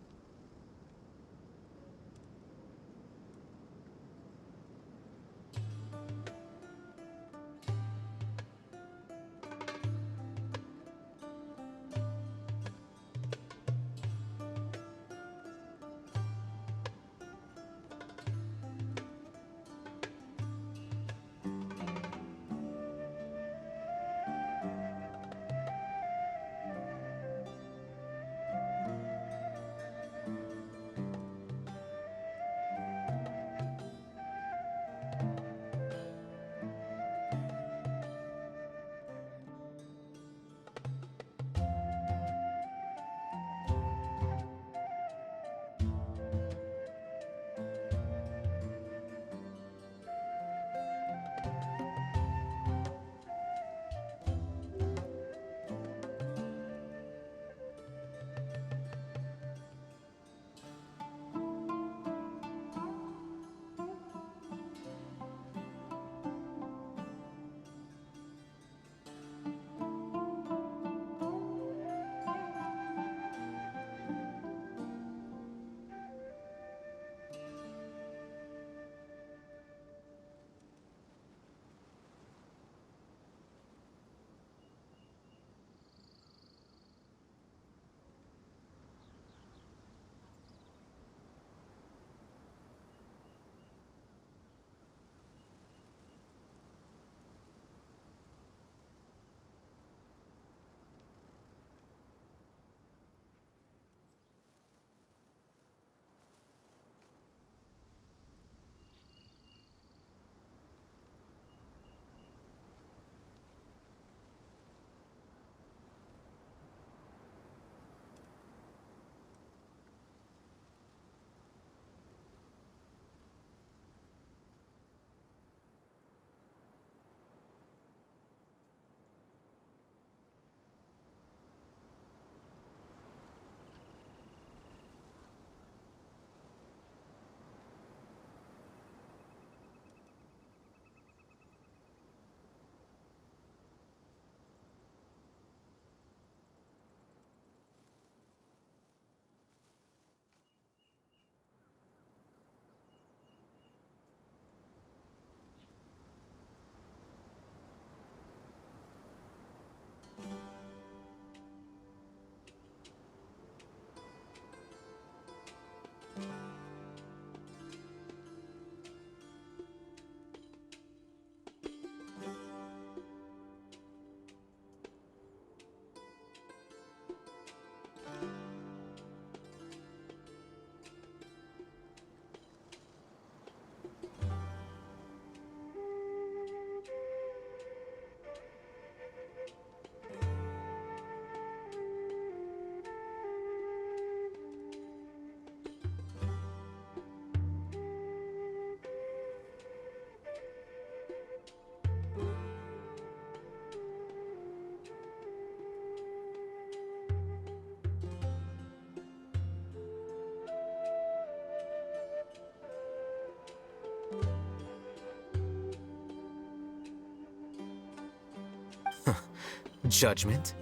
Judgment?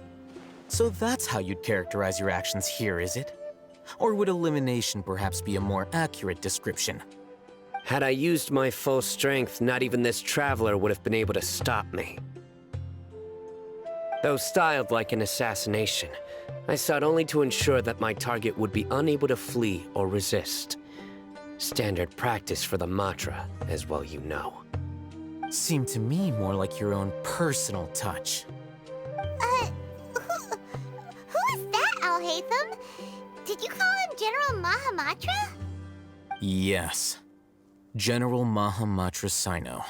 So that's how you'd characterize your actions here, is it? Or would elimination perhaps be a more accurate description? Had I used my full strength, not even this traveler would have been able to stop me. Though styled like an assassination, I sought only to ensure that my target would be unable to flee or resist. Standard practice for the Matra, as well you know. Seemed to me more like your own personal touch. Who is that, Alhaitham? Did you call him General Mahamatra? Yes. General Mahamatra Sino,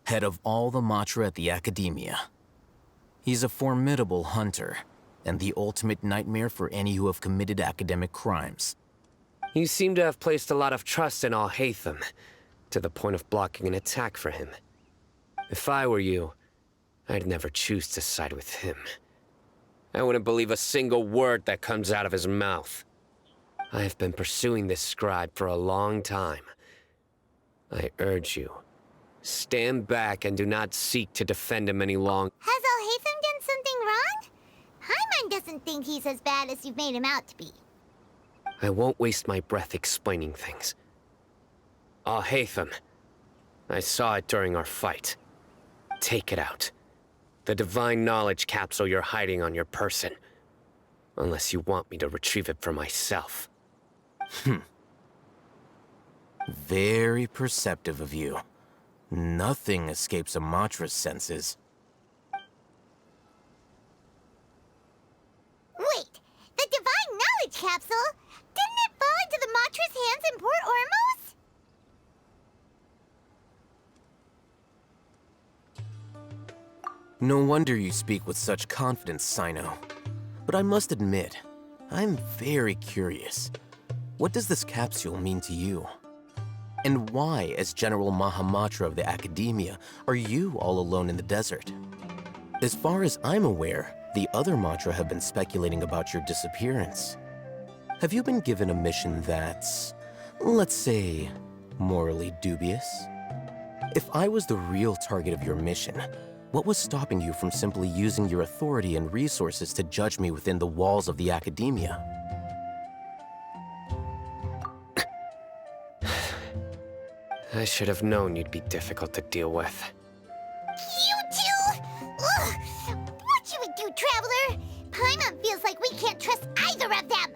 head of all the Matra at the Academia. He's a formidable hunter, and the ultimate nightmare for any who have committed academic crimes. You seem to have placed a lot of trust in Alhaitham, to the point of blocking an attack for him. If I were you, I'd never choose to side with him. I wouldn't believe a single word that comes out of his mouth. I have been pursuing this scribe for a long time. I urge you, stand back and do not seek to defend him any longer. Has Alhaitham done something wrong? Paimon doesn't think he's as bad as you've made him out to be. I won't waste my breath explaining things. Alhaitham, I saw it during our fight. Take it out. The divine knowledge capsule you're hiding on your person. Unless you want me to retrieve it for myself. Very perceptive of you. Nothing escapes a Matra's senses. Wait, the divine knowledge capsule? Didn't it fall into the Matra's hands in Port Ormos? No wonder you speak with such confidence, Sino. But I must admit, I'm very curious. What does this capsule mean to you? And why, as General Mahamatra of the Academia, are you all alone in the desert? As far as I'm aware, the other Matra have been speculating about your disappearance. Have you been given a mission that's, let's say, morally dubious? If I was the real target of your mission, what was stopping you from simply using your authority and resources to judge me within the walls of the Academia? I should have known you'd be difficult to deal with. You two? Ugh! What should we do, Traveler? Paimon feels like we can't trust either of them!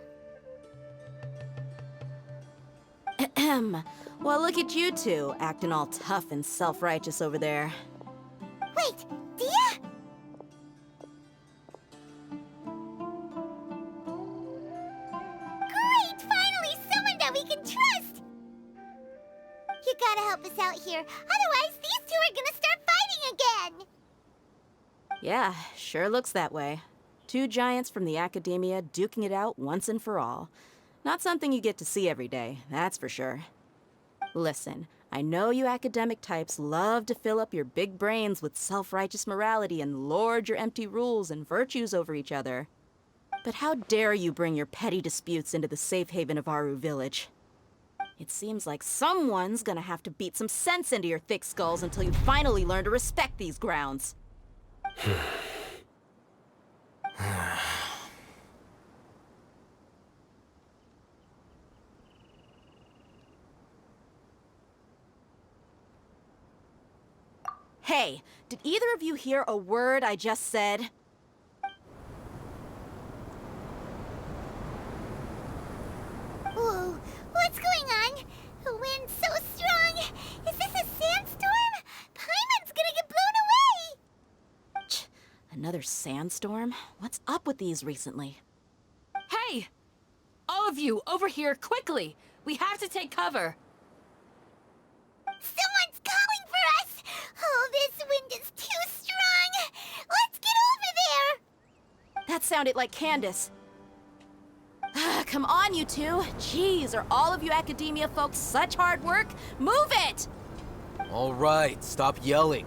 Ahem. Well, look at you two, acting all tough and self-righteous over there. Wait, Dia? Great! Finally, someone that we can trust! You gotta help us out here, otherwise these two are gonna start fighting again! Yeah, sure looks that way. Two giants from the Academia duking it out once and for all. Not something you get to see every day, that's for sure. Listen, I know you academic types love to fill up your big brains with self-righteous morality and lord your empty rules and virtues over each other. But how dare you bring your petty disputes into the safe haven of Aru Village? It seems like someone's gonna have to beat some sense into your thick skulls until you finally learn to respect these grounds. Hey, did either of you hear a word I just said? Whoa, what's going on? The wind's so strong! Is this a sandstorm? Paimon's gonna get blown away! Another sandstorm? What's up with these recently? Hey! All of you, over here, quickly! We have to take cover! Someone's calling for us! Oh, this wind is too strong! Let's get over there! That sounded like Candace. Come on, you two. Jeez, are all of you Academia folks such hard work? Move it! All right, stop yelling.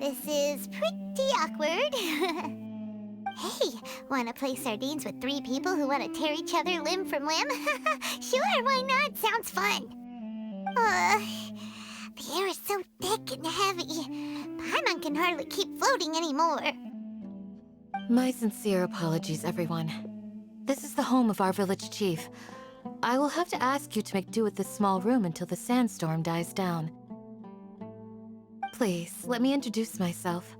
This is pretty awkward. Hey, wanna play sardines with 3 people who want to tear each other limb from limb? Sure, why not? Sounds fun. The air is so thick and heavy. Paimon can hardly keep floating anymore. My sincere apologies, everyone. This is the home of our village chief. I will have to ask you to make do with this small room until the sandstorm dies down. Please, let me introduce myself.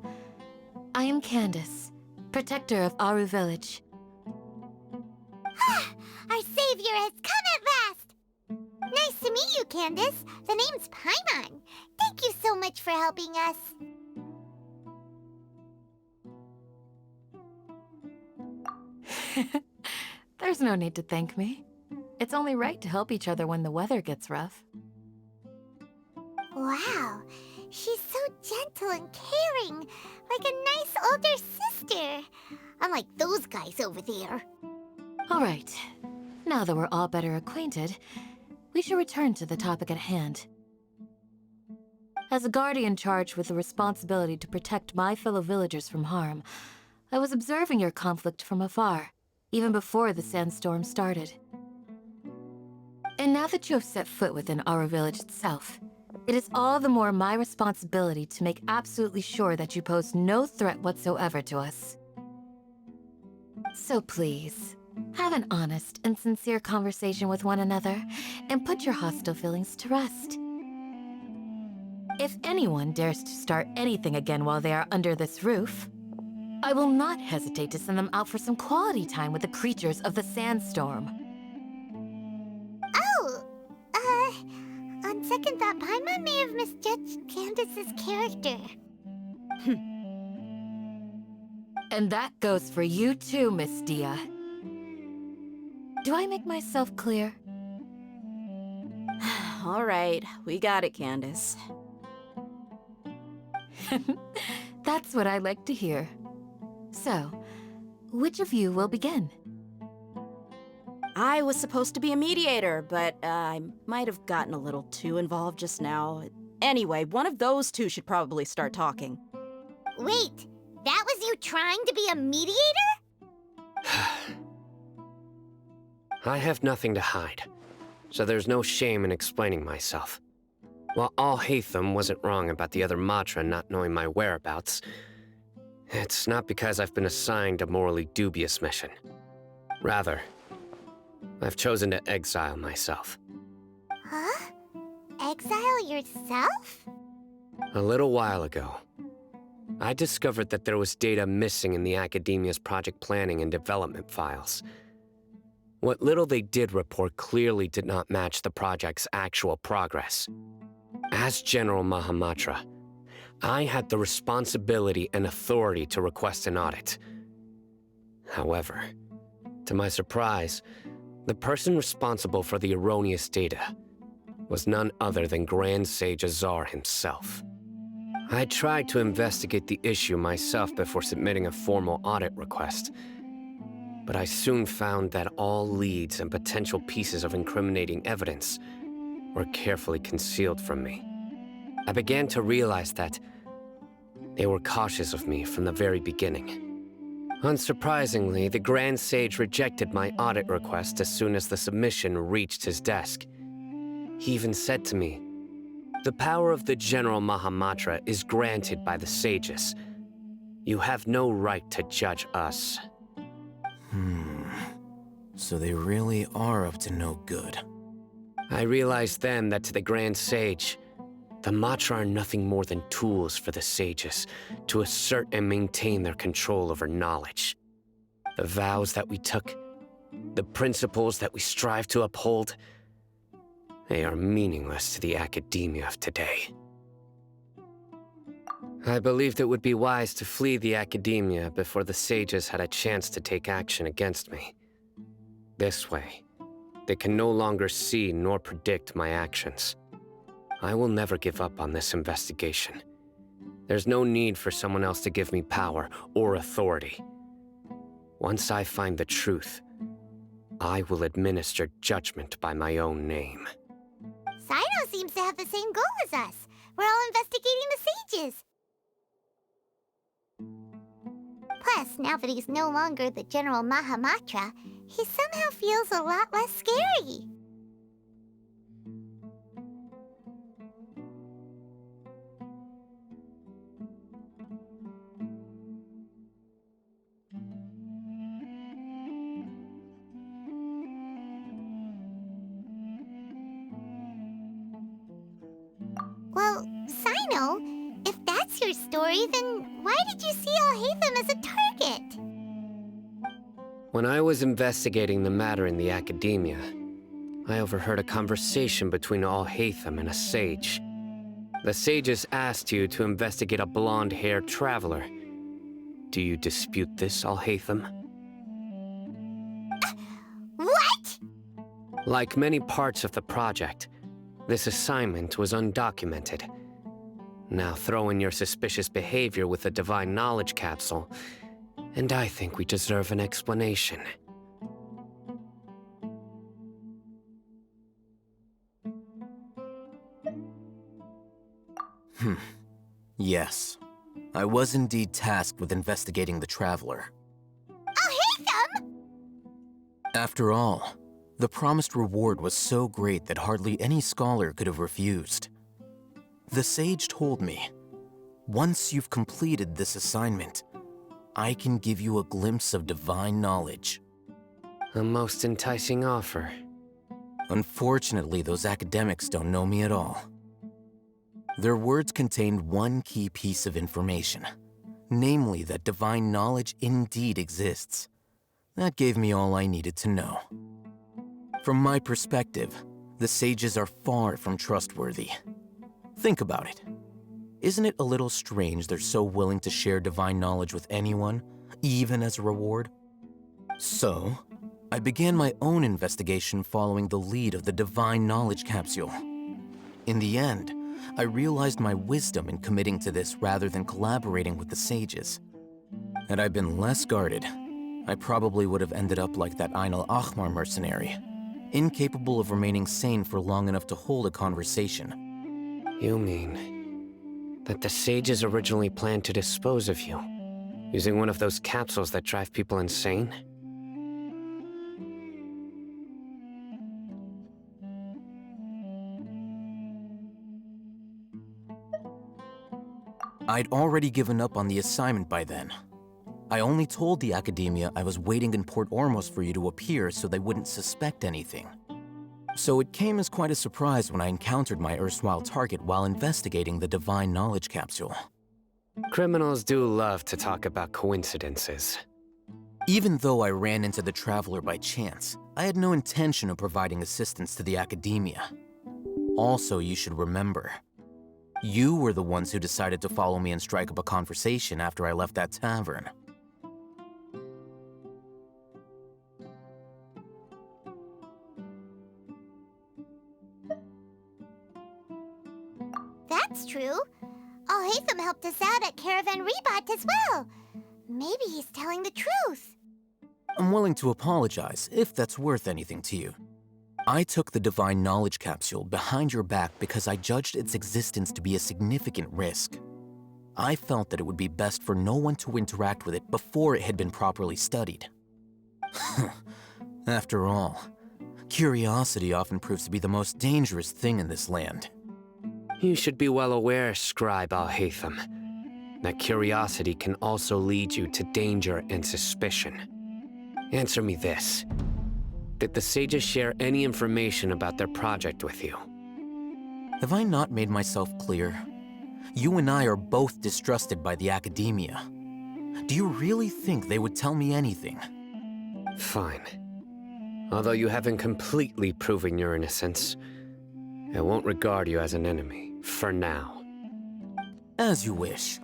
I am Candace, protector of Aru Village. Our savior has come at last! Nice to meet you, Candace. The name's Paimon. Thank you so much for helping us. There's no need to thank me. It's only right to help each other when the weather gets rough. Wow, she's so gentle and caring, like a nice older sister. Unlike those guys over there. All right. Now that we're all better acquainted, we should return to the topic at hand. As a guardian charged with the responsibility to protect my fellow villagers from harm, I was observing your conflict from afar, even before the sandstorm started. And now that you have set foot within our village itself, it is all the more my responsibility to make absolutely sure that you pose no threat whatsoever to us. So please, have an honest and sincere conversation with one another, and put your hostile feelings to rest. If anyone dares to start anything again while they are under this roof, I will not hesitate to send them out for some quality time with the creatures of the sandstorm. On second thought, Paimon may have misjudged Candace's character. And that goes for you too, Miss Dia. Do I make myself clear? All right, we got it, Candace. That's what I like to hear. So, which of you will begin? I was supposed to be a mediator, but I might have gotten a little too involved just now. Anyway, one of those two should probably start talking. Wait, that was you trying to be a mediator? I have nothing to hide, so there's no shame in explaining myself. While Alhaitham wasn't wrong about the other Matra not knowing my whereabouts, it's not because I've been assigned a morally dubious mission. Rather, I've chosen to exile myself. Huh? Exile yourself? A little while ago, I discovered that there was data missing in the Academia's project planning and development files. What little they did report clearly did not match the project's actual progress. As General Mahamatra, I had the responsibility and authority to request an audit. However, to my surprise, the person responsible for the erroneous data was none other than Grand Sage Azar himself. I tried to investigate the issue myself before submitting a formal audit request, but I soon found that all leads and potential pieces of incriminating evidence were carefully concealed from me. I began to realize that they were cautious of me from the very beginning. Unsurprisingly, the Grand Sage rejected my audit request as soon as the submission reached his desk. He even said to me, "The power of the General Mahamatra is granted by the sages. You have no right to judge us." So they really are up to no good. I realized then that to the Grand Sage, the Matra are nothing more than tools for the sages to assert and maintain their control over knowledge. The vows that we took, the principles that we strive to uphold, they are meaningless to the academia of today. I believed it would be wise to flee the academia before the sages had a chance to take action against me. This way, they can no longer see nor predict my actions. I will never give up on this investigation. There's no need for someone else to give me power or authority. Once I find the truth, I will administer judgment by my own name. Sino seems to have the same goal as us. We're all investigating the sages. Plus, now that he's no longer the General Mahamatra, he somehow feels a lot less scary. Well, Sino, if that's your story, then why did you see Alhaitham as a target? When I was investigating the matter in the academia, I overheard a conversation between Alhaitham and a sage. The sages asked you to investigate a blonde-haired traveler. Do you dispute this, Alhaitham? What? Like many parts of the project, this assignment was undocumented. Now throw in your suspicious behavior with the Divine Knowledge Capsule, and I think we deserve an explanation. Yes. I was indeed tasked with investigating the Traveler. Alhaitham! After all, the promised reward was so great that hardly any scholar could have refused. The sage told me, once you've completed this assignment, I can give you a glimpse of divine knowledge. A most enticing offer. Unfortunately, those academics don't know me at all. Their words contained one key piece of information, namely that divine knowledge indeed exists. That gave me all I needed to know. From my perspective, the sages are far from trustworthy. Think about it. Isn't it a little strange they're so willing to share divine knowledge with anyone, even as a reward? So, I began my own investigation following the lead of the Divine Knowledge Capsule. In the end, I realized my wisdom in committing to this rather than collaborating with the sages. Had I been less guarded, I probably would have ended up like that Ain al-Ahmar mercenary, incapable of remaining sane for long enough to hold a conversation. You mean that the sages originally planned to dispose of you, using one of those capsules that drive people insane? I'd already given up on the assignment by then. I only told the academia I was waiting in Port Ormos for you to appear so they wouldn't suspect anything. So it came as quite a surprise when I encountered my erstwhile target while investigating the Divine Knowledge Capsule. Criminals do love to talk about coincidences. Even though I ran into the Traveler by chance, I had no intention of providing assistance to the academia. Also, you should remember, you were the ones who decided to follow me and strike up a conversation after I left that tavern. That's true. Alhaitham helped us out at Caravan Rebat as well. Maybe he's telling the truth. I'm willing to apologize, if that's worth anything to you. I took the Divine Knowledge Capsule behind your back because I judged its existence to be a significant risk. I felt that it would be best for no one to interact with it before it had been properly studied. After all, curiosity often proves to be the most dangerous thing in this land. You should be well aware, Scribe Alhaitham, that curiosity can also lead you to danger and suspicion. Answer me this. Did the sages share any information about their project with you? Have I not made myself clear? You and I are both distrusted by the academia. Do you really think they would tell me anything? Fine. Although you haven't completely proven your innocence, I won't regard you as an enemy, for now. As you wish.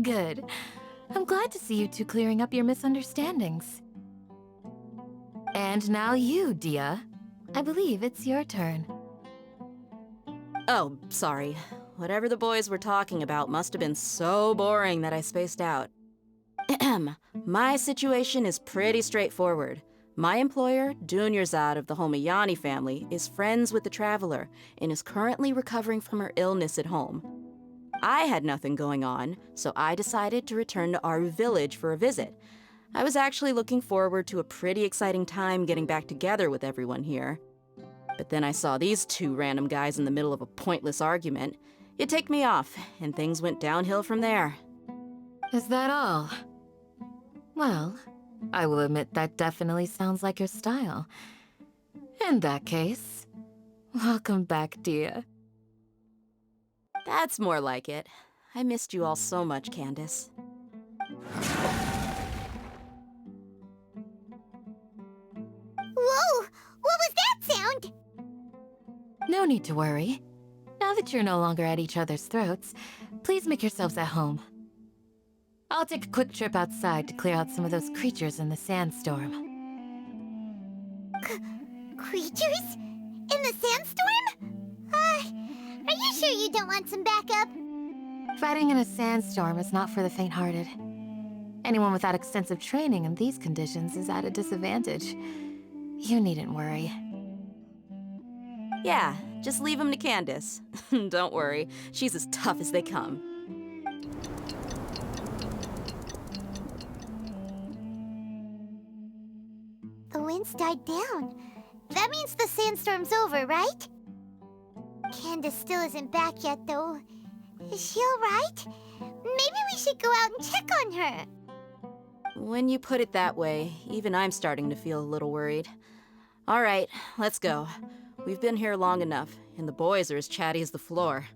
Good. I'm glad to see you two clearing up your misunderstandings. And now you, Dia. I believe it's your turn. Oh, sorry. Whatever the boys were talking about must have been so boring that I spaced out. My situation is pretty straightforward. My employer, Dunyarzad of the Homayani family, is friends with the Traveler and is currently recovering from her illness at home. I had nothing going on, so I decided to return to our village for a visit. I was actually looking forward to a pretty exciting time getting back together with everyone here. But then I saw these two random guys in the middle of a pointless argument. It ticked me off, and things went downhill from there. Is that all? Well, I will admit that definitely sounds like your style. In that case, welcome back, dear. That's more like it. I missed you all so much, Candace. Whoa! What was that sound? No need to worry. Now that you're no longer at each other's throats, please make yourselves at home. I'll take a quick trip outside to clear out some of those creatures in the sandstorm. Creatures? In the sandstorm? Are you sure you don't want some backup? Fighting in a sandstorm is not for the faint-hearted. Anyone without extensive training in these conditions is at a disadvantage. You needn't worry. Yeah, just leave him to Candace. Don't worry, she's as tough as they come. The wind's died down. That means the sandstorm's over, right? Candace still isn't back yet, though. Is she alright? Maybe we should go out and check on her. When you put it that way, even I'm starting to feel a little worried. All right, let's go. We've been here long enough, and the boys are as chatty as the floor.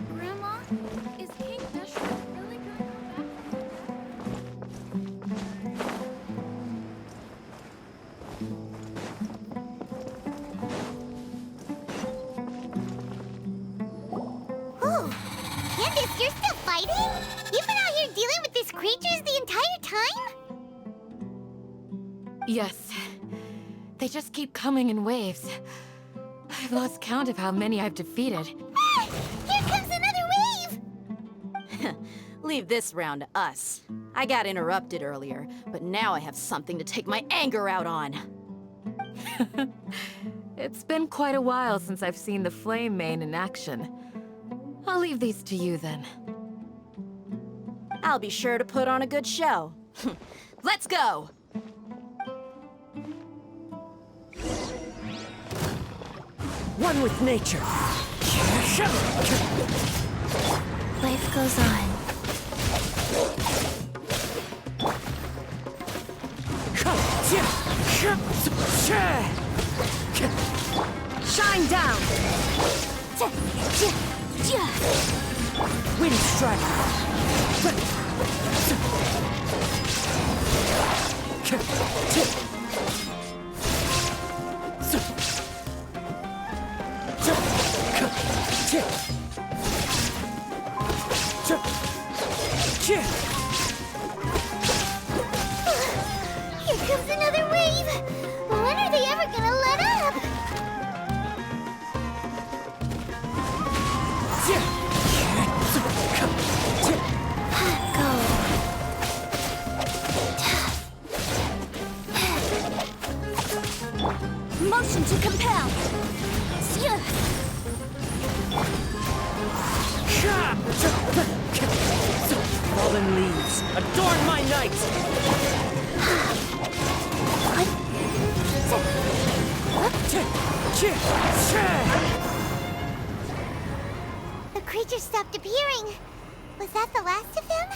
Grandma, is King Deshret really gonna come Whoa! Candace, you're still fighting? You've been out here dealing with these creatures the entire time? Yes. They just keep coming in waves. I've lost count of how many I've defeated. Ah! Here comes another wave! Leave this round to us. I got interrupted earlier, but now I have something to take my anger out on. It's been quite a while since I've seen the Flame Mane in action. I'll leave these to you then. I'll be sure to put on a good show. Let's go! One with nature. Life goes on. Shine down! Wind strike! Here comes another wave! When are they ever gonna let up? Motion to compel. Fallen leaves, adorn my night! The creature stopped appearing. Was that the last of them?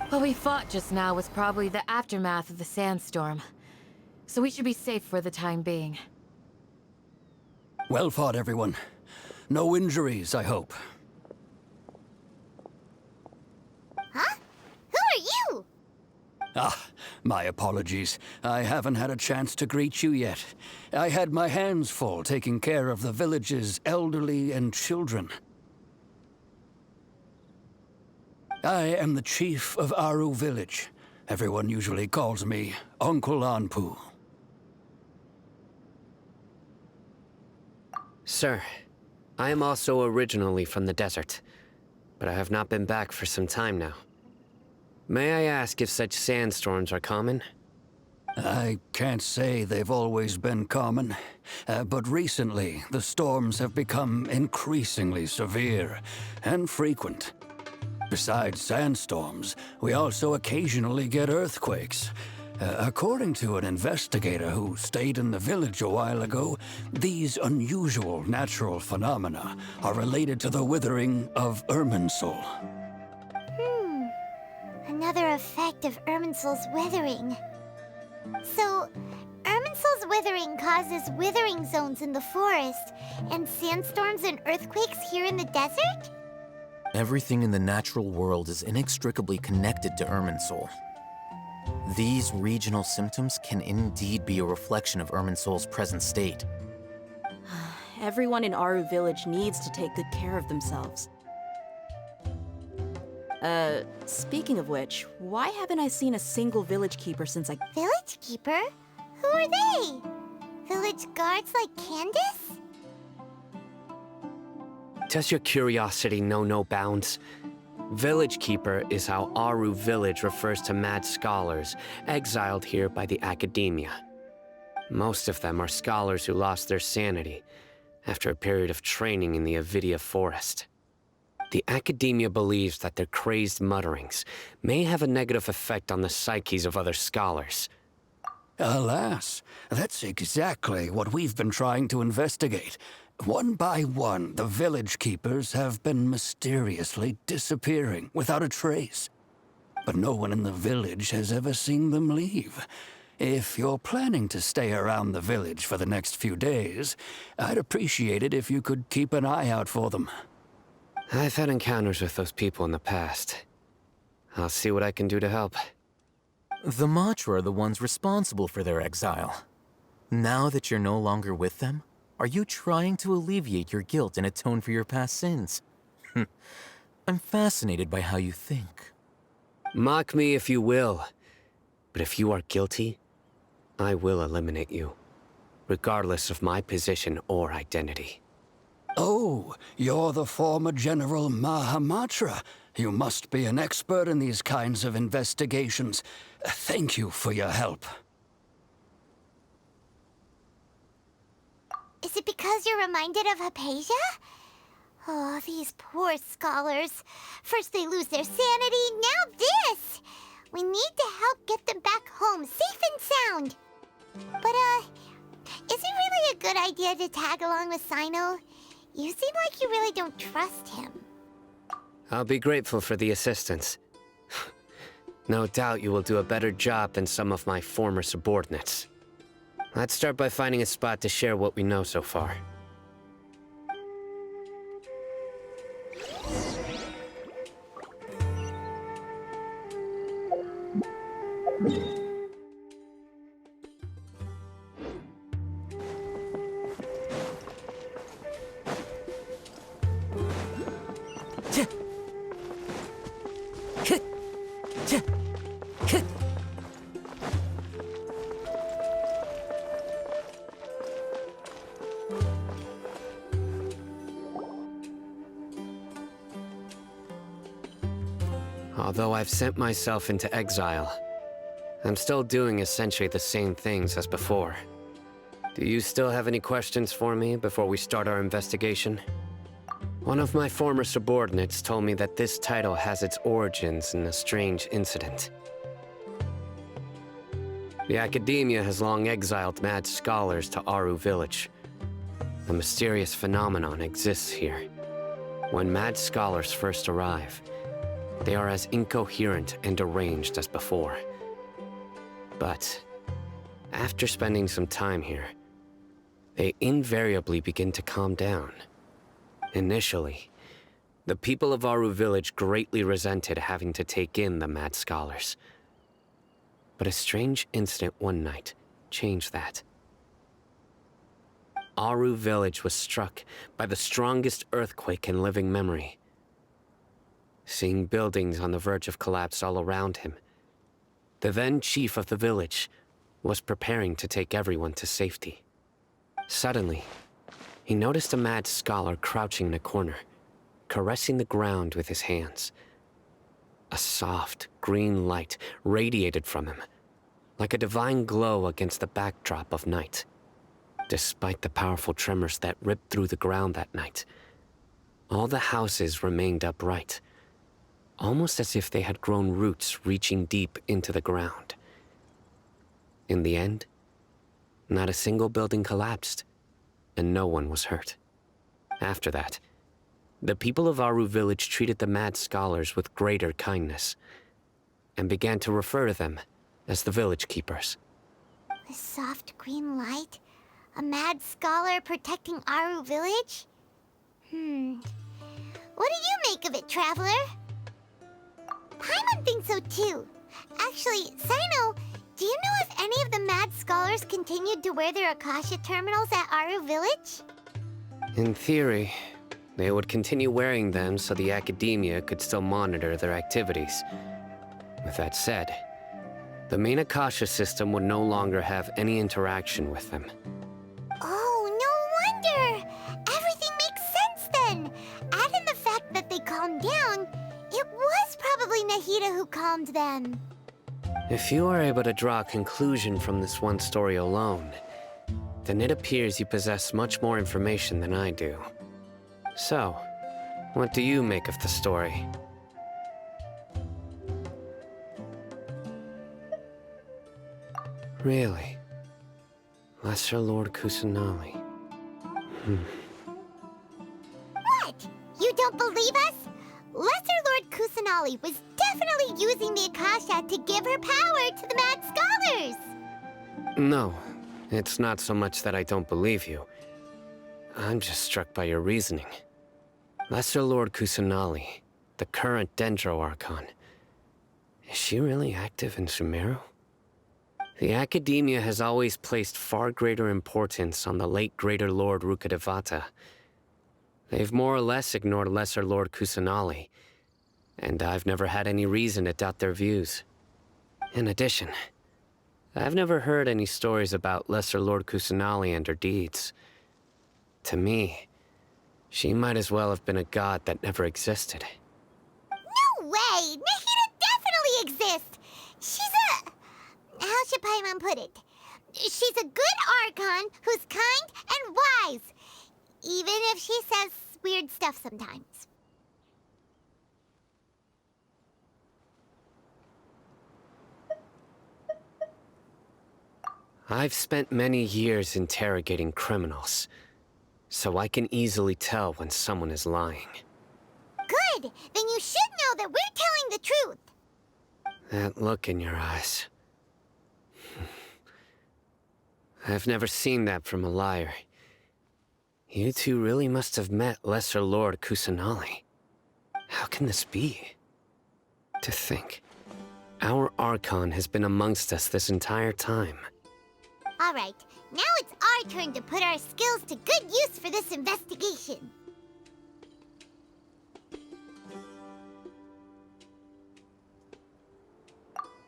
What we fought just now was probably the aftermath of the sandstorm. So we should be safe for the time being. Well fought, everyone. No injuries, I hope. Ah, my apologies. I haven't had a chance to greet you yet. I had my hands full taking care of the village's elderly and children. I am the chief of Aru Village. Everyone usually calls me Uncle Anpu. Sir, I am also originally from the desert, but I have not been back for some time now. May I ask if such sandstorms are common? I can't say they've always been common, but recently the storms have become increasingly severe and frequent. Besides sandstorms, we also occasionally get earthquakes. According to an investigator who stayed in the village a while ago, these unusual natural phenomena are related to the withering of Irminsul. Another effect of Irminsul's withering. So, Irminsul's withering causes withering zones in the forest, and sandstorms and earthquakes here in the desert? Everything in the natural world is inextricably connected to Irminsul. These regional symptoms can indeed be a reflection of Irminsul's present state. Everyone in Aru Village needs to take good care of themselves. Speaking of which, why haven't I seen a single village keeper since I— Village keeper? Who are they? Village guards like Candace? Does your curiosity know no bounds? Village Keeper is how Aru Village refers to mad scholars exiled here by the Academia. Most of them are scholars who lost their sanity after a period of training in the Avidia Forest. The Academia believes that their crazed mutterings may have a negative effect on the psyches of other scholars. Alas, that's exactly what we've been trying to investigate. One by one, the village keepers have been mysteriously disappearing without a trace. But no one in the village has ever seen them leave. If you're planning to stay around the village for the next few days, I'd appreciate it if you could keep an eye out for them. I've had encounters with those people in the past. I'll see what I can do to help. The Matra are the ones responsible for their exile. Now that you're no longer with them, are you trying to alleviate your guilt and atone for your past sins? I'm fascinated by how you think. Mock me if you will, but if you are guilty, I will eliminate you, regardless of my position or identity. Oh, you're the former General Mahamatra. You must be an expert in these kinds of investigations. Thank you for your help. Is it because you're reminded of Hypatia? Oh, these poor scholars. First they lose their sanity, now this! We need to help get them back home, safe and sound. But, is it really a good idea to tag along with Sino? You seem like you really don't trust him. I'll be grateful for the assistance. No doubt you will do a better job than some of my former subordinates. Let's start by finding a spot to share what we know so far. Although I've sent myself into exile, I'm still doing essentially the same things as before. Do you still have any questions for me before we start our investigation? One of my former subordinates told me that this title has its origins in a strange incident. The Academia has long exiled mad scholars to Aru Village. A mysterious phenomenon exists here. When mad scholars first arrive, they are as incoherent and deranged as before. But after spending some time here, they invariably begin to calm down. Initially, the people of Aru Village greatly resented having to take in the mad scholars. But a strange incident one night changed that. Aru village was struck by the strongest earthquake in living memory. Seeing buildings on the verge of collapse all around him, the then chief of the village was preparing to take everyone to safety. Suddenly, he noticed a mad scholar crouching in a corner, caressing the ground with his hands. A soft, green light radiated from him, like a divine glow against the backdrop of night. Despite the powerful tremors that ripped through the ground that night, all the houses remained upright, almost as if they had grown roots reaching deep into the ground. In the end, not a single building collapsed, and no one was hurt. After that, the people of Aru village treated the mad scholars with greater kindness, and began to refer to them as the village keepers. The soft green light? A mad scholar protecting Aru village? What do you make of it, Traveler? Paimon thinks so too. Actually, Sino, do you know if any of the mad scholars continued to wear their Akasha terminals at Aru village? In theory, they would continue wearing them so the academia could still monitor their activities. With that said, the main Akasha system would no longer have any interaction with them. Oh, no wonder! Everything makes sense then! Add in the fact that they calmed down, it was probably Nahida who calmed them. If you are able to draw a conclusion from this one story alone, then it appears you possess much more information than I do. So, what do you make of the story? Really? Lesser Lord Kusanali. What? You don't believe us? Lesser Lord Kusanali was definitely using the Akasha to give her power to the mad scholars! No, it's not so much that I don't believe you. I'm just struck by your reasoning. Lesser Lord Kusanali, the current Dendro Archon, is she really active in Sumeru? The Academia has always placed far greater importance on the late Greater Lord Rukkhadevata. They've more or less ignored Lesser Lord Kusanali, and I've never had any reason to doubt their views. In addition, I've never heard any stories about Lesser Lord Kusanali and her deeds. To me, she might as well have been a god that never existed. No way! Nahida definitely exists! She's a... How should Paimon put it? She's a good Archon who's kind and wise, even if she says weird stuff sometimes. I've spent many years interrogating criminals, so I can easily tell when someone is lying. Good! Then you should know that we're telling the truth! That look in your eyes. I've never seen that from a liar. You two really must have met Lesser Lord Kusanali. How can this be? To think, our Archon has been amongst us this entire time. Alright, now it's our turn to put our skills to good use for this investigation.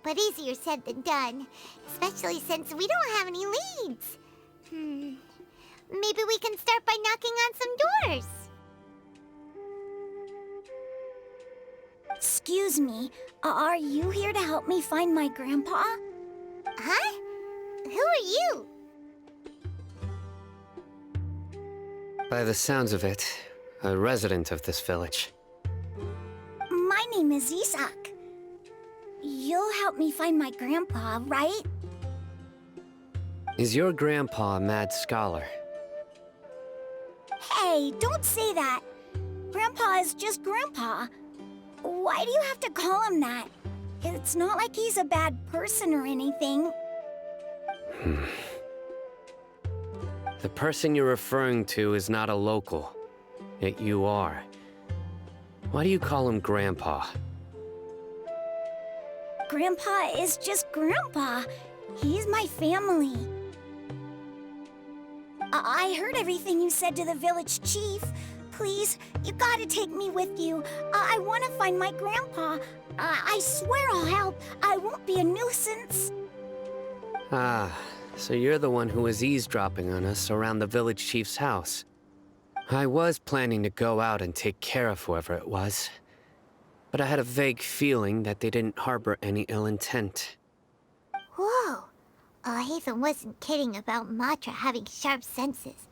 But easier said than done, especially since we don't have any leads. Maybe we can start by knocking on some doors. Excuse me, are you here to help me find my grandpa? Huh? Who are you? By the sounds of it, a resident of this village. My name is Isak. You'll help me find my grandpa, right? Is your grandpa a mad scholar? Hey, don't say that. Grandpa is just Grandpa. Why do you have to call him that? It's not like he's a bad person or anything. The person you're referring to is not a local, yet you are. Why do you call him Grandpa? Grandpa is just Grandpa. He's my family. I heard everything you said to the village chief. Please, you gotta take me with you. I want to find my grandpa. I swear I'll help. I won't be a nuisance. Ah, so you're the one who was eavesdropping on us around the village chief's house. I was planning to go out and take care of whoever it was, but I had a vague feeling that they didn't harbor any ill intent. Whoa. Hatham wasn't kidding about Matra having sharp senses.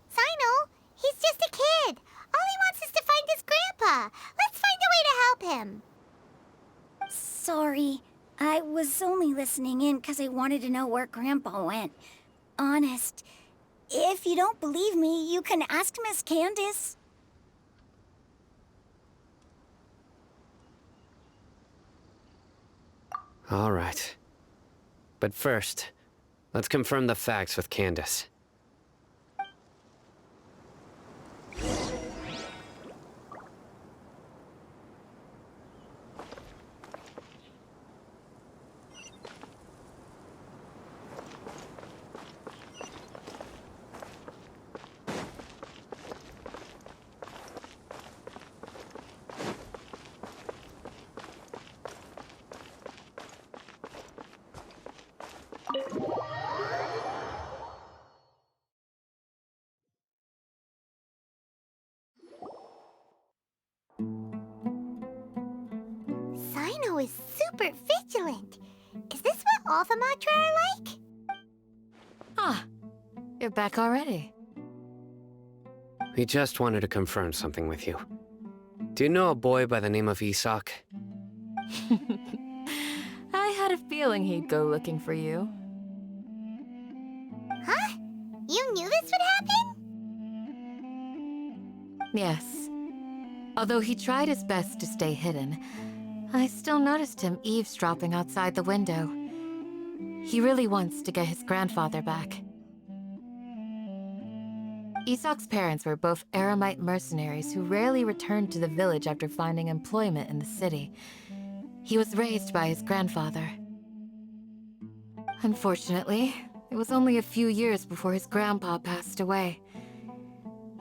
Sino, he's just a kid. All he wants is to find his grandpa. Let's find a way to help him. Sorry. I was only listening in because I wanted to know where Grandpa went. Honest. If you don't believe me, you can ask Miss Candace. All right. But first, let's confirm the facts with Candace. Sino is super vigilant. Is this what all the Matra are like? Ah, you're back already. We just wanted to confirm something with you. Do you know a boy by the name of Isak? I had a feeling he'd go looking for you. Huh? You knew this would happen? Yes. Although he tried his best to stay hidden, I still noticed him eavesdropping outside the window. He really wants to get his grandfather back. Isak's parents were both Eremite mercenaries who rarely returned to the village after finding employment in the city. He was raised by his grandfather. Unfortunately, it was only a few years before his grandpa passed away.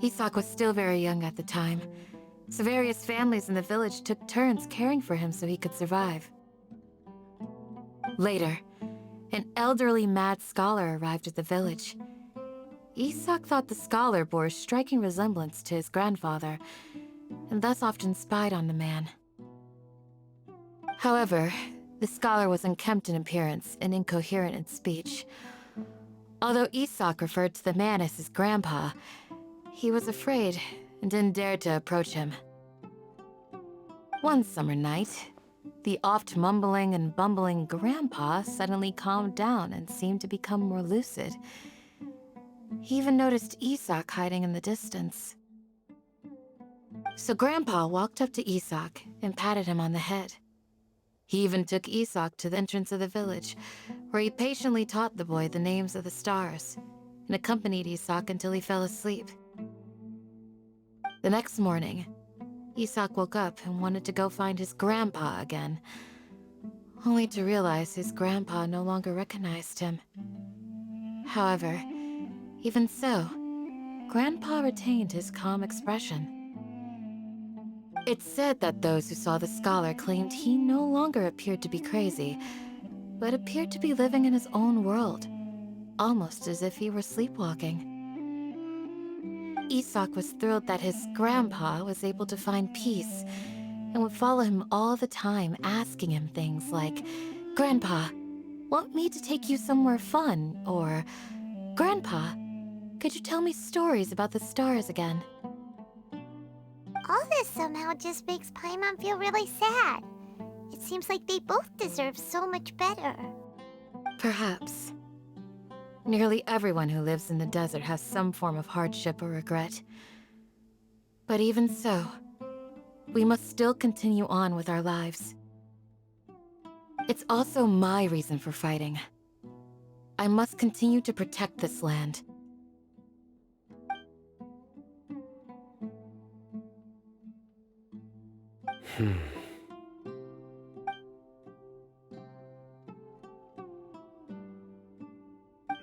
Isak was still very young at the time, so various families in the village took turns caring for him so he could survive. Later, an elderly mad scholar arrived at the village. Isak thought the scholar bore a striking resemblance to his grandfather, and thus often spied on the man. However, the scholar was unkempt in appearance and incoherent in speech. Although Isak referred to the man as his grandpa, he was afraid and didn't dare to approach him. One summer night, the oft mumbling and bumbling grandpa suddenly calmed down and seemed to become more lucid. He even noticed Isak hiding in the distance. So Grandpa walked up to Isak and patted him on the head. He even took Isak to the entrance of the village, where he patiently taught the boy the names of the stars and accompanied Isak until he fell asleep. The next morning, Isak woke up and wanted to go find his grandpa again, only to realize his grandpa no longer recognized him. However, even so, Grandpa retained his calm expression. It's said that those who saw the scholar claimed he no longer appeared to be crazy, but appeared to be living in his own world, almost as if he were sleepwalking. Isak was thrilled that his grandpa was able to find peace and would follow him all the time, asking him things like, "Grandpa, want me to take you somewhere fun?" Or, "Grandpa, could you tell me stories about the stars again?" All this somehow just makes Paimon feel really sad. It seems like they both deserve so much better. Perhaps. Nearly everyone who lives in the desert has some form of hardship or regret. But even so, we must still continue on with our lives. It's also my reason for fighting. I must continue to protect this land.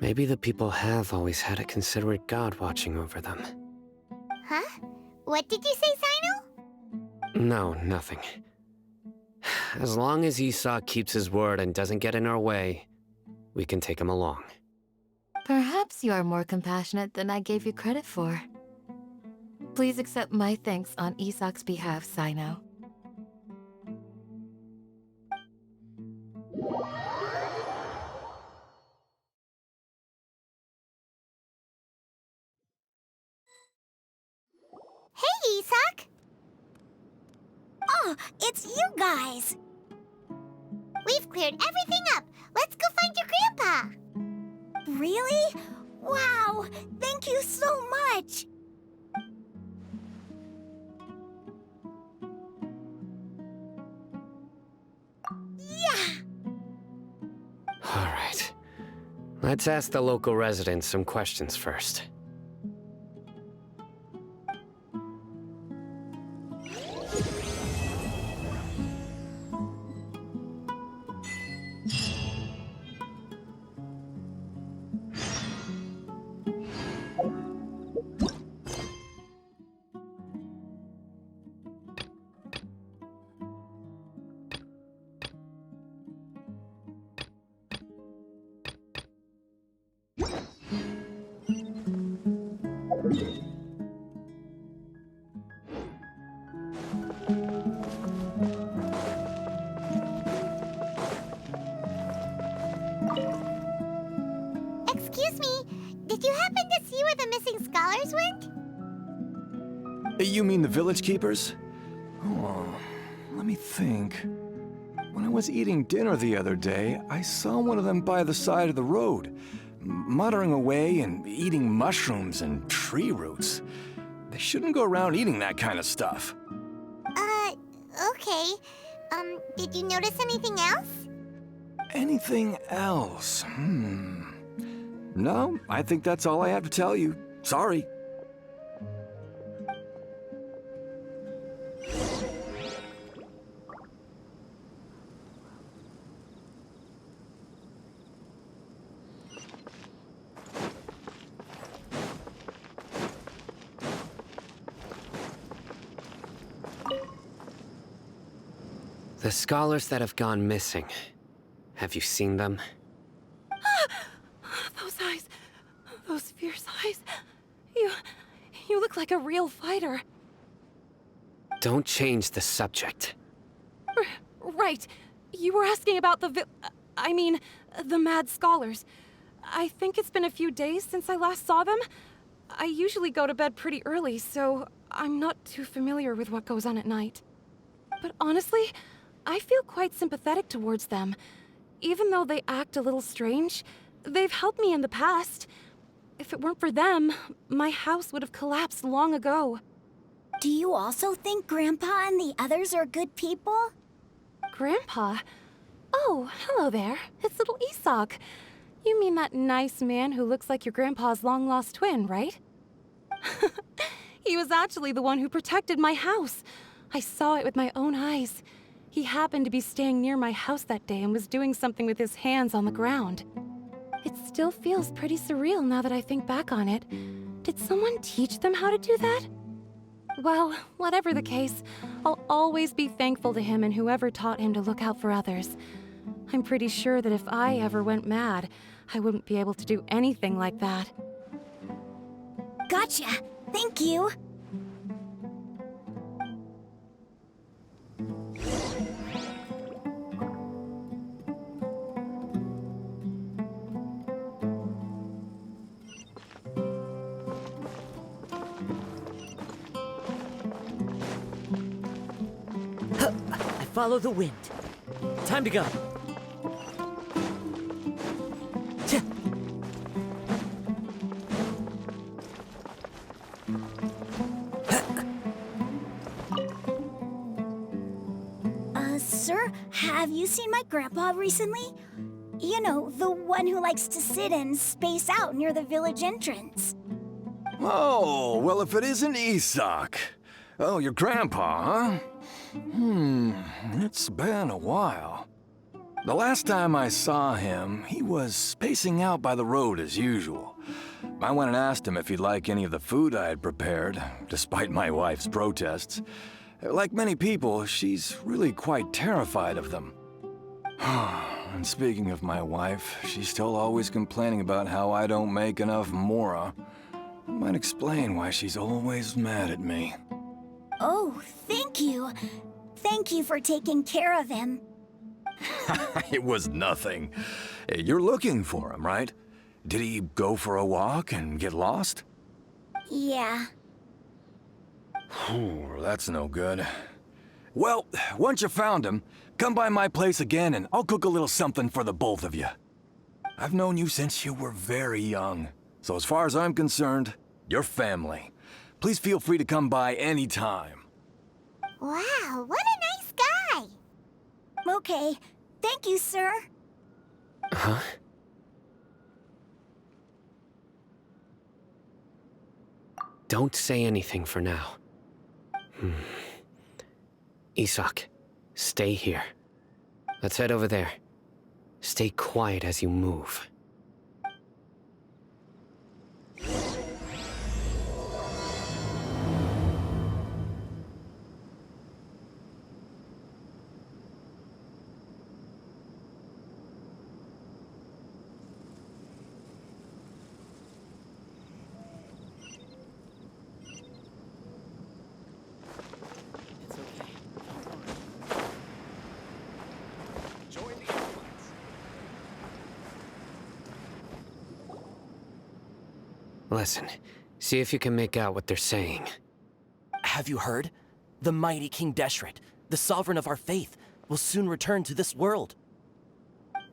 Maybe the people have always had a considerate god watching over them. Huh? What did you say, Sino? No, nothing. As long as Esau keeps his word and doesn't get in our way, we can take him along. Perhaps you are more compassionate than I gave you credit for. Please accept my thanks on Isak's behalf, Sino. Hey, Isak! Oh, it's you guys! We've cleared everything up. Let's go find your grandpa. Really? Wow! Thank you so much! Yeah! All right. Let's ask the local residents some questions first. Excuse me, did you happen to see where the missing scholars went? You mean the village keepers? Oh, let me think. When I was eating dinner the other day, I saw one of them by the side of the road, muttering away and eating mushrooms and tree roots. They shouldn't go around eating that kind of stuff. Okay. Did you notice anything else? Anything else? No, I think that's all I have to tell you. Sorry. The scholars that have gone missing. Have you seen them? Those eyes. Those fierce eyes. You look like a real fighter. Don't change the subject. Right. You were asking about the the mad scholars. I think it's been a few days since I last saw them. I usually go to bed pretty early, so I'm not too familiar with what goes on at night. But honestly, I feel quite sympathetic towards them. Even though they act a little strange, they've helped me in the past. If it weren't for them, my house would have collapsed long ago. Do you also think Grandpa and the others are good people? Grandpa? Oh, hello there. It's little Isak. You mean that nice man who looks like your grandpa's long-lost twin, right? He was actually the one who protected my house. I saw it with my own eyes. He happened to be staying near my house that day and was doing something with his hands on the ground. It still feels pretty surreal now that I think back on it. Did someone teach them how to do that? Well, whatever the case, I'll always be thankful to him and whoever taught him to look out for others. I'm pretty sure that if I ever went mad, I wouldn't be able to do anything like that. Gotcha! Thank you! I follow the wind. Time to go. Sir, have you seen my grandpa recently? You know, the one who likes to sit and space out near the village entrance. Oh, well, if it isn't Isak. Oh, your grandpa, huh? It's been a while. The last time I saw him, he was spacing out by the road as usual. I went and asked him if he'd like any of the food I had prepared, despite my wife's protests. Like many people, she's really quite terrified of them. And speaking of my wife, she's still always complaining about how I don't make enough mora. That might explain why she's always mad at me. Oh, thank you. Thank you for taking care of him. It was nothing. You're looking for him, right? Did he go for a walk and get lost? Yeah. Whew, that's no good. Well, once you found him, come by my place again and I'll cook a little something for the both of you. I've known you since you were very young, so as far as I'm concerned, you're family. Please feel free to come by anytime. Wow, what a nice guy! Okay, thank you, sir. Huh? Don't say anything for now. Isak, stay here. Let's head over there. Stay quiet as you move. Listen, see if you can make out what they're saying. Have you heard? The mighty King Deshret, the sovereign of our faith, will soon return to this world.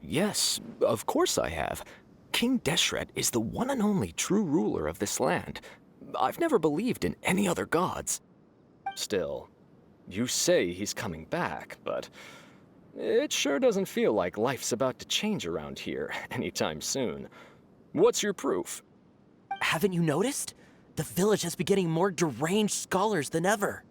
Yes, of course I have. King Deshret is the one and only true ruler of this land. I've never believed in any other gods. Still, you say he's coming back, but it sure doesn't feel like life's about to change around here anytime soon. What's your proof? Haven't you noticed? The village has been getting more deranged scholars than ever.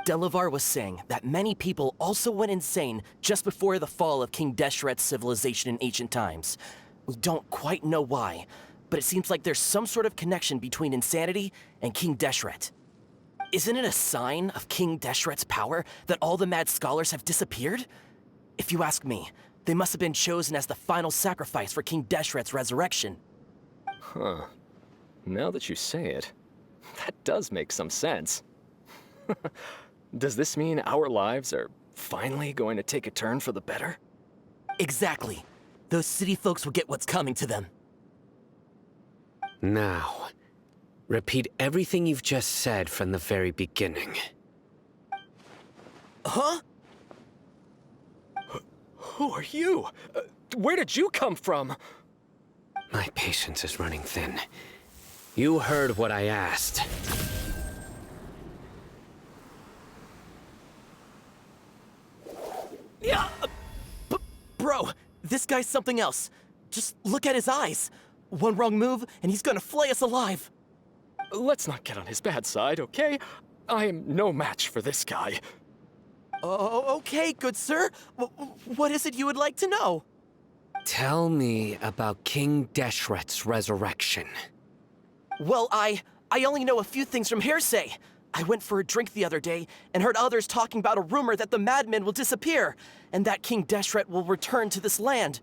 Delavar was saying that many people also went insane just before the fall of King Deshret's civilization in ancient times. We don't quite know why, but it seems like there's some sort of connection between insanity and King Deshret. Isn't it a sign of King Deshret's power that all the mad scholars have disappeared? If you ask me, they must have been chosen as the final sacrifice for King Deshret's resurrection. Huh. Now that you say it, that does make some sense. Does this mean our lives are finally going to take a turn for the better? Exactly. Those city folks will get what's coming to them. Now, repeat everything you've just said from the very beginning. Huh? Who are you? Where did you come from? My patience is running thin. You heard what I asked. Yeah, bro, this guy's something else. Just look at his eyes. One wrong move, and he's gonna flay us alive. Let's not get on his bad side, okay? I am no match for this guy. Oh, okay, good sir. What is it you would like to know? Tell me about King Deshret's resurrection. Well, I only know a few things from hearsay. I went for a drink the other day and heard others talking about a rumor that the madmen will disappear and that King Deshret will return to this land.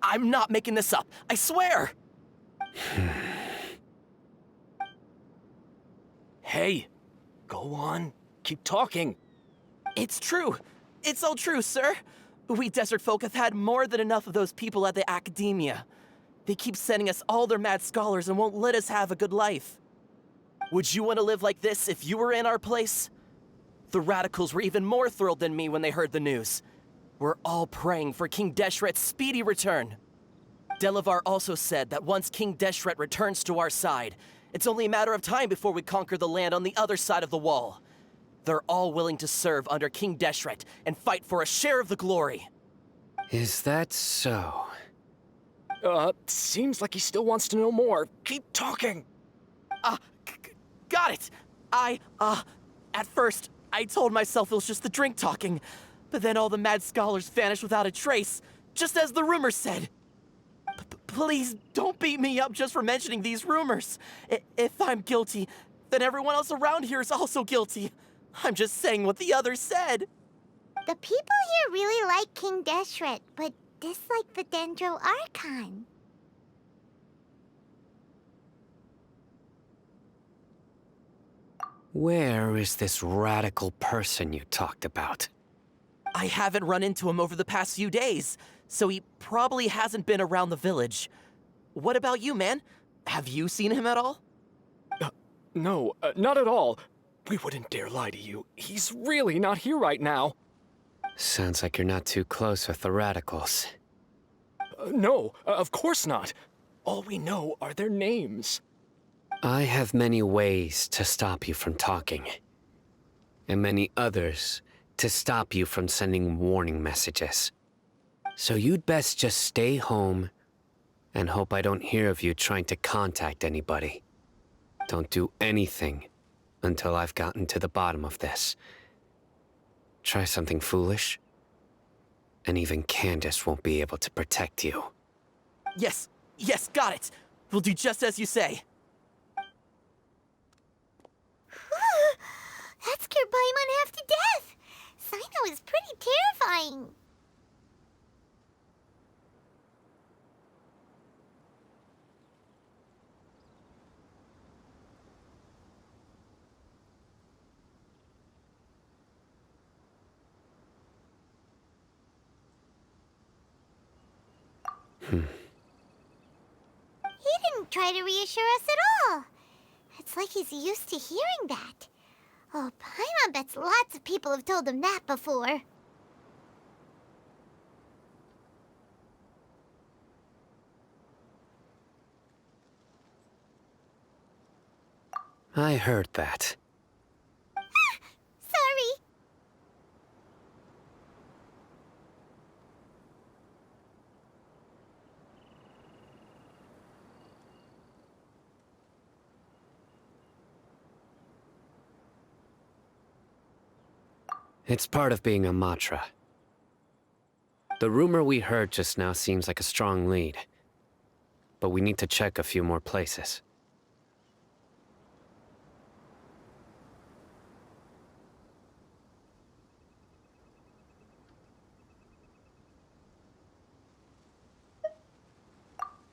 I'm not making this up, I swear! Hey, go on, keep talking. It's true. It's all true, sir. We desert folk have had more than enough of those people at the academia. They keep sending us all their mad scholars and won't let us have a good life. Would you want to live like this if you were in our place? The radicals were even more thrilled than me when they heard the news. We're all praying for King Deshret's speedy return. Delavar also said that once King Deshret returns to our side, it's only a matter of time before we conquer the land on the other side of the wall. They're all willing to serve under King Deshret and fight for a share of the glory. Is that so? Seems like he still wants to know more. Keep talking. Got it. At first, I told myself it was just the drink talking, but then all the mad scholars vanished without a trace, just as the rumors said. Please don't beat me up just for mentioning these rumors. If I'm guilty, then everyone else around here is also guilty. I'm just saying what the others said. The people here really like King Deshret, but dislike the Dendro Archon. Where is this radical person you talked about? I haven't run into him over the past few days, so he probably hasn't been around the village. What about you, man? Have you seen him at all? No, not at all. We wouldn't dare lie to you. He's really not here right now. Sounds like you're not too close with the radicals. No, of course not. All we know are their names. I have many ways to stop you from talking, and many others to stop you from sending warning messages. So you'd best just stay home and hope I don't hear of you trying to contact anybody. Don't do anything until I've gotten to the bottom of this. Try something foolish, and even Candace won't be able to protect you. Yes, got it. We'll do just as you say. That scared Paimon half to death. Sino is pretty terrifying. He didn't try to reassure us at all. It's like he's used to hearing that. Oh, Paimon bets lots of people have told him that before. I heard that. Sorry. It's part of being a Matra. The rumor we heard just now seems like a strong lead, but we need to check a few more places.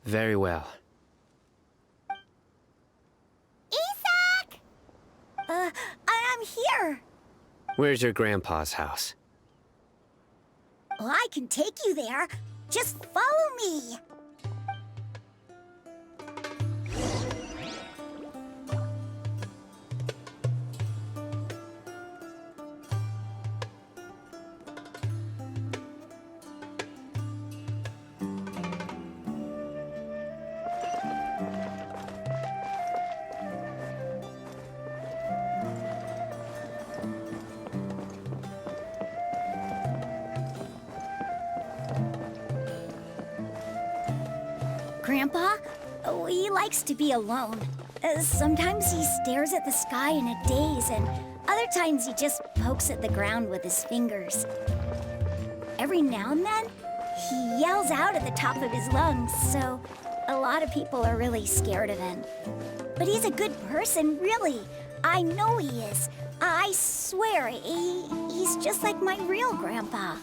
Very well. Isak! I'm here. Where's your grandpa's house? Well, I can take you there. Just follow me. Grandpa, he likes to be alone. Sometimes he stares at the sky in a daze, and other times he just pokes at the ground with his fingers. Every now and then, he yells out at the top of his lungs, so a lot of people are really scared of him. But he's a good person, really. I know he is. I swear, he's just like my real grandpa.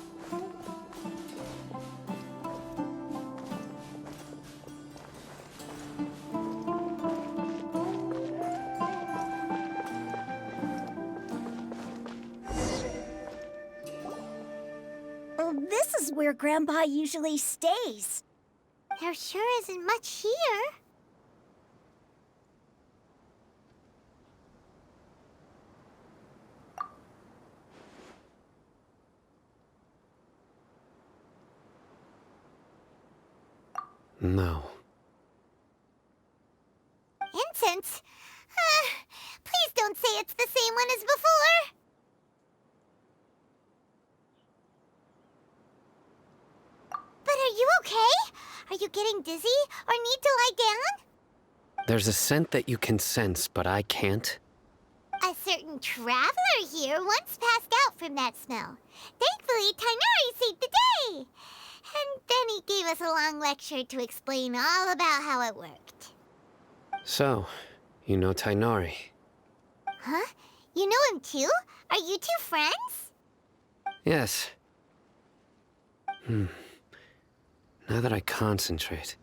This is where Grandpa usually stays. There sure isn't much here. No. Incense? Please don't say it's the same one as before. But are you okay? Are you getting dizzy or need to lie down? There's a scent that you can sense, but I can't. A certain traveler here once passed out from that smell. Thankfully, Tighnari saved the day. And then he gave us a long lecture to explain all about how it worked. So, you know Tainari? Huh? You know him too? Are you two friends? Yes. Now that I concentrate,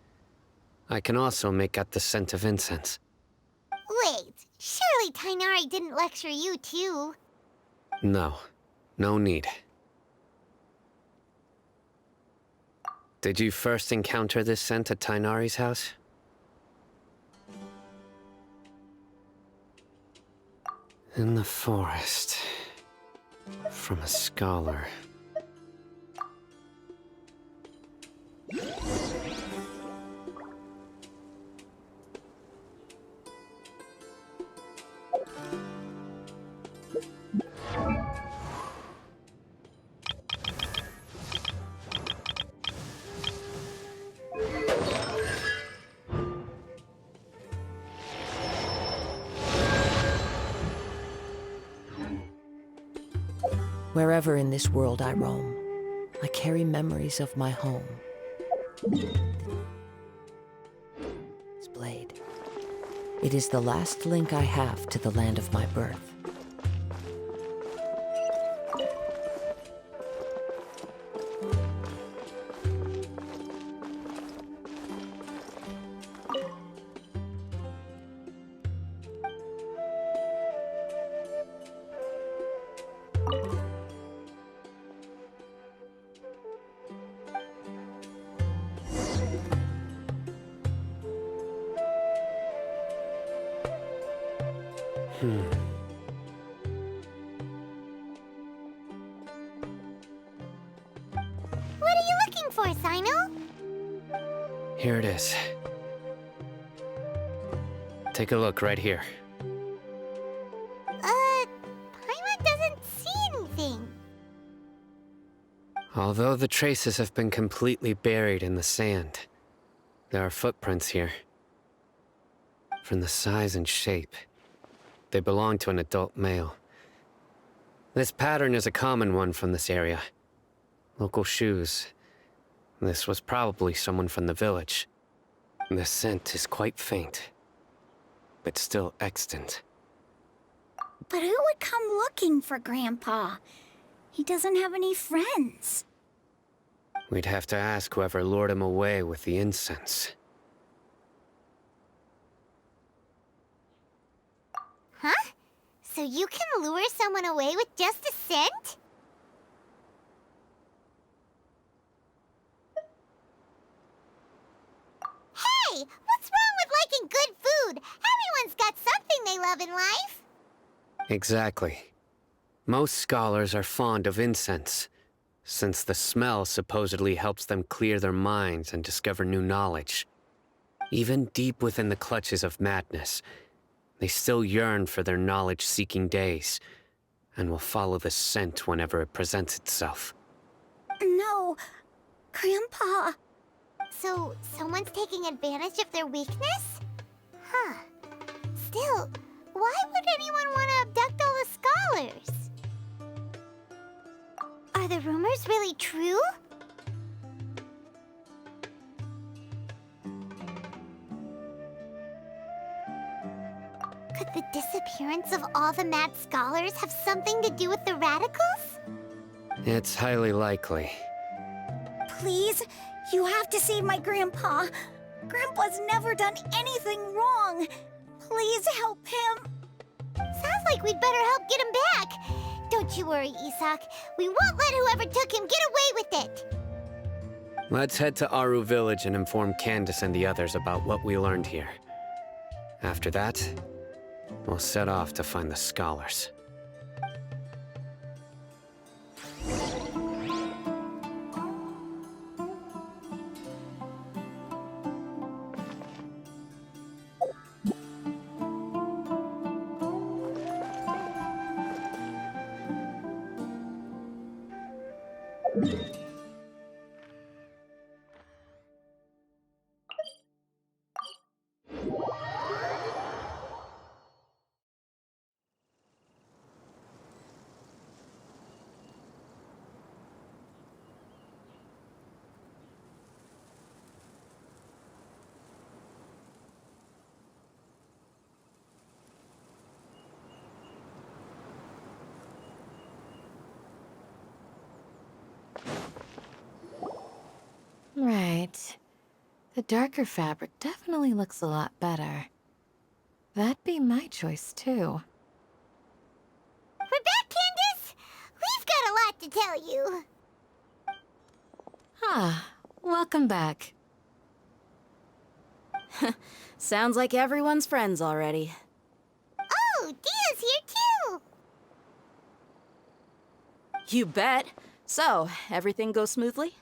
I can also make out the scent of incense. Wait, surely Tainari didn't lecture you too? No. No need. Did you first encounter this scent at Tainari's house? In the forest. From a scholar. Wherever in this world I roam, I carry memories of my home. This blade. It is the last link I have to the land of my birth. What are you looking for, Sino? Here it is. Take a look right here. Paimon doesn't see anything. Although the traces have been completely buried in the sand, there are footprints here. From the size and shape, they belong to an adult male. This pattern is a common one from this area. Local shoes. This was probably someone from the village. The scent is quite faint, but still extant. But who would come looking for Grandpa? He doesn't have any friends. We'd have to ask whoever lured him away with the incense. Huh? So you can lure someone away with just a scent? Hey! What's wrong with liking good food? Everyone's got something they love in life. Exactly. Most scholars are fond of incense, since the smell supposedly helps them clear their minds and discover new knowledge. Even deep within the clutches of madness, they still yearn for their knowledge-seeking days, and will follow the scent whenever it presents itself. No, Grandpa. So, someone's taking advantage of their weakness? Huh. Still, why would anyone want to abduct all the scholars? Are the rumors really true? Could the disappearance of all the mad scholars have something to do with the radicals? It's highly likely. Please, you have to save my Grandpa. Grandpa's never done anything wrong. Please help him. Sounds like we'd better help get him back. Don't you worry, Isak. We won't let whoever took him get away with it. Let's head to Aru Village and inform Candace and the others about what we learned here. After that, we'll set off to find the scholars. The darker fabric definitely looks a lot better. That'd be my choice, too. We're back, Candace! We've got a lot to tell you. Ah, welcome back. Sounds like everyone's friends already. Oh, Dia's here too! You bet. So, everything goes smoothly?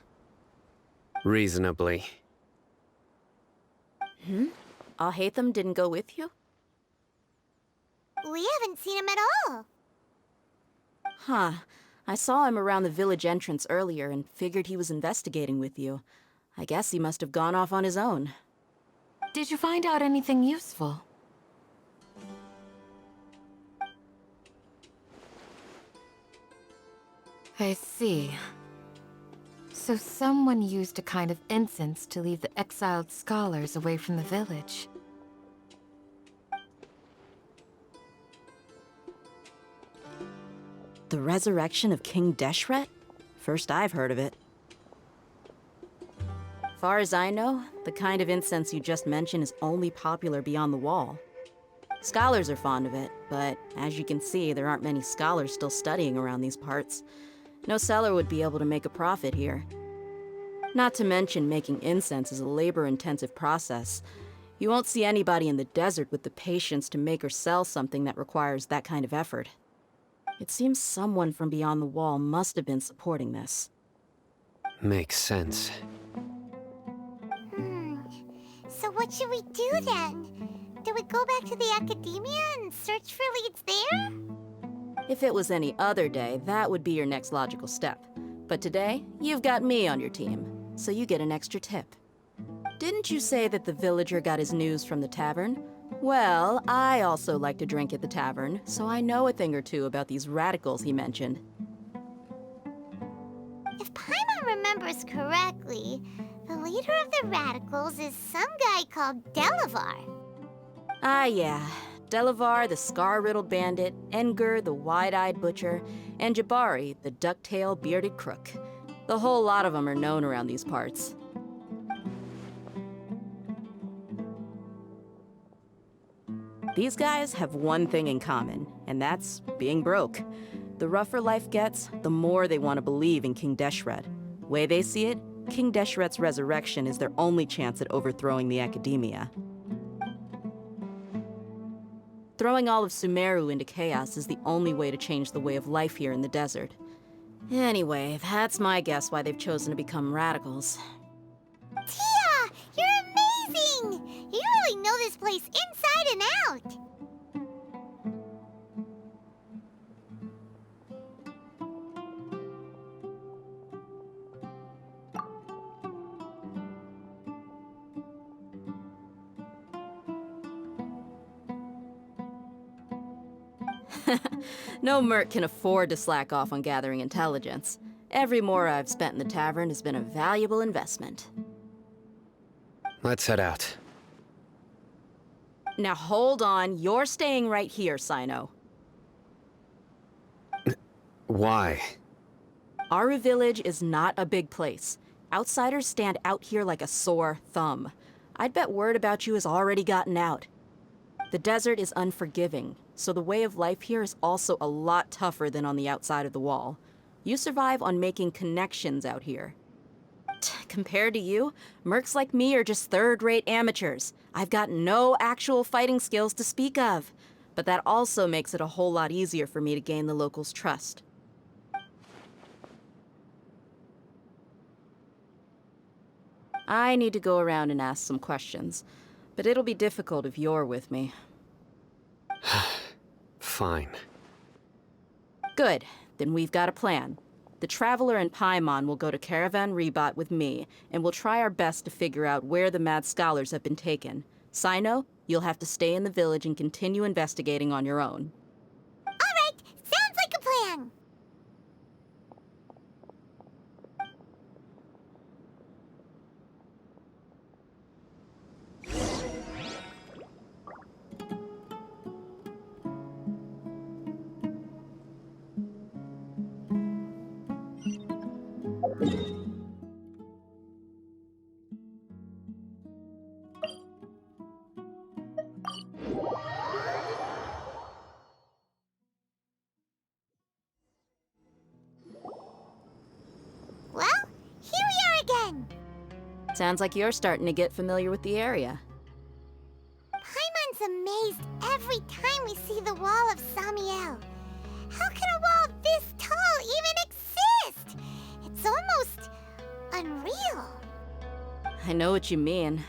Reasonably. Alhaitham didn't go with you? We haven't seen him at all. Huh. I saw him around the village entrance earlier and figured he was investigating with you. I guess he must have gone off on his own. Did you find out anything useful? I see. So someone used a kind of incense to lead the exiled scholars away from the village. The resurrection of King Deshret? First I've heard of it. Far as I know, the kind of incense you just mentioned is only popular beyond the wall. Scholars are fond of it, but as you can see, there aren't many scholars still studying around these parts. No seller would be able to make a profit here. Not to mention, making incense is a labor-intensive process. You won't see anybody in the desert with the patience to make or sell something that requires that kind of effort. It seems someone from beyond the wall must have been supporting this. Makes sense. So what should we do then? Do we go back to the academia and search for leads there? If it was any other day, that would be your next logical step. But today, you've got me on your team, so you get an extra tip. Didn't you say that the villager got his news from the tavern? Well, I also like to drink at the tavern, so I know a thing or two about these radicals he mentioned. If Paimon remembers correctly, the leader of the radicals is some guy called Delavar. Ah, yeah. Delavar, the scar-riddled bandit, Engur, the wide-eyed butcher, and Jabari, the duck-tailed bearded crook. The whole lot of them are known around these parts. These guys have one thing in common, and that's being broke. The rougher life gets, the more they want to believe in King Deshret. Way they see it, King Deshret's resurrection is their only chance at overthrowing the academia. Throwing all of Sumeru into chaos is the only way to change the way of life here in the desert. Anyway, that's my guess why they've chosen to become radicals. Tia! You're amazing! You really know this place inside and out! No merc can afford to slack off on gathering intelligence. Every mora I've spent in the tavern has been a valuable investment. Let's head out. Now hold on, you're staying right here, Sino. Why? Aru Village is not a big place. Outsiders stand out here like a sore thumb. I'd bet word about you has already gotten out. The desert is unforgiving, so the way of life here is also a lot tougher than on the outside of the wall. You survive on making connections out here. Compared to you, mercs like me are just third-rate amateurs. I've got no actual fighting skills to speak of. But that also makes it a whole lot easier for me to gain the locals' trust. I need to go around and ask some questions, but it'll be difficult if you're with me. Fine. Good. Then we've got a plan. The Traveler and Paimon will go to Caravan Rebot with me, and we'll try our best to figure out where the mad scholars have been taken. Sino, you'll have to stay in the village and continue investigating on your own. All right! Sounds like a plan! Sounds like you're starting to get familiar with the area. Paimon's amazed every time we see the wall of Samiel. How can a wall this tall even exist? It's almost unreal. I know what you mean.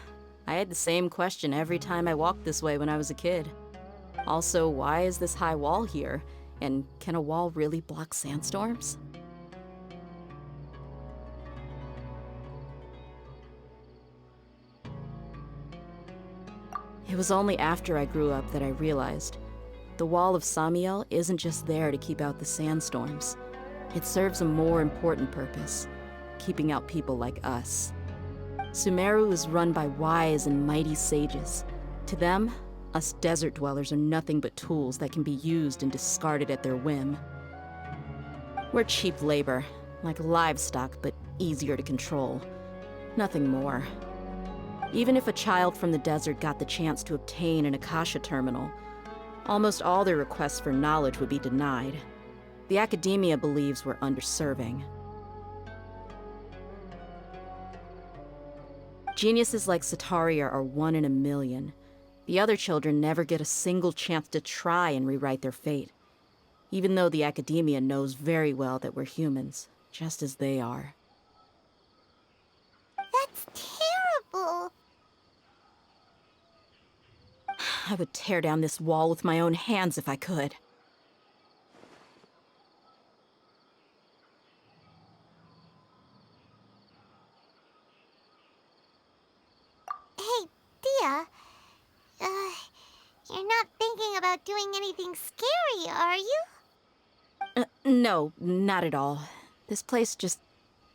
I had the same question every time I walked this way when I was a kid. Also, why is this high wall here? And can a wall really block sandstorms? It was only after I grew up that I realized the Wall of Samiel isn't just there to keep out the sandstorms. It serves a more important purpose, keeping out people like us. Sumeru is run by wise and mighty sages. To them, us desert dwellers are nothing but tools that can be used and discarded at their whim. We're cheap labor, like livestock, but easier to control. Nothing more. Even if a child from the desert got the chance to obtain an Akasha terminal, almost all their requests for knowledge would be denied. The academia believes we're underserving. Geniuses like Sataria are 1 in a million. The other children never get a single chance to try and rewrite their fate, even though the academia knows very well that we're humans, just as they are. That's terrible. I would tear down this wall with my own hands if I could. Hey, Dia. You're not thinking about doing anything scary, are you? No, not at all. This place just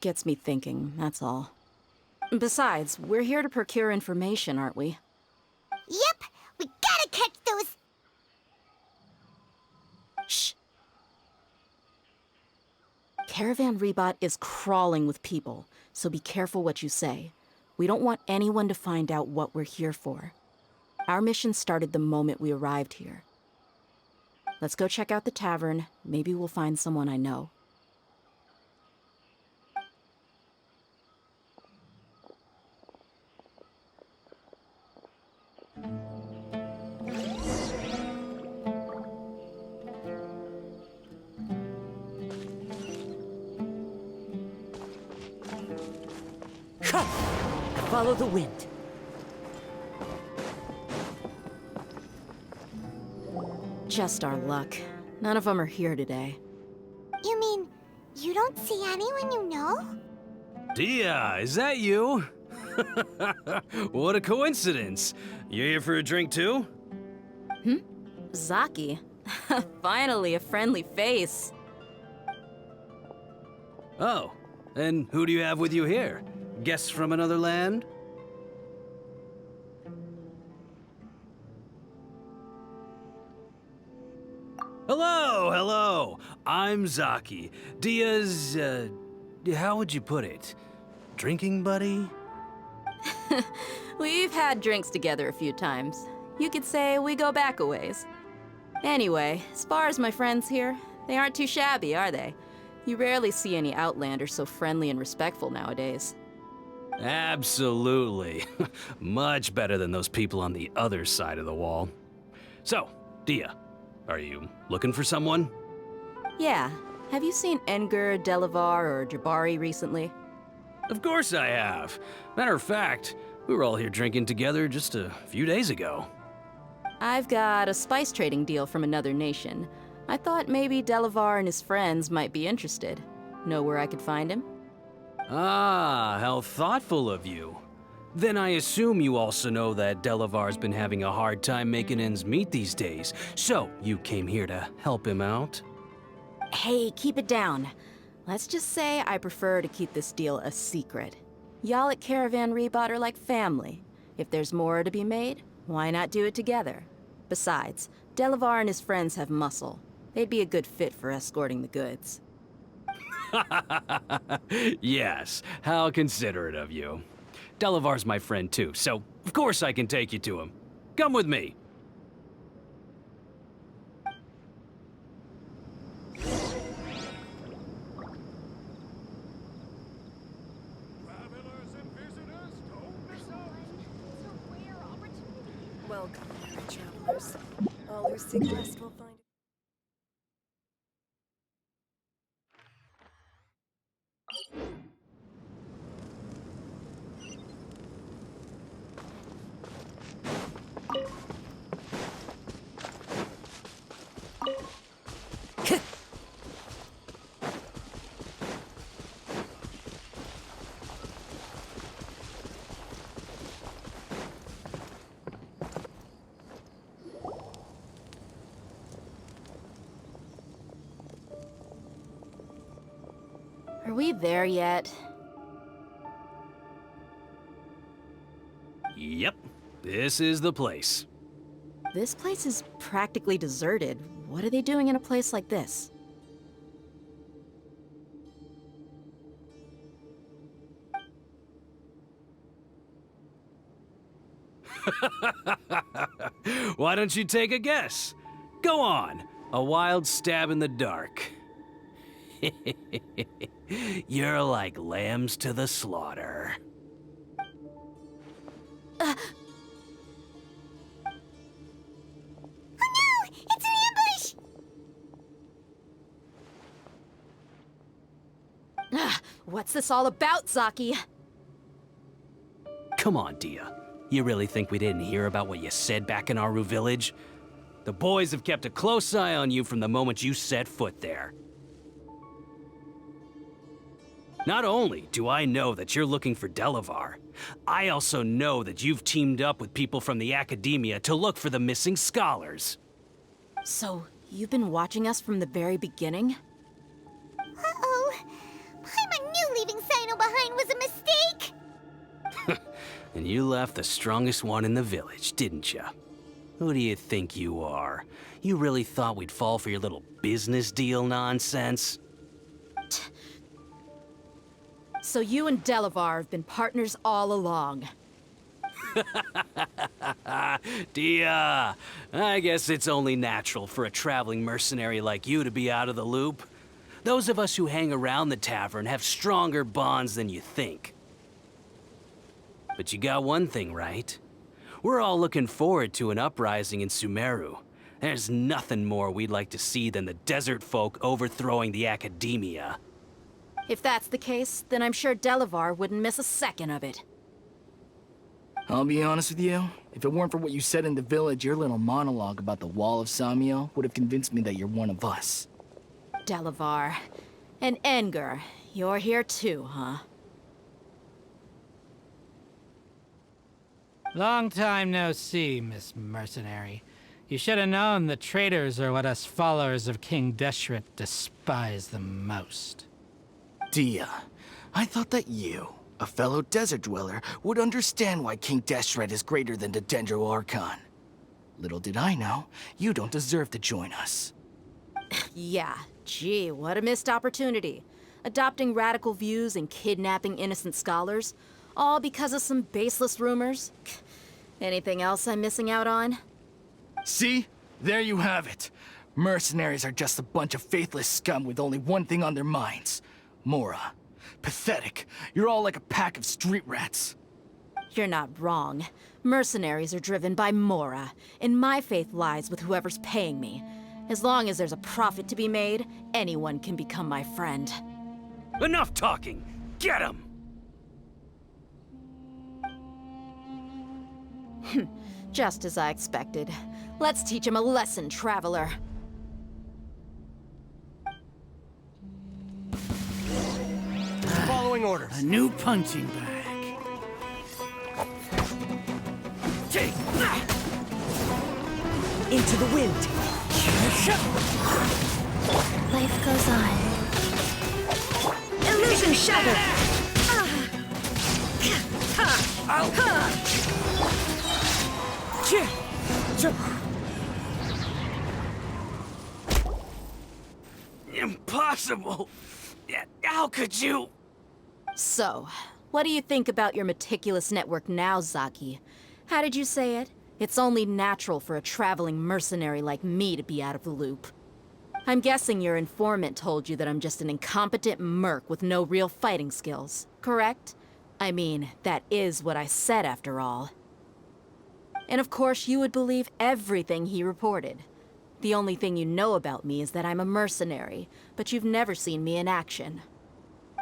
gets me thinking, that's all. Besides, we're here to procure information, aren't we? Yep, we gotta catch those... Shh. Caravan Rebot is crawling with people, so be careful what you say. We don't want anyone to find out what we're here for. Our mission started the moment we arrived here. Let's go check out the tavern. Maybe we'll find someone I know. Follow the wind. Just our luck. None of them are here today. You mean, you don't see anyone you know? Dia, is that you? What a coincidence. You here for a drink too? Zaki. Finally, a friendly face. Oh, and who do you have with you here? Guests from another land? Hello, hello. I'm Zaki. Dia's, how would you put it? Drinking buddy? We've had drinks together a few times. You could say we go back a ways. Anyway, as far as my friends here, they aren't too shabby, are they? You rarely see any Outlanders so friendly and respectful nowadays. Absolutely. Much better than those people on the other side of the wall. So, Dia, are you looking for someone? Yeah. Have you seen Engur, Delavar, or Jabari recently? Of course I have. Matter of fact, we were all here drinking together just a few days ago. I've got a spice trading deal from another nation. I thought maybe Delavar and his friends might be interested. Know where I could find him? Ah, how thoughtful of you. Then I assume you also know that Delavar's been having a hard time making ends meet these days, so you came here to help him out? Hey, keep it down. Let's just say I prefer to keep this deal a secret. Y'all at Caravan Rebot are like family. If there's more to be made, why not do it together? Besides, Delavar and his friends have muscle. They'd be a good fit for escorting the goods. Yes, how considerate of you. Delavar's my friend too, so of course I can take you to him. Come with me. Travelers and visitors to Welcome, merry travelers. All who seek rest will find it. Are we there yet? Yep, this is the place. This place is practically deserted. What are they doing in a place like this? Why don't you take a guess? Go on, a wild stab in the dark. You're like lambs to the slaughter. Oh no! It's an ambush! What's this all about, Zaki? Come on, Dia. You really think we didn't hear about what you said back in Aru village? The boys have kept a close eye on you from the moment you set foot there. Not only do I know that you're looking for Delavar, I also know that you've teamed up with people from the Academia to look for the missing scholars. So, you've been watching us from the very beginning? Uh-oh. Paimon knew leaving Sino behind was a mistake! And you left the strongest one in the village, didn't you? Who do you think you are? You really thought we'd fall for your little business deal nonsense? So you and Delavar have been partners all along. Dia, I guess it's only natural for a traveling mercenary like you to be out of the loop. Those of us who hang around the tavern have stronger bonds than you think. But you got one thing right. We're all looking forward to an uprising in Sumeru. There's nothing more we'd like to see than the desert folk overthrowing the Academia. If that's the case, then I'm sure Delavar wouldn't miss a second of it. I'll be honest with you. If it weren't for what you said in the village, your little monologue about the Wall of Samiel would have convinced me that you're one of us. Delavar. And Engar, you're here too, huh? Long time no see, Miss Mercenary. You should have known the traitors are what us followers of King Deshret despise the most. Dia, I thought that you, a fellow desert dweller, would understand why King Deshret is greater than the Dendro Archon. Little did I know, you don't deserve to join us. Yeah, gee, what a missed opportunity. Adopting radical views and kidnapping innocent scholars, all because of some baseless rumors. Anything else I'm missing out on? See? There you have it. Mercenaries are just a bunch of faithless scum with only one thing on their minds. Mora. Pathetic. You're all like a pack of street rats. You're not wrong. Mercenaries are driven by Mora, and my faith lies with whoever's paying me. As long as there's a profit to be made, anyone can become my friend. Enough talking! Get him! Just as I expected. Let's teach him a lesson, traveler. Following orders. A new punching bag. Take that! Into the wind. Life goes on. Illusion shattered! Impossible! How could you? So, what do you think about your meticulous network now, Zaki? How did you say it? It's only natural for a traveling mercenary like me to be out of the loop. I'm guessing your informant told you that I'm just an incompetent merc with no real fighting skills, correct? I mean, that is what I said after all. And of course, you would believe everything he reported. The only thing you know about me is that I'm a mercenary, but you've never seen me in action.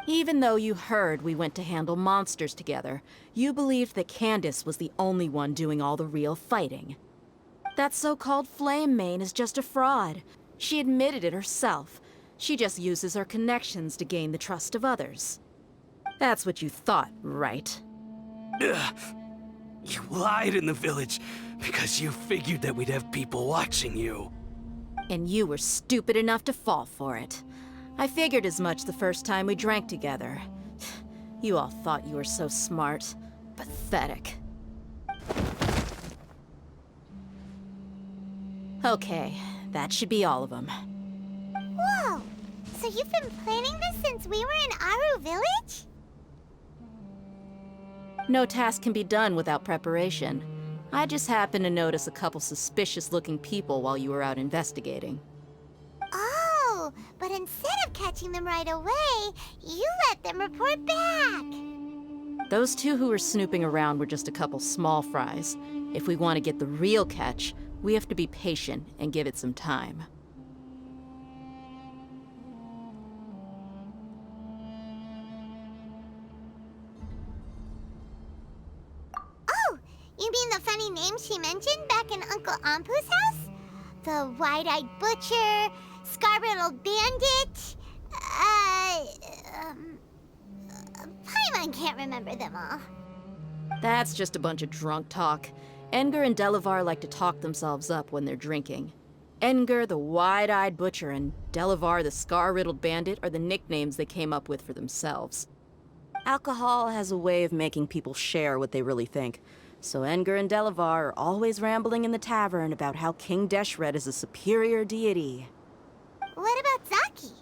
Even though you heard we went to handle monsters together, you believed that Candace was the only one doing all the real fighting. That so-called Flame Mane is just a fraud. She admitted it herself. She just uses her connections to gain the trust of others. That's what you thought, right? Ugh. You lied in the village because you figured that we'd have people watching you. And you were stupid enough to fall for it. I figured as much the first time we drank together. You all thought you were so smart. Pathetic. Okay, that should be all of them. Whoa! So you've been planning this since we were in Aru Village? No task can be done without preparation. I just happened to notice a couple suspicious-looking people while you were out investigating. Oh, but instead of catching them right away, you let them report back. Those two who were snooping around were just a couple small fries. If we want to get the real catch, we have to be patient and give it some time. Oh, you mean the funny name she mentioned back in Uncle Ampu's house? The wide-eyed butcher, scar-riddled bandit, Paimon can't remember them all. That's just a bunch of drunk talk. Engar and Delavar like to talk themselves up when they're drinking. Engar, the wide-eyed butcher, and Delavar, the scar-riddled bandit, are the nicknames they came up with for themselves. Alcohol has a way of making people share what they really think. So Engar and Delavar are always rambling in the tavern about how King Deshret is a superior deity. What about Zaki?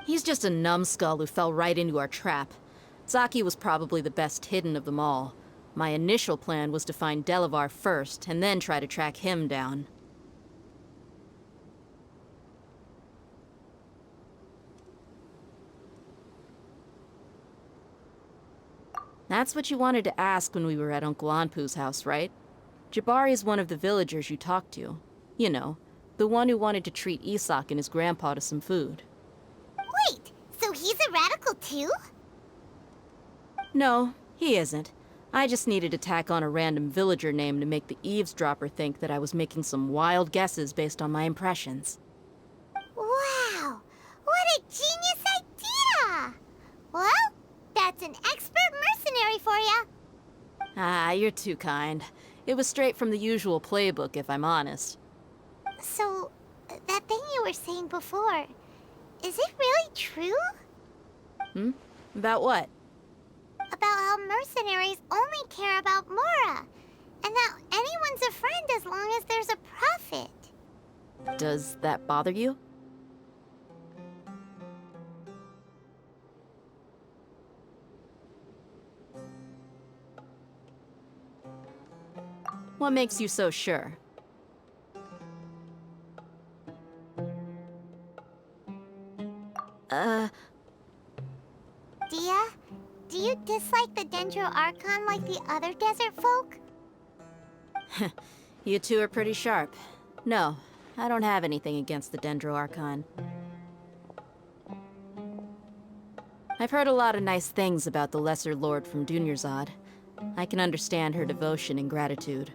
He's just a numbskull who fell right into our trap. Zaki was probably the best hidden of them all. My initial plan was to find Delavar first, and then try to track him down. That's what you wanted to ask when we were at Uncle Anpu's house, right? Jabari is one of the villagers you talked to. You know, the one who wanted to treat Isak and his grandpa to some food. Wait, so he's a radical too? No, he isn't. I just needed to tack on a random villager name to make the eavesdropper think that I was making some wild guesses based on my impressions. Wow, what a genius idea! Well, that's an expert mercenary for ya. Ah, you're too kind. It was straight from the usual playbook, if I'm honest. So, that thing you were saying before, is it really true? About what? About how mercenaries only care about Mora, and that anyone's a friend as long as there's a profit. Does that bother you? What makes you so sure? Dia, do you dislike the Dendro Archon like the other desert folk? You two are pretty sharp. No, I don't have anything against the Dendro Archon. I've heard a lot of nice things about the Lesser Lord from Dunyarzad. I can understand her devotion and gratitude.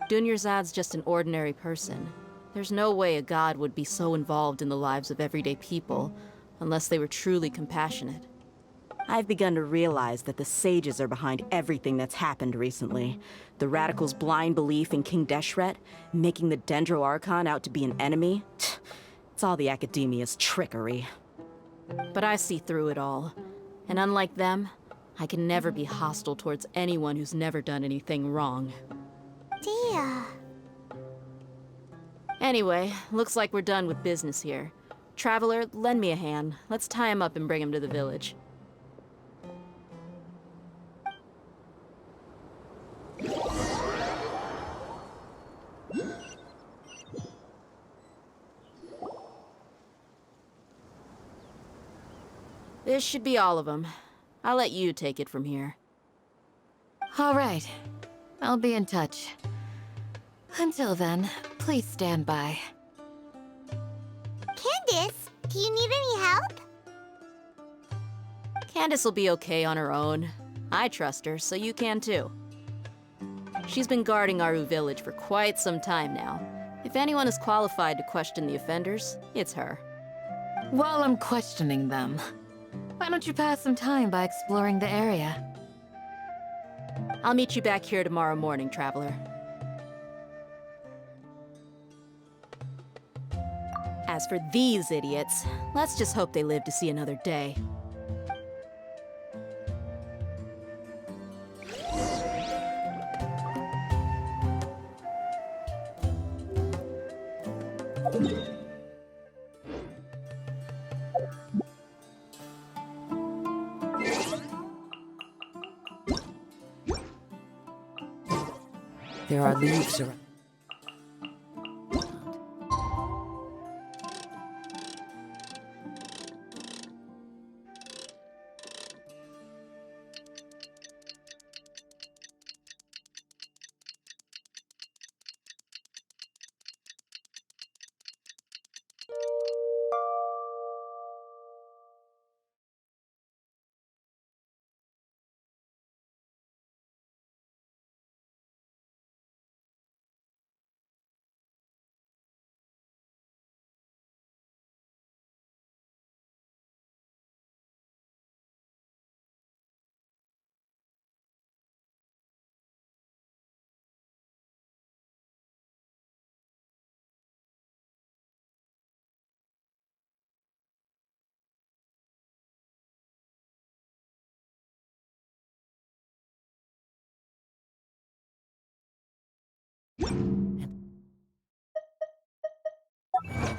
Dunyarzad's just an ordinary person. There's no way a god would be so involved in the lives of everyday people, unless they were truly compassionate. I've begun to realize that the sages are behind everything that's happened recently. The radicals' blind belief in King Deshret, making the Dendro Archon out to be an enemy. It's all the academia's trickery. But I see through it all. And unlike them, I can never be hostile towards anyone who's never done anything wrong. Dia. Anyway, looks like we're done with business here. Traveler, lend me a hand. Let's tie him up and bring him to the village. This should be all of them. I'll let you take it from here. All right. I'll be in touch. Until then, please stand by. Candace, do you need any help? Candace will be okay on her own. I trust her, so you can too. She's been guarding Aru Village for quite some time now. If anyone is qualified to question the offenders, it's her. While I'm questioning them, why don't you pass some time by exploring the area? I'll meet you back here tomorrow morning, Traveler. As for these idiots, let's just hope they live to see another day. There are leaves around.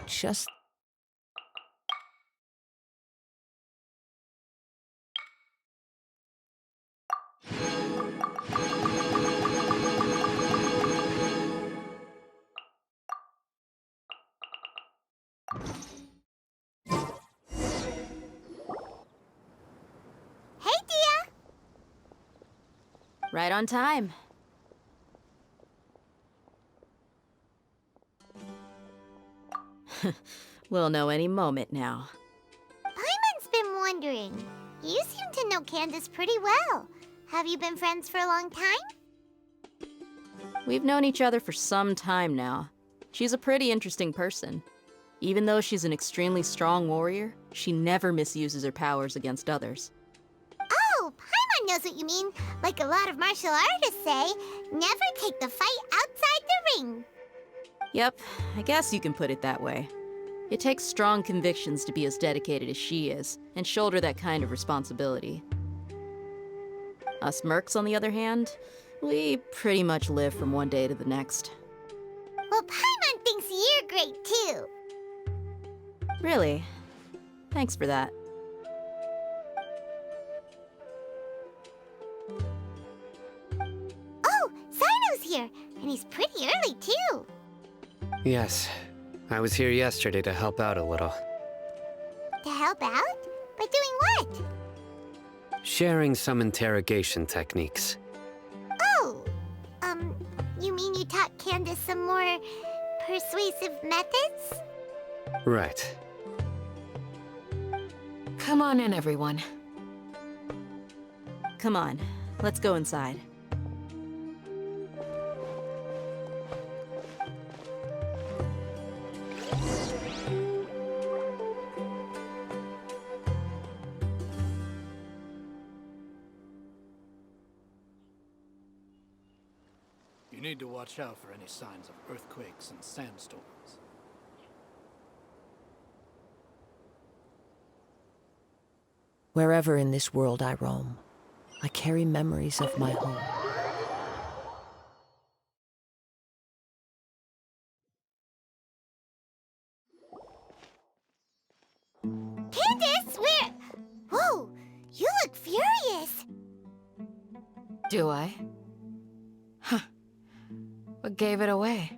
Just Hey, Dia! Right on time. We'll know any moment now. Paimon's been wondering. You seem to know Candace pretty well. Have you been friends for a long time? We've known each other for some time now. She's a pretty interesting person. Even though she's an extremely strong warrior, she never misuses her powers against others. Oh, Paimon knows what you mean. Like a lot of martial artists say, never take the fight outside the ring. Yep, I guess you can put it that way. It takes strong convictions to be as dedicated as she is, and shoulder that kind of responsibility. Us mercs, on the other hand, we pretty much live from one day to the next. Well, Paimon thinks you're great too. Really? Thanks for that. Oh, Sino's here, and he's pretty early too. Yes, I was here yesterday to help out a little. To help out? By doing what? Sharing some interrogation techniques. Oh, you mean you taught Candace some more persuasive methods? Right. Come on in, everyone. Come on, let's go inside. You need to watch out for any signs of earthquakes and sandstorms. wherever in this world I roam, I carry memories of my home. Candace, where? Whoa, you look furious. Do I? Huh. What gave it away?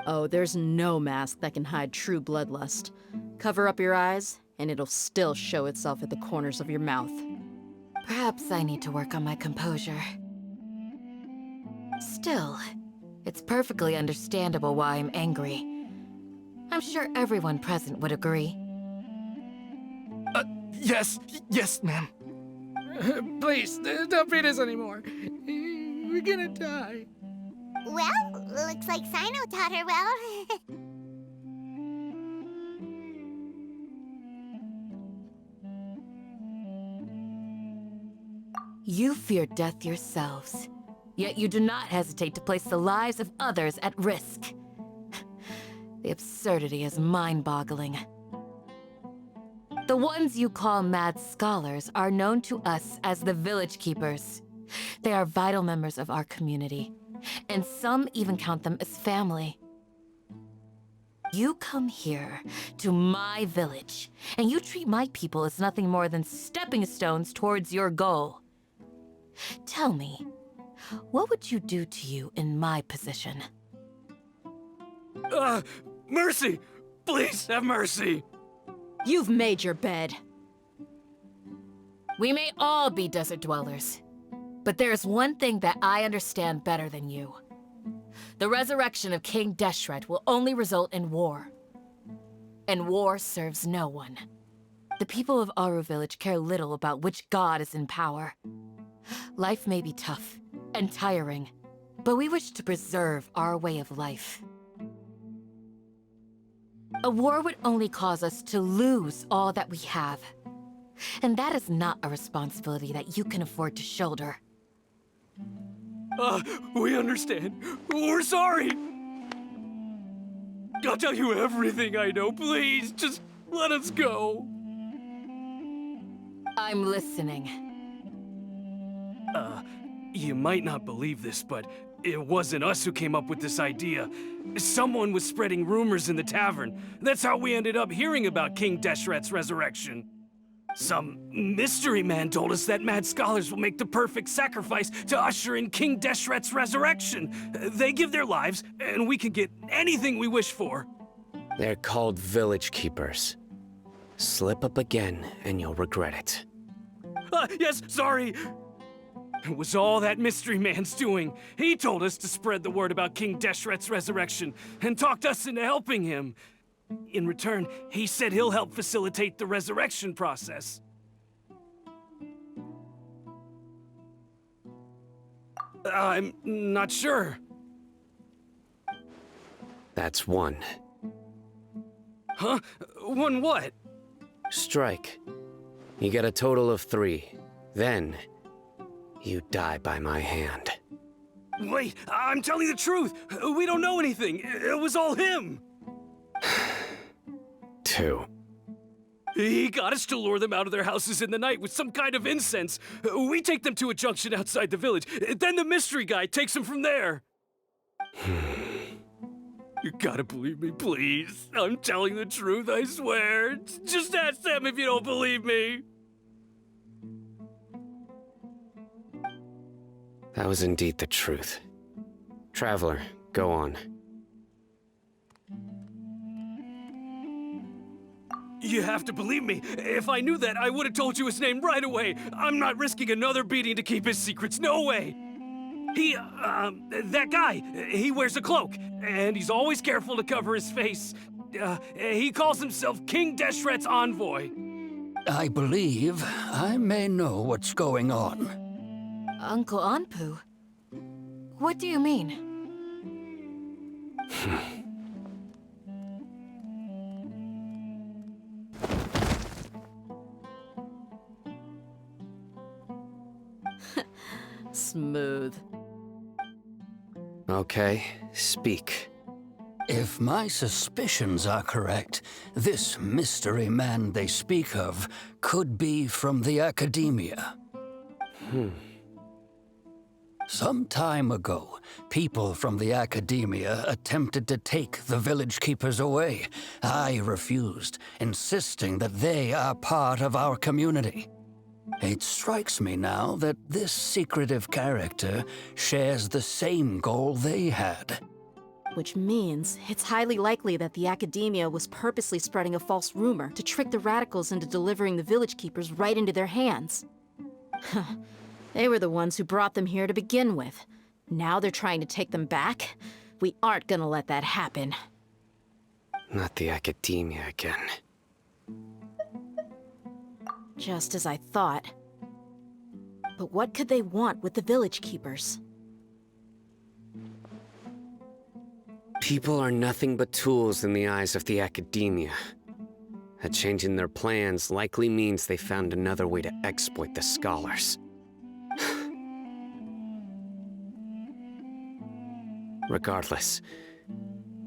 Oh, there's no mask that can hide true bloodlust. Cover up your eyes, and it'll still show itself at the corners of your mouth. Perhaps I need to work on my composure. Still, it's perfectly understandable why I'm angry. I'm sure everyone present would agree. Yes, ma'am. Please, don't beat us anymore. We're gonna die. Well, looks like Sino taught her well. You fear death yourselves, yet you do not hesitate to place the lives of others at risk. The absurdity is mind-boggling. The ones you call mad scholars are known to us as the Village Keepers. They are vital members of our community, and some even count them as family. You come here, to my village, and you treat my people as nothing more than stepping stones towards your goal. Tell me, what would you do to you in my position? Mercy! Please have mercy! You've made your bed. We may all be desert dwellers, but there's one thing that I understand better than you. The resurrection of King Deshret will only result in war. And war serves no one. The people of Aru Village care little about which god is in power. Life may be tough and tiring, but we wish to preserve our way of life. A war would only cause us to lose all that we have. And that is not a responsibility that you can afford to shoulder. We understand. We're sorry. I'll tell you everything I know. Please, just let us go. I'm listening. You might not believe this, but it wasn't us who came up with this idea. Someone was spreading rumors in the tavern. That's how we ended up hearing about King Deshret's resurrection. Some mystery man told us that mad scholars will make the perfect sacrifice to usher in King Deshret's resurrection. They give their lives, and we can get anything we wish for. They're called Village Keepers. Slip up again, and you'll regret it. Yes, sorry. It was all that mystery man's doing. He told us to spread the word about King Deshret's resurrection, and talked us into helping him. In return, he said he'll help facilitate the resurrection process. I'm not sure. That's one. Huh? One what? Strike. You get a total of 3. Then, you die by my hand. Wait, I'm telling the truth. We don't know anything. It was all him. 2. He got us to lure them out of their houses in the night with some kind of incense. We take them to a junction outside the village. Then the mystery guy takes them from there. You gotta believe me, please. I'm telling the truth, I swear. Just ask them if you don't believe me. That was indeed the truth. Traveler, go on. You have to believe me. If I knew that, I would have told you his name right away. I'm not risking another beating to keep his secrets. No way. That guy, he wears a cloak, and he's always careful to cover his face. He calls himself King Deshret's envoy. I believe I may know what's going on. Uncle Anpu? What do you mean? Smooth. Okay, speak. If my suspicions are correct, this mystery man they speak of could be from the academia. Some time ago, people from the academia attempted to take the village keepers away. I refused, insisting that they are part of our community. It strikes me now that this secretive character shares the same goal they had. Which means it's highly likely that the academia was purposely spreading a false rumor to trick the radicals into delivering the village keepers right into their hands. They were the ones who brought them here to begin with. Now they're trying to take them back? We aren't gonna let that happen. Not the academia again. Just as I thought. But what could they want with the village keepers? People are nothing but tools in the eyes of the academia. A change in their plans likely means they found another way to exploit the scholars. Regardless,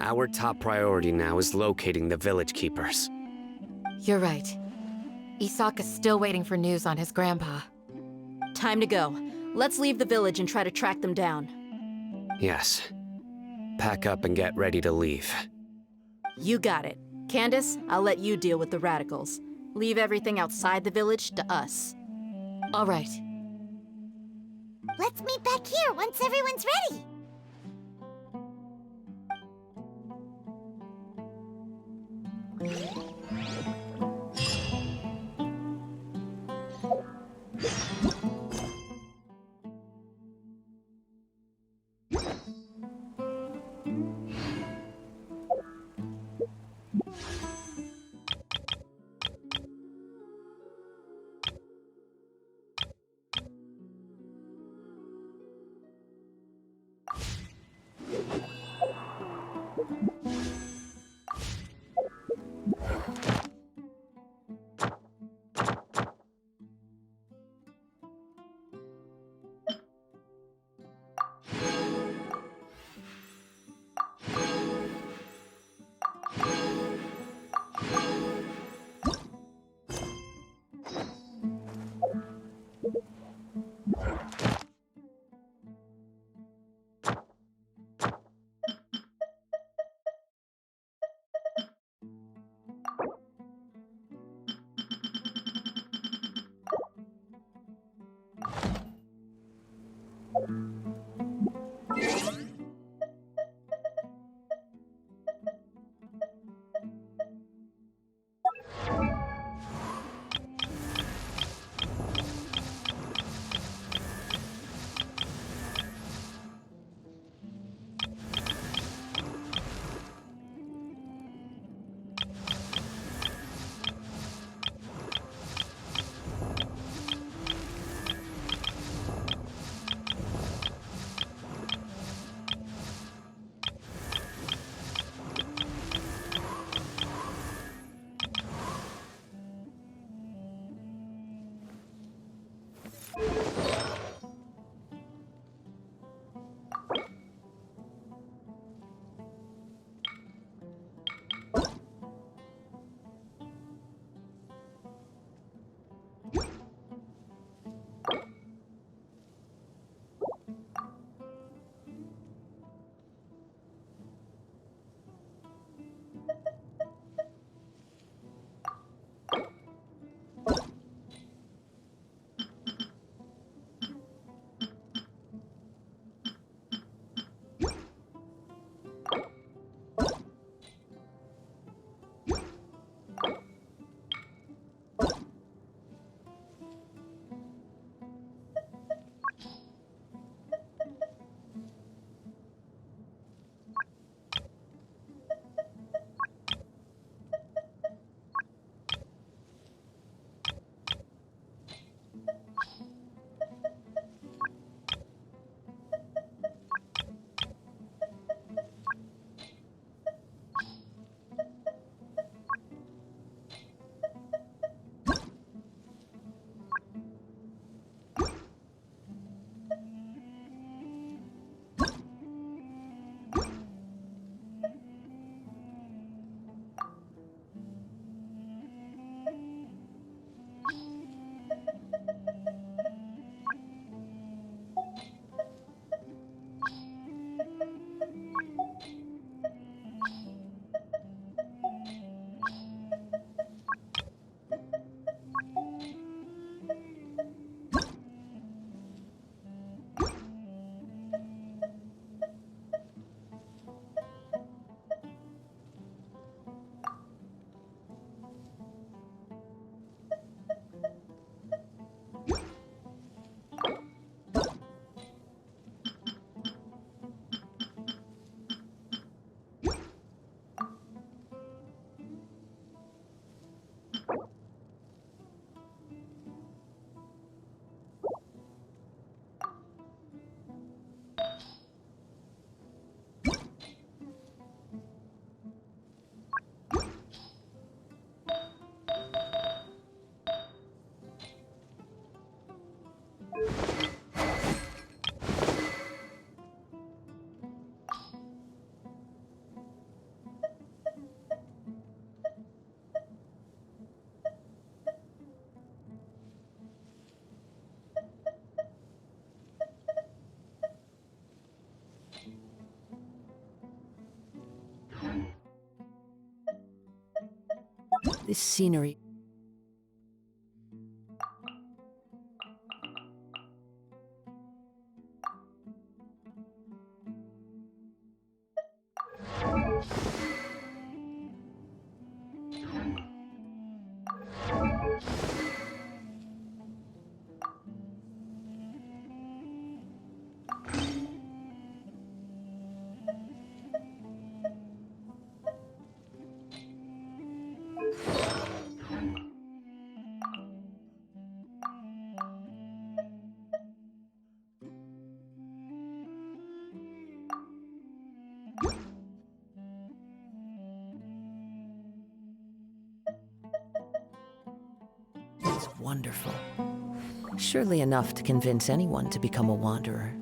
our top priority now is locating the village keepers. You're right. Isaka's still waiting for news on his grandpa. Time to go. Let's leave the village and try to track them down. Yes. Pack up and get ready to leave. You got it. Candace, I'll let you deal with the radicals. Leave everything outside the village to us. All right. Let's meet back here once everyone's ready. This scenery... It's wonderful. Surely enough to convince anyone to become a wanderer.